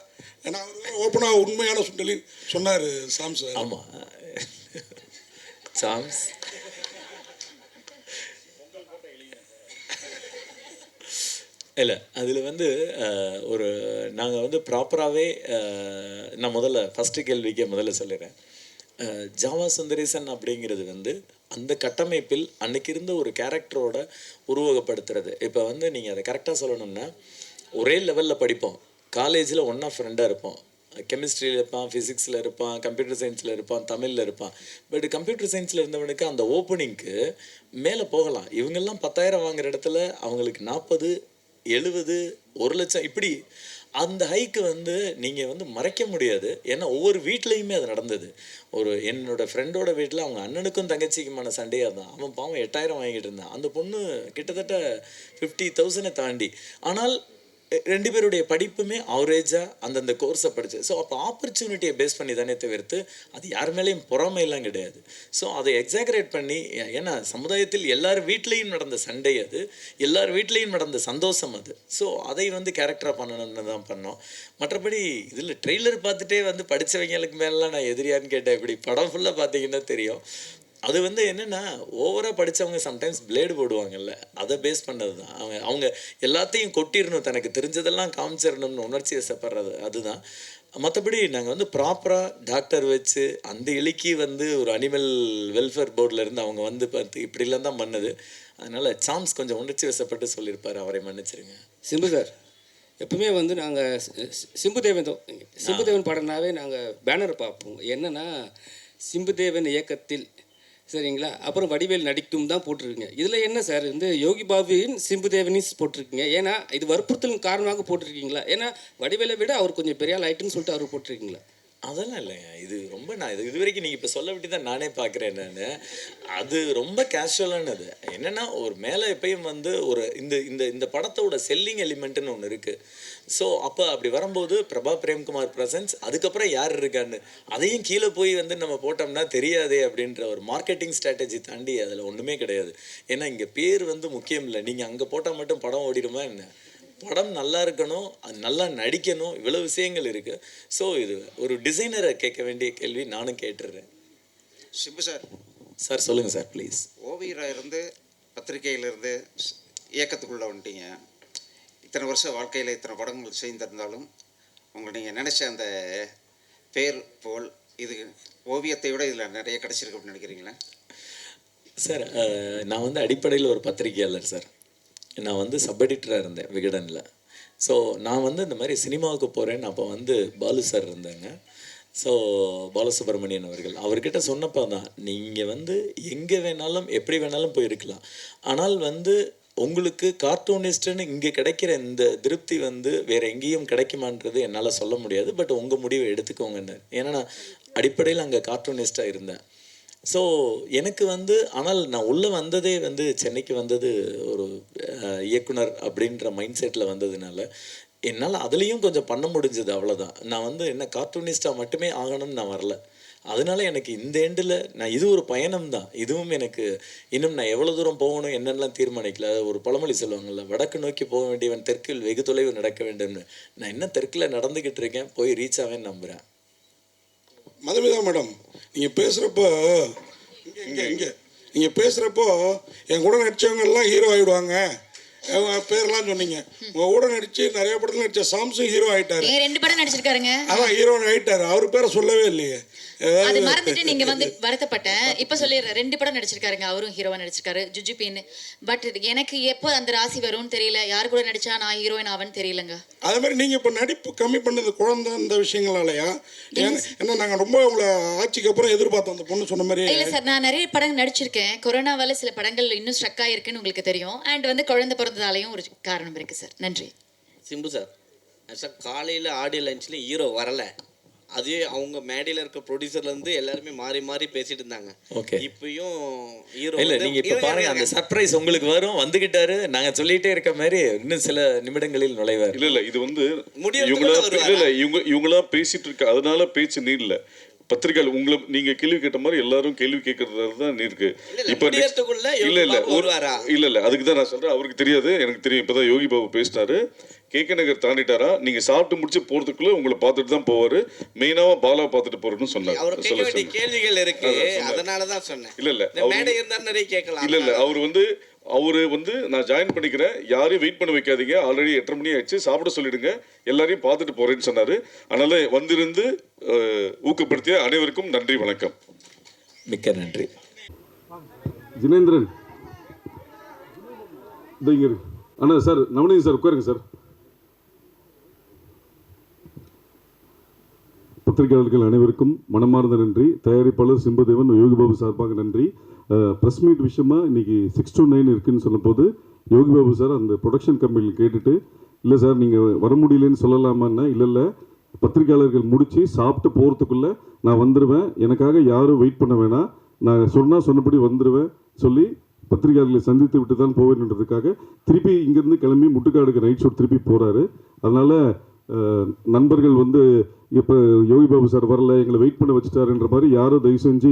Speaker 13: ஏன்னா அவர் ஓப்பனாக உண்மையான சுண்டலி சொன்னார் சாம்ஸ்.
Speaker 2: ஆமாம், சாம்ஸ் இல்லை, அதில் வந்து ஒரு நாங்கள் வந்து ப்ராப்பராகவே, நான் முதல்ல ஃபஸ்ட்டு கேள்விக்கே முதல்ல சொல்லிடுறேன். ஜாவா சுந்தரேசன் அப்படிங்கிறது வந்து அந்த கட்டமைப்பில் அன்றைக்கி இருந்த ஒரு கேரக்டரோட உருவகப்படுத்துறது. இப்போ வந்து நீங்கள் அதை கரெக்டாக சொல்லணும்னா, ஒரே லெவலில் படிப்போம், காலேஜில் ஒன்றா ஃப்ரெண்டாக இருப்போம். கெமிஸ்ட்ரியில் இருப்பான், ஃபிசிக்ஸில் இருப்பான், கம்ப்யூட்டர் சயின்ஸில் இருப்பான், தமிழில் இருப்பான். பட் கம்ப்யூட்டர் சயின்ஸில் இருந்தவனுக்கு அந்த ஓப்பனிங்க்கு மேலே போகலாம். இவங்கெல்லாம் 10,000 வாங்குற இடத்துல அவங்களுக்கு 40, 70, 1,00,000 இப்படி அந்த ஹைக்கு வந்து நீங்கள் வந்து மறைக்க முடியாது. ஏன்னா ஒவ்வொரு வீட்லேயுமே அது நடந்தது. என்னோட ஃப்ரெண்டோட வீட்டில் அவங்க அண்ணனுக்கும் தங்கச்சிக்குமான சண்டையாக தான். அவன் பாவம் 8,000 வாங்கிட்டு இருந்தான். அந்த பொண்ணு கிட்டத்தட்ட 50,000 தாண்டி. ஆனால் 2 பேருடைய படிப்புமே ஆவரேஜாக அந்தந்த கோர்ஸை படிச்சு. ஸோ அப்போ ஆப்பர்ச்சுனிட்டியை பேஸ் பண்ணி தானே தவிர்த்து அது யார் மேலேயும் பொறாமையெல்லாம் கிடையாது. ஸோ அதை எக்ஸாகரேட் பண்ணி, ஏன்னா சமுதாயத்தில் எல்லார் வீட்லேயும் நடந்த சண்டை அது, எல்லார் வீட்லேயும் நடந்த சந்தோஷம் அது. ஸோ அதை வந்து கேரக்டராக பண்ணணும்னு தான் பண்ணோம். மற்றபடி இதில் ட்ரெய்லர் பார்த்துட்டே வந்து படித்தவங்களுக்கு மேலாம் நான் எதிரியான்னு கேட்டேன். இப்படி படம் ஃபுல்லாக பார்த்தீங்கன்னா தெரியும். அது வந்து என்னென்னா ஓவராக படித்தவங்க சம்டைம்ஸ் பிளேடு போடுவாங்கல்ல, அதை பேஸ் பண்ணது தான். அவங்க எல்லாத்தையும் கொட்டிடணும், தனக்கு தெரிஞ்சதெல்லாம் காமிச்சிடணும்னு உணர்ச்சி வசப்படுறது அதுதான். மற்றபடி நாங்கள் வந்து ப்ராப்பராக டாக்டர் வச்சு அந்த இலக்கி வந்து ஒரு அனிமல் வெல்ஃபேர் போர்டிலேருந்து அவங்க வந்து பார்த்து இப்படிலாம் தான் பண்ணது. அதனால் சாம்ஸ் கொஞ்சம் உணர்ச்சி வசப்பட்டு சொல்லியிருப்பார், அவரை மன்னிச்சிருங்க.
Speaker 14: சிம்பு சார், எப்பவுமே வந்து நாங்கள் சிம்புதேவன் படம்னாவே நாங்கள் பேனர் பார்ப்போம். என்னென்னா சிம்புதேவன் இயக்கத்தில், சரிங்களா, அப்புறம் வடிவேல் நடிக்கும் தான் போட்டிருக்கீங்க. இதில் என்ன சார் வந்து யோகி பாபுவின் சிம்புதேவனிஸ் போட்டிருக்கீங்க? ஏன்னா இது வற்புறுத்தலின் காரணமாக போட்டிருக்கீங்களா? ஏன்னா வடிவேலை விட அவர் கொஞ்சம் பெரிய ஆள் ஆயிட்டுன்னு சொல்லிட்டு அவர் போட்டிருக்கீங்களா?
Speaker 2: அதெல்லாம் இல்லைங்க. இது ரொம்ப நான் இது வரைக்கும் நீங்கள் இப்போ சொல்ல விட்டு தான் நானே பார்க்குறேன். நான் அது ரொம்ப கேஷுவலானது. என்னென்னா ஒரு மேலே எப்பயும் வந்து ஒரு இந்த இந்த இந்த படத்தோட செல்லிங் எலிமெண்ட்டுன்னு ஒன்று இருக்குது. ஸோ அப்போ அப்படி வரும்போது பிரபா பிரேம்குமார் ப்ரெசன்ஸ், அதுக்கப்புறம் யார் இருக்கான்னு அதையும் கீழே போய் வந்து நம்ம போட்டோம்னா தெரியாதே அப்படின்ற ஒரு மார்க்கெட்டிங் ஸ்ட்ராட்டஜி தாண்டி அதில் ஒன்றுமே கிடையாது. ஏன்னா இங்கே பேர் வந்து முக்கியம் இல்லை. நீங்கள் அங்கே போட்டால் மட்டும் படம் ஓடிடுமா என்ன? படம் நல்லா இருக்கணும், அது நல்லா நடிக்கணும், இவ்வளோ விஷயங்கள் இருக்குது. ஸோ இது ஒரு டிசைனரை கேட்க வேண்டிய கேள்வி நானும் கேட்டுடுறேன்.
Speaker 17: சிம்பு சார்.
Speaker 2: சார் சொல்லுங்கள் சார் ப்ளீஸ்.
Speaker 17: ஓவியராக இருந்து பத்திரிகையிலிருந்து இயக்கத்துக்குள்ளே வந்துட்டீங்க. இத்தனை வருஷம் வாழ்க்கையில் இத்தனை படங்கள் செய்திருந்தாலும் உங்களை நீங்கள் நினச்ச அந்த பேர் போல் இது ஓவியத்தை விட இதில் நிறைய கிடச்சிருக்கு அப்படின்னு நினைக்கிறீங்களா?
Speaker 2: சார் நான் வந்து அடிப்படையில் ஒரு பத்திரிகையாளர் சார். நான் வந்து சப் எடிட்டராக இருந்தேன் விகடனில். ஸோ நான் வந்து இந்த மாதிரி சினிமாவுக்கு போகிறேன்னு அப்போ வந்து பாலு சார் இருந்தாங்க. ஸோ பாலசுப்ரமணியன் அவர்கள் அவர்கிட்ட சொன்னப்போ தான், நீங்கள் வந்து எங்கே வேணாலும் எப்படி வேணாலும் போயிருக்கலாம், ஆனால் வந்து உங்களுக்கு கார்ட்டூனிஸ்ட்டுன்னு இங்கே கிடைக்கிற இந்த திருப்தி வந்து வேறு எங்கேயும் கிடைக்குமான்றது என்னால் சொல்ல முடியாது. பட் உங்கள் முடிவை எடுத்துக்கோங்கன்னு. ஏன்னா நான் அடிப்படையில் அங்கே கார்ட்டூனிஸ்ட்டாக இருந்தேன். ஸோ எனக்கு வந்து, ஆனால் நான் உள்ளே வந்ததே வந்து சென்னைக்கு வந்தது ஒரு இயக்குனர் அப்படின்ற மைண்ட் செட்டில் வந்ததுனால என்னால் அதுலேயும் கொஞ்சம் பண்ண முடிஞ்சது, அவ்வளோதான். நான் வந்து என்ன கார்ட்டூனிஸ்ட்டாக மட்டுமே ஆகணும்னு நான் வரல. அதனால எனக்கு இந்த எண்டில் நான் இது ஒரு பயணம் தான். இதுவும் எனக்கு இன்னும் நான் எவ்வளோ தூரம் போகணும் என்னென்னலாம் தீர்மானிக்கல. ஒரு பழமொழி சொல்லுவாங்கள்ல, வடக்கு நோக்கி போக வேண்டியவன் தெற்கில் வெகு தொலைவு நடக்க வேண்டும்னு. நான் இன்னும் தெற்கில் நடந்துக்கிட்டு இருக்கேன், போய் ரீச் ஆவேன்னு நம்புகிறேன்.
Speaker 13: மதுமிதா மேடம், நீங்கள் பேசுகிறப்போ நீங்கள் பேசுகிறப்போ என் கூட நடித்தவங்கெல்லாம் ஹீரோ ஆகிடுவாங்க பேர்லாம் சொன்னீங்க. உங்கள் கூட நடித்து நிறைய படத்தில் நடித்த சாம்சங் ஹீரோ ஆகிட்டாரு.
Speaker 7: 2 படம் நடிச்சிருக்காருங்க.
Speaker 13: அதான் ஹீரோ ஆகிட்டாரு. அவர் பேரை சொல்லவே இல்லையே.
Speaker 7: அது மறந்துட்டு நீங்க வந்து வருத்தப்பட்டேன். இப்ப சொல்லிடுறேன், 2 படம் நடிச்சிருக்காருங்க. அவரும் ஹீரோவா நடிச்சிருக்காரு, ஜுஜுபின்னு. பட் எனக்கு எப்போ அந்த ராசி வரும்னு தெரியல. யார் கூட நடிச்சா நான் ஹீரோயின் ஆவன்னு தெரியலங்க.
Speaker 13: அதே மாதிரி நீங்க இப்ப நடிப்பு கம்மி பண்ணது குழந்தை இந்த விஷயங்களாலயா? ஏன்னா நாங்க ரொம்ப உங்களை ஆட்சிக்கு அப்புறம் எதிர்பார்த்தோம் அந்த பொண்ணு சொன்ன மாதிரி.
Speaker 7: இல்ல சார், நான் நிறைய படங்கள் நடிச்சிருக்கேன். கொரோனாவால சில படங்கள் இன்னும் ஸ்ட்ரக் ஆயிருக்குன்னு உங்களுக்கு தெரியும். அண்ட் வந்து குழந்தை பிறந்ததாலையும் ஒரு காரணம் இருக்கு சார். நன்றி.
Speaker 11: சிம்பு சார், சார் காலையில் ஆடியோ லைன்ஸ்லேயும் ஹீரோ வரலை. அதே அவங்க மேடையில் இருக்க ப்ரொடியூசர்லேருந்து எல்லாருமே மாறி மாறி பேசிட்டு இருந்தாங்க.
Speaker 2: ஓகே,
Speaker 11: இப்பயும் ஹீரோ
Speaker 2: இல்லை, நீங்கள் இப்போ பாருங்க, அந்த சர்ப்ரைஸ் உங்களுக்கு வரும். வந்துக்கிட்டாரு, நாங்கள் சொல்லிகிட்டே இருக்க மாதிரி இன்னும் சில நிமிடங்களில் நுழைவார்.
Speaker 1: இல்லை இது வந்து இவங்களா பேசிட்டு இருக்க, அதனால பேச்சு நீர்ல பத்திரிகையாளர் உங்களை நீங்க கேள்வி கேட்ட மாதிரி எல்லாரும் கேள்வி கேட்கறது தான் இருக்கு. இப்ப இல்ல அதுக்கு தான் நான் சொல்றேன். அவருக்கு தெரியாது, எனக்கு தெரியும். இப்பதான் யோகி பாபு பேசினாரு. கேகே நகர் தாண்டிட்டாரா, நீங்க சாப்பிட்டு முடிச்சு போறதுக்குள்ள உங்களை பார்த்துட்டு தான் போவாரு. மெயினாவா பாலா பார்த்துட்டு போறேன்னு சொன்னாரு.
Speaker 11: கேள்விகள் இருக்கு, அதனாலதான் சொன்னேன்.
Speaker 1: இல்ல அவரு வந்து நான் ஜாயின் பண்ணிக்கிறேன், யாரையும் வெயிட் பண்ண வைக்காதீங்க, ஆல்ரெடி 8:30 மணி ஆயிடுச்சு, சாப்பிட சொல்லிடுங்க, எல்லாரையும் பார்த்துட்டு போறேன்னு சொன்னாரு. அதனால வந்திருந்து ஊக்கப்படுத்திய அனைவருக்கும் நன்றி, வணக்கம்.
Speaker 2: மிக்க நன்றி.
Speaker 18: ஜினேந்திரன் அண்ணா சார், நவநீத் சார் உட்காருங்க சார். பத்திரிகையாளர்கள் அனைவருக்கும் மனமார்ந்த நன்றி. தயாரிப்பாளர் சிம்புதேவன், யோகி பாபு சார்பாக நன்றி. ப்ரெஸ் மீட் விஷயமா இன்னைக்கு 6 to 9 இருக்குன்னு சொன்னபோது யோகி பாபு சார் அந்த ப்ரொடக்ஷன் கம்பெனியில் கேட்டுட்டு, இல்லை சார் நீங்கள் வர முடியலன்னு சொல்லலாமான்னா, இல்லை பத்திரிகையாளர்கள் முடித்து சாப்பிட்டு போகிறதுக்குள்ளே நான் வந்துடுவேன், எனக்காக யாரும் வெயிட் பண்ண வேணாம், நான் சொன்னபடி வந்துடுவேன் சொல்லி பத்திரிகையாளர்களை சந்தித்து விட்டு தான் போவேன்றதுக்காக திருப்பி இங்கேருந்து கிளம்பி முட்டுக்காடுக்கு நைட் ஷோ திருப்பி போகிறாரு. அதனால் நண்பர்கள் வந்து இப்போ யோகி பாபு சார் வரல, எங்களை வெயிட் பண்ண வச்சுட்டாருன்ற மாதிரி யாரும் தயவு செஞ்சு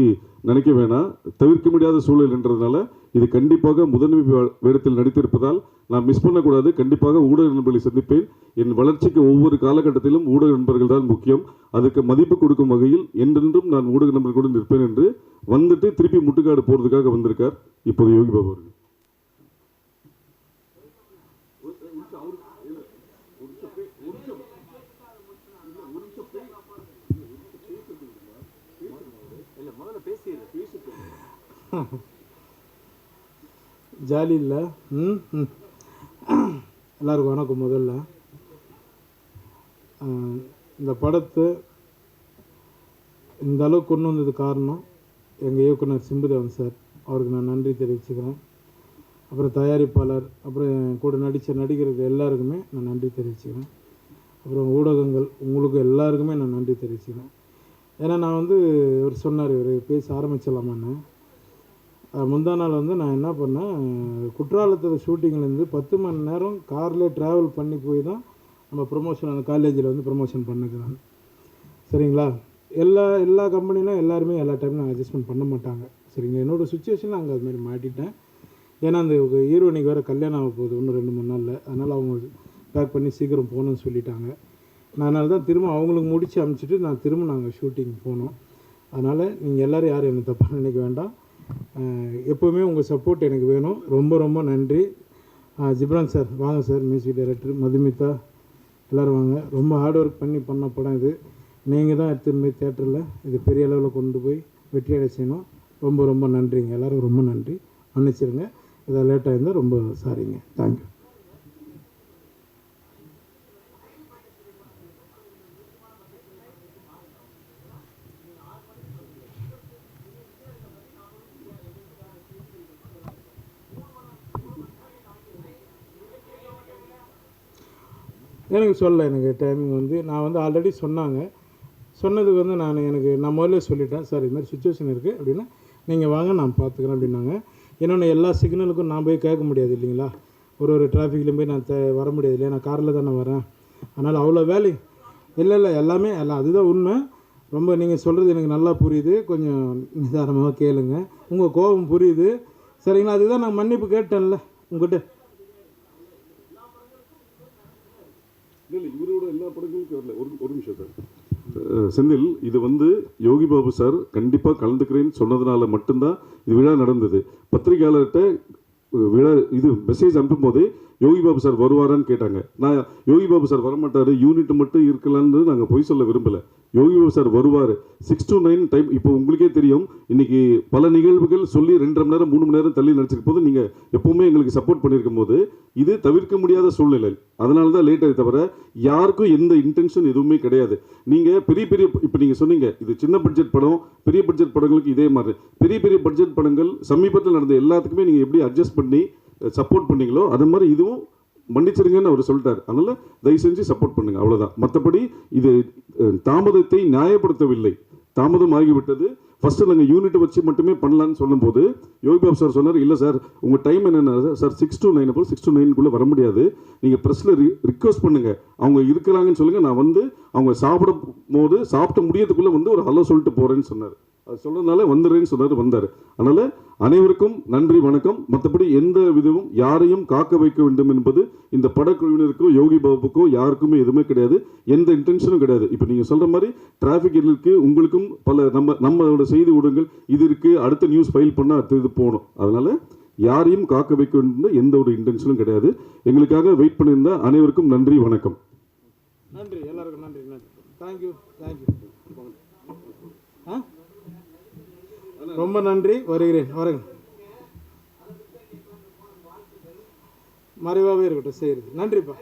Speaker 18: நினைக்க வேணாம். தவிர்க்க முடியாத சூழல்ன்றதுனால இது கண்டிப்பாக முதன்மை வேடத்தில் நடித்திருப்பதால் நான் மிஸ் பண்ணக்கூடாது. கண்டிப்பாக ஊடக நண்பர்களை சந்திப்பேன். என் வளர்ச்சிக்கு ஒவ்வொரு காலகட்டத்திலும் ஊடக நண்பர்கள் தான் முக்கியம். அதுக்கு மதிப்பு கொடுக்கும் வகையில் என்றென்றும் நான் ஊடக நண்பர்களுடன் நிற்பேன் என்று வந்துட்டு திருப்பி முட்டுக்காடு போகிறதுக்காக வந்திருக்கார் இப்போது யோகி பாபு அவர்கள்.
Speaker 19: ஜாலி இல்லை. எல்லாருக்கும் வணக்கம். முதல்ல இந்த படத்தை இந்த அளவுக்கு கொண்டு வந்தது காரணம் எங்கள் இயக்குனர் சிம்புதேவன் சார், அவருக்கு நான் நன்றி தெரிவிச்சுக்கிறேன். அப்புறம் தயாரிப்பாளர், அப்புறம் என் கூட நடித்த நடிகர்கள் எல்லாருக்குமே நான் நன்றி தெரிவிச்சுக்கிறேன். அப்புறம் ஊடகங்கள் உங்களுக்கு எல்லாருக்குமே நான் நன்றி தெரிவிச்சுக்கிறேன். ஏன்னா நான் வந்து இவர் சொன்னார், இவர் பேச ஆரம்பிச்சிடலாமான்னு. முந்தா நாள் வந்து நான் என்ன பண்ணேன், குற்றாலத்தில் ஷூட்டிங்லேருந்து 10 மணி நேரம் காரில் ட்ராவல் பண்ணி போய் தான் நம்ம ப்ரொமோஷன் அந்த காலேஜில் வந்து ப்ரொமோஷன் பண்ணுறேன். சரிங்களா? எல்லா கம்பெனிலும் எல்லாருமே எல்லா டைமும் அட்ஜஸ்ட்மெண்ட் பண்ண மாட்டாங்க. சரிங்களா? என்னோடய சுச்சுவேஷனில் அங்கே அதுமாதிரி மாட்டிட்டேன். ஏன்னா அந்த ஹீரோனிக்கு வேறு கல்யாணம் ஆக போகுது இன்னும் 2-3 நாளில். அதனால் அவங்க பேக் பண்ணி சீக்கிரம் போகணுன்னு சொல்லிட்டாங்க. நான் அதனால தான் திரும்ப அவங்களுக்கு முடித்து அனுப்பிச்சிட்டு நான் திரும்ப நாங்கள் ஷூட்டிங் போனோம். அதனால் நீங்கள் எல்லோரும் யாரும் என்னை தப்பாக நினைக்க வேண்டாம். எப்போவுமே உங்கள் சப்போர்ட் எனக்கு வேணும். ரொம்ப ரொம்ப நன்றி. ஜிப்ரான் சார் வாங்க சார், மியூசிக் டைரக்டர், மதுமிதா எல்லோரும் வாங்க. ரொம்ப ஹார்ட் ஒர்க் பண்ண படம் இது. நீங்கள் தான் எடுத்துன்னு போய் தேட்டரில் இது பெரிய அளவில் கொண்டு போய் வெற்றியடை செய்யணும். ரொம்ப ரொம்ப நன்றிங்க. எல்லோரும் ரொம்ப நன்றி. மன்னிச்சிருங்க இதை லேட்டாக இருந்தால் ரொம்ப சாரிங்க. தேங்க்யூ. எனக்கு சொல்ல எனக்கு டைமிங் வந்து நான் வந்து ஆல்ரெடி சொன்னதுக்கு வந்து நான் முதல்ல சொல்லிட்டேன், சார் இது மாதிரி சுச்சுவேஷன் இருக்குது அப்படின்னா நீங்கள் வாங்க நான் பார்த்துக்கிறேன் அப்படின்னாங்க. இன்னொன்று எல்லா சிக்னலுக்கும் நான் போய் கேட்க முடியாது இல்லைங்களா, ஒரு டிராஃபிக்லேயும் போய் நான் வர முடியாது இல்லையா, நான் காரில் தானே வரேன். அதனால் அவ்வளோ வேலை இல்லை எல்லாமே எல்லாம் அதுதான் உண்மை. ரொம்ப நீங்கள் சொல்கிறது எனக்கு நல்லா புரியுது. கொஞ்சம் நிதானமாக கேளுங்க. உங்கள் கோபம் புரியுது. சரிங்களா? அதுதான் நான் மன்னிப்பு கேட்டேன்ல உங்கள்கிட்ட.
Speaker 18: இல்லை இவரோட எல்லா படங்களுக்கும் வரல. ஒரு நிமிஷம் சார். செந்தில், இது வந்து யோகி பாபு சார் கண்டிப்பாக கலந்துக்கிறேன்னு சொன்னதுனால மட்டும்தான் இது விழா நடந்தது. பத்திரிகையாளர்கிட்ட விழா இது மெசேஜ் அனுப்பும் போதே யோகி பாபு சார் வருவாரான்னு கேட்டாங்க. நான் யோகி பாபு சார் வரமாட்டார், யூனிட் மட்டும் இருக்கலான்னு நாங்கள் பொய் சொல்ல விரும்பலை. யோகி பாபு சார் வருவார். 6 to 9 டைம். இப்போ உங்களுக்கே தெரியும், இன்றைக்கி பல நிகழ்வுகள் சொல்லி 2.5 மணி நேரம் 3 மணி நேரம் தள்ளி நடிச்சிருக்கும் போது நீங்கள் எப்போவுமே எங்களுக்கு சப்போர்ட் பண்ணியிருக்கும் போது இது தவிர்க்க முடியாத சூழ்நிலை. அதனால தான் லேட் ஆகி தவிர யாருக்கும் எந்த இன்டென்ஷன் எதுவுமே கிடையாது. நீங்கள் பெரிய இப்போ நீங்கள் சொன்னீங்க இது சின்ன பட்ஜெட் படம், பெரிய பட்ஜெட் படங்களுக்கு இதே மாதிரி பெரிய பட்ஜெட் படங்கள் சமீபத்தில் நடந்த எல்லாத்துக்குமே நீங்கள் எப்படி அட்ஜஸ்ட் பண்ணி சப்போர்ட் பண்ணீங்களோ அது மாதிரி இதுவும் மன்னிச்சிருங்கன்னு அவர் சொல்லிட்டார். அதனால் தயவு செஞ்சு சப்போர்ட் பண்ணுங்கள், அவ்வளோதான். மற்றபடி இது தாமதத்தை நியாயப்படுத்தவில்லை. தாமதம் ஆகிவிட்டது. ஃபஸ்ட்டு நாங்கள் யூனிட் வச்சு மட்டுமே பண்ணலான்னு சொல்லும்போது யோகி பாபு சார் சொன்னார், இல்லை சார் உங்கள் டைம் என்னென்ன சார் 6 to 9 6 to 9 வர முடியாது, நீங்கள் ப்ரெஸ்ஸில் ரிக்வஸ்ட் பண்ணுங்கள், அவங்க இருக்கிறாங்கன்னு சொல்லுங்கள், நான் வந்து அவங்க சாப்பிட்டு முடியறதுக்குள்ளே வந்து ஒரு ஹலோ சொல்லிட்டு போகிறேன்னு சொன்னார். அது சொன்னதுனால வந்துடுறேன்னு சொன்னார், வந்தார். அதனால் அனைவருக்கும் நன்றி, வணக்கம். மற்றபடி எந்த விதமும் யாரையும் காக்க வைக்க வேண்டும் என்பது இந்த படக்குழுவினருக்கோ யோகி பாபுக்கோ யாருக்குமே எதுவுமே கிடையாது. எந்த இன்டென்ஷனும் கிடையாது. இப்போ நீங்கள் சொல்கிற மாதிரி டிராஃபிக் இருக்குது, உங்களுக்கும் பல நம்மளோட செய்தி ஊடகங்கள் இது இருக்குது, அடுத்த நியூஸ் ஃபைல் பண்ணால் அடுத்த இது போகணும். அதனால் யாரையும் காக்க வைக்க வேண்டும் எந்த ஒரு இன்டென்ஷனும் கிடையாது. எங்களுக்காக வெயிட் பண்ணியிருந்த அனைவருக்கும் நன்றி, வணக்கம்.
Speaker 19: நன்றி, எல்லாருக்கும் நன்றி. தேங்க்யூ. ரொம்ப நன்றி. வருகிறேன். மறைவாகவே இருக்கட்டும். சரி, நன்றிப்பா.